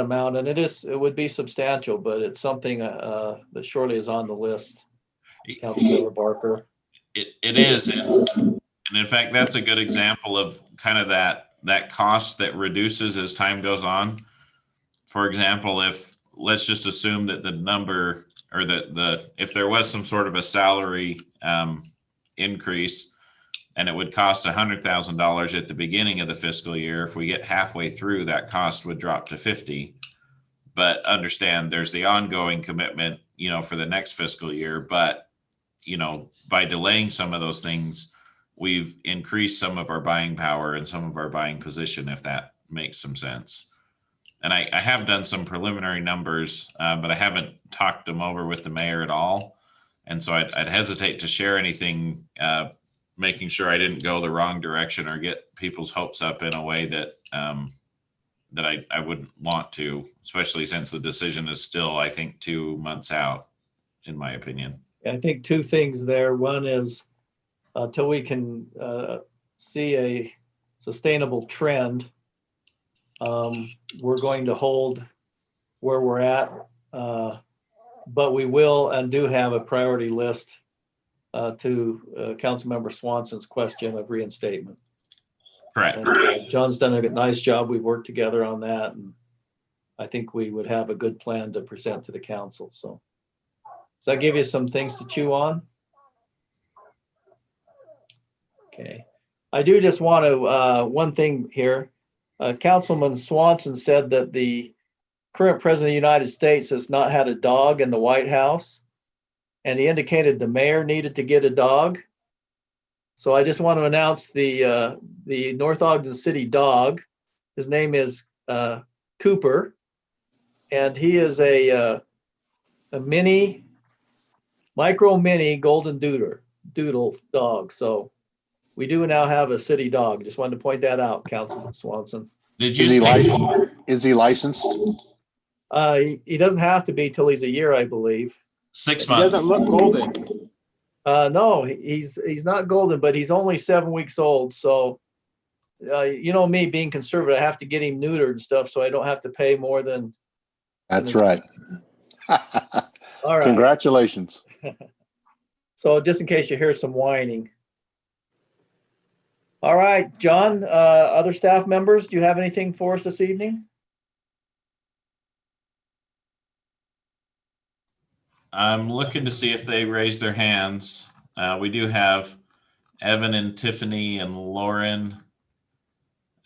C: amount, and it would be substantial, but it's something that surely is on the list, Councilmember Barker.
D: It is, and in fact, that's a good example of kind of that cost that reduces as time goes on. For example, if let's just assume that the number, or if there was some sort of a salary increase, and it would cost $100,000 at the beginning of the fiscal year, if we get halfway through, that cost would drop to 50. But understand there's the ongoing commitment, for the next fiscal year. But, by delaying some of those things, we've increased some of our buying power and some of our buying position, if that makes some sense. And I have done some preliminary numbers, but I haven't talked them over with the mayor at all. And so I'd hesitate to share anything, making sure I didn't go the wrong direction or get people's hopes up in a way that I wouldn't want to, especially since the decision is still, I think, 2 months out, in my opinion.
C: I think two things there. One is until we can see a sustainable trend, we're going to hold where we're at, but we will and do have a priority list to Councilmember Swanson's question of reinstatement.
D: Correct.
C: And, John's done a nice job. We've worked together on that, and I think we would have a good plan to present to the council. So does that give you some things to chew on? Okay. I do just want to, one thing here. Councilman Swanson said that the current president of the United States has not had a dog in the White House, and he indicated the mayor needed to get a dog. So I just want to announce the North Ogden City dog. His name is Cooper, and he is a micro mini golden doodle dog. So we do now have a city dog. Just wanted to point that out, Councilman Swanson.
D: Did you
B: Is he licensed?
C: He doesn't have to be till he's a year, I believe.
D: 6
H: He
D: months.
H: doesn't look golden.
C: No, he's not golden, but he's only 7 weeks old. So, me being conservative, I have to get him neutered and stuff, so I don't have to pay more than.
B: That's right.
C: All right.
B: Congratulations.
C: So just in case you hear some whining. All right, John, other staff members, do you have anything for us this evening?
D: I'm looking to see if they raise their hands. We do have Evan and Tiffany and Lauren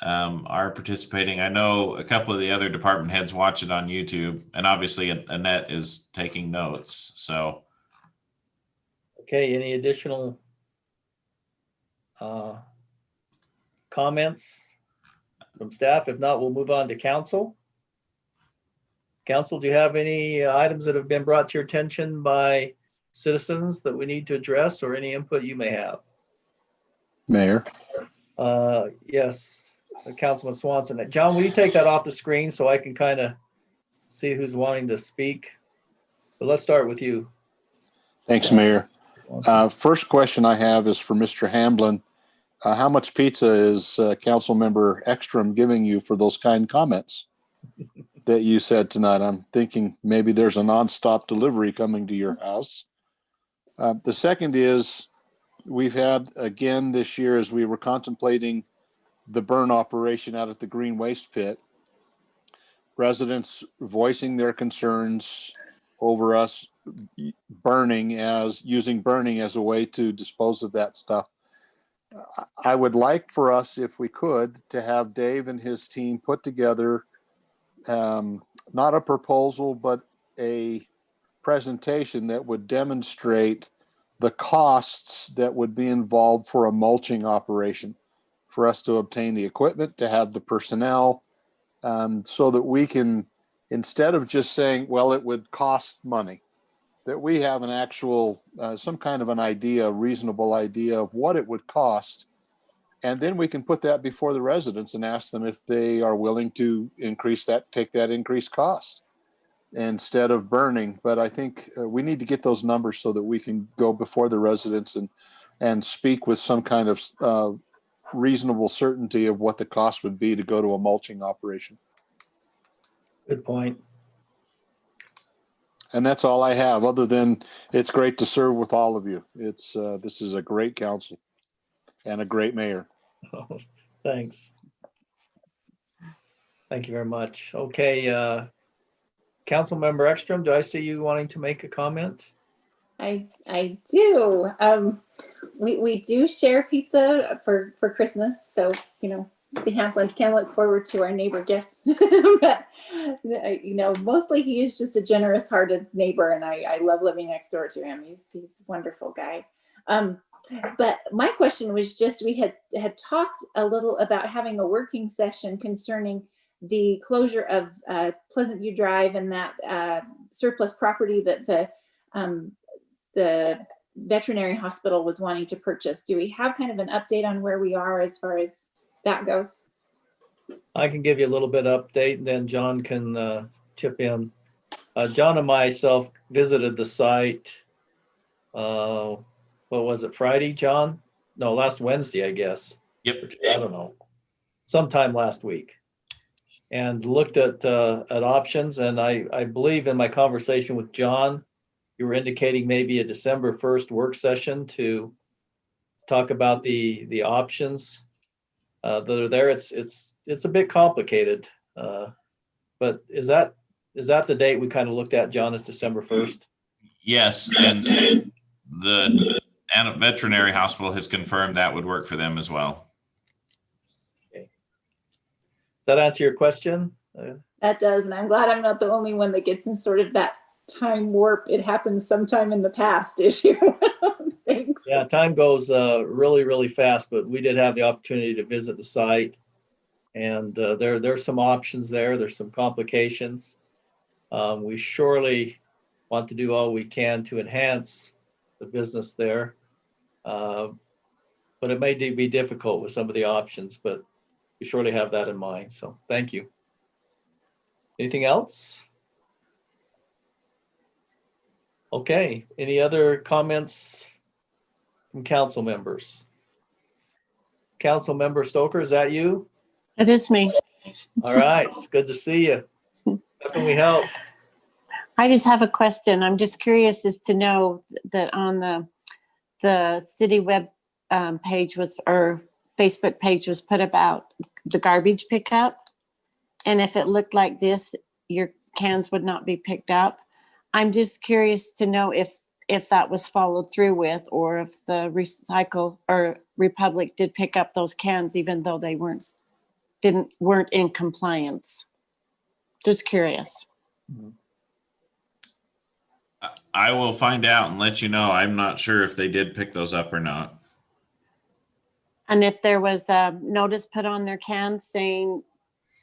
D: are participating. I know a couple of the other department heads watch it on YouTube, and obviously Annette is taking notes. So,
C: okay, any additional comments from staff? If not, we'll move on to council. Council, do you have any items that have been brought to your attention by citizens that we need to address, or any input you may have?
B: Mayor.
C: Yes, Councilman Swanson. John, will you take that off the screen so I can kind of see who's wanting to speak? But let's start with you.
B: Thanks, Mayor. First question I have is for Mr. Hamblin. How much pizza is Councilmember Ekstrom giving you for those kind comments that you said tonight? I'm thinking maybe there's a nonstop delivery coming to your house. The second is, we've had, again this year, as we were contemplating the burn operation out at the green waste pit, residents voicing their concerns over us using burning as a way to dispose of that stuff. I would like for us, if we could, to have Dave and his team put together not a proposal, but a presentation that would demonstrate the costs that would be involved for a mulching operation, for us to obtain the equipment, to have the personnel, so that we can, instead of just saying, well, it would cost money, that we have an actual, some kind of an idea, a reasonable idea of what it would cost. And then we can put that before the residents and ask them if they are willing to take that increased cost instead of burning. But I think we need to get those numbers so that we can go before the residents and speak with some kind of reasonable certainty of what the cost would be to go to a mulching operation.
C: Good point.
B: And that's all I have, other than it's great to serve with all of you. This is a great council and a great mayor.
C: Oh, thanks. Thank you very much. Okay, Councilmember Ekstrom, do I see you wanting to make a comment?
F: I do. We do share pizza for Christmas, so the Hamplins can look forward to our neighbor gift. But mostly he is just a generous-hearted neighbor, and I love living next door to him. He's a wonderful guy. But my question was just, we had talked a little about having a working session concerning the closure of Pleasant View Drive and that surplus property that the veterinary hospital was wanting to purchase. Do we have kind of an update on where we are as far as that goes?
C: I can give you a little bit of update, and then John can chip in. John and myself visited the site. What was it, Friday, John? No, last Wednesday, I guess.
D: Yep.
C: I don't know. Sometime last week. And looked at options. And I believe in my conversation with John, you were indicating maybe a December 1st work session to talk about the options that are there. It's a bit complicated, but is that the date we kind of looked at, John, is December 1st?
D: Yes, and the veterinary hospital has confirmed that would work for them as well.
C: Okay. Does that answer your question?
F: That does, and I'm glad I'm not the only one that gets in sort of that time warp. It happens sometime in the past issue. Thanks.
C: Yeah, time goes really, really fast, but we did have the opportunity to visit the site, and there's some options there. There's some complications. We surely want to do all we can to enhance the business there, but it may be difficult with some of the options, but we surely have that in mind. So thank you. Anything else? Okay, any other comments from council members? Council member Stoker, is that you?
A: It is me.
C: All right, it's good to see you. How can we help?
A: I just have a question. I'm just curious as to know that on the city web page or Facebook page was put about the garbage pickup. And if it looked like this, your cans would not be picked up. I'm just curious to know if that was followed through with, or if the Recycle or Republic did pick up those cans, even though they weren't in compliance. Just curious.
D: I will find out and let you know. I'm not sure if they did pick those up or not.
A: And if there was a notice put on their cans saying,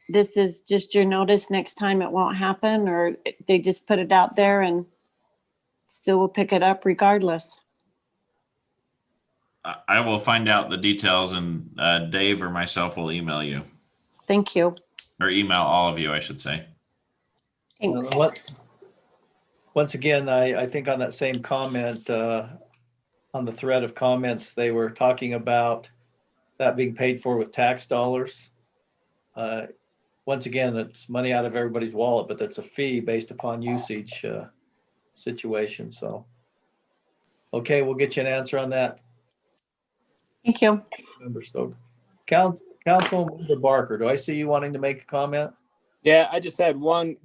A: this is just your notice, next time it won't happen, or they just put it out there and still will pick it up regardless.
D: I will find out the details, and Dave or myself will email you.
A: Thank you.
D: Or email all of you, I should say.
A: Thanks.
C: Once again, I think on that same comment, on the thread of comments, they were talking about that being paid for with tax dollars. Once again, it's money out of everybody's wallet, but that's a fee based upon usage situation. So, okay, we'll get you an answer on that.
A: Thank you.
C: Member Stoker. Councilmember Barker, do I see you wanting to make a comment?
H: Yeah, I just had one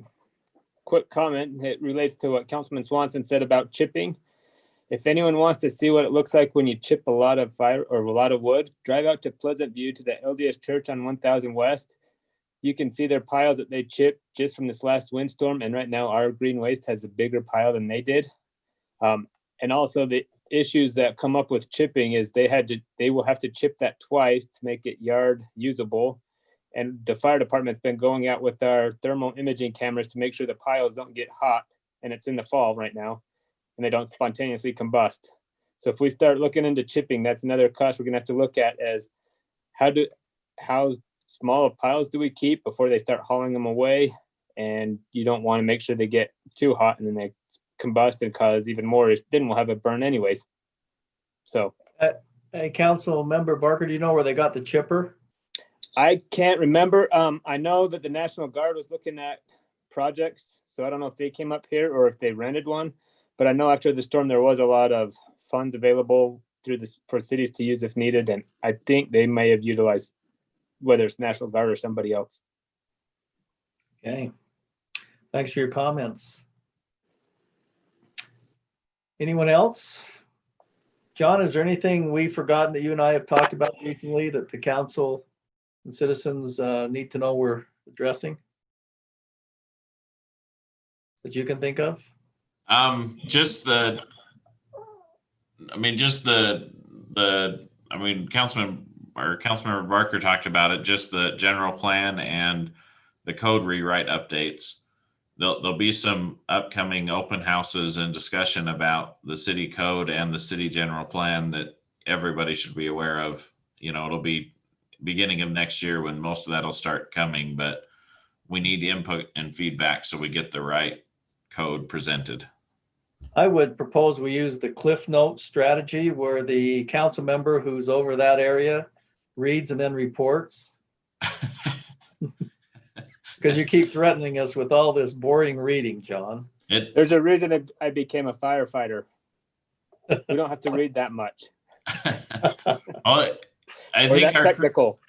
H: quick comment. It relates to what Councilman Swanson said about chipping. If anyone wants to see what it looks like when you chip a lot of fire or a lot of wood, drive out to Pleasant View to the LDS Church on 1000 West. You can see their piles that they chipped just from this last windstorm. And right now our green waste has a bigger pile than they did. And also the issues that come up with chipping is they will have to chip that twice to make it yard usable. And the fire department's been going out with our thermal imaging cameras to make sure the piles don't get hot, and it's in the fall right now, and they don't spontaneously combust. So if we start looking into chipping, that's another cost we're gonna have to look at, as how small of piles do we keep before they start hauling them away? And you don't want to make sure they get too hot and then they combust and cause even more. Then we'll have a burn anyways. So,
C: Hey, Councilmember Barker, do you know where they got the chipper?
H: I can't remember. I know that the National Guard was looking at projects, so I don't know if they came up here or if they rented one. But I know after the storm, there was a lot of funds available for cities to use if needed, and I think they may have utilized, whether it's National Guard or somebody else.
C: Okay. Thanks for your comments. Anyone else? John, is there anything we've forgotten that you and I have talked about recently that the council and citizens need to know we're addressing? That you can think of?
D: Councilmember Barker talked about it, just the general plan and the code rewrite updates. There'll be some upcoming open houses and discussion about the city code and the city general plan that everybody should be aware of. You know, it'll be beginning of next year when most of that'll start coming, but we need input and feedback so we get the right code presented.
C: I would propose we use the Cliff Note strategy where the council member who's over that area reads and then reports. Because you keep threatening us with all this boring reading, John.
H: There's a reason I became a firefighter. We don't have to read that much.
D: I think
H: technical.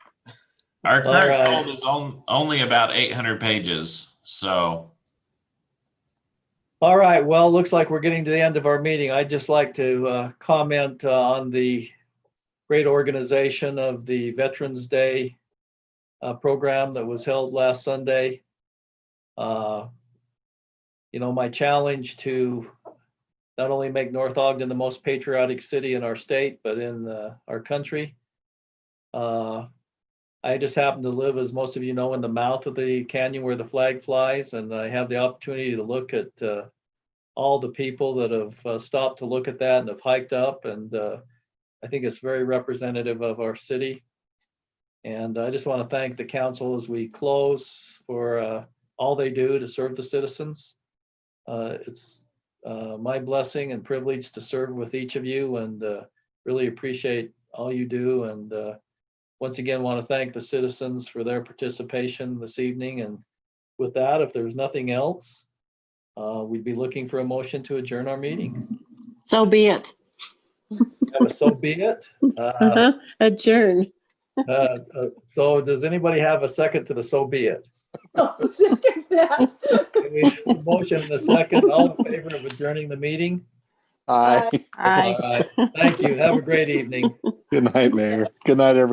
D: Our current code is only about 800 pages. So.
C: All right. Well, looks like we're getting to the end of our meeting. I'd just like to comment on the great organization of the Veterans Day program that was held last Sunday. You know, my challenge to not only make North Ogden the most patriotic city in our state, but in our country. I just happen to live, as most of you know, in the mouth of the canyon where the flag flies, and I have the opportunity to look at all the people that have stopped to look at that and have hiked up, and I think it's very representative of our city. And I just want to thank the council as we close for all they do to serve the citizens. It's my blessing and privilege to serve with each of you, and really appreciate all you do. And once again, want to thank the citizens for their participation this evening. And with that, if there's nothing else, we'd be looking for a motion to adjourn our meeting.
A: So be it.
C: So be it.
A: Adjourn.
C: So does anybody have a second to the so be it?
F: I'll second that.
C: We have a motion and a second. All in favor of adjourning the meeting?
B: Aye.
A: Aye.
C: All right. Thank you. Have a great evening.
B: Good night, Mayor. Good night, everyone.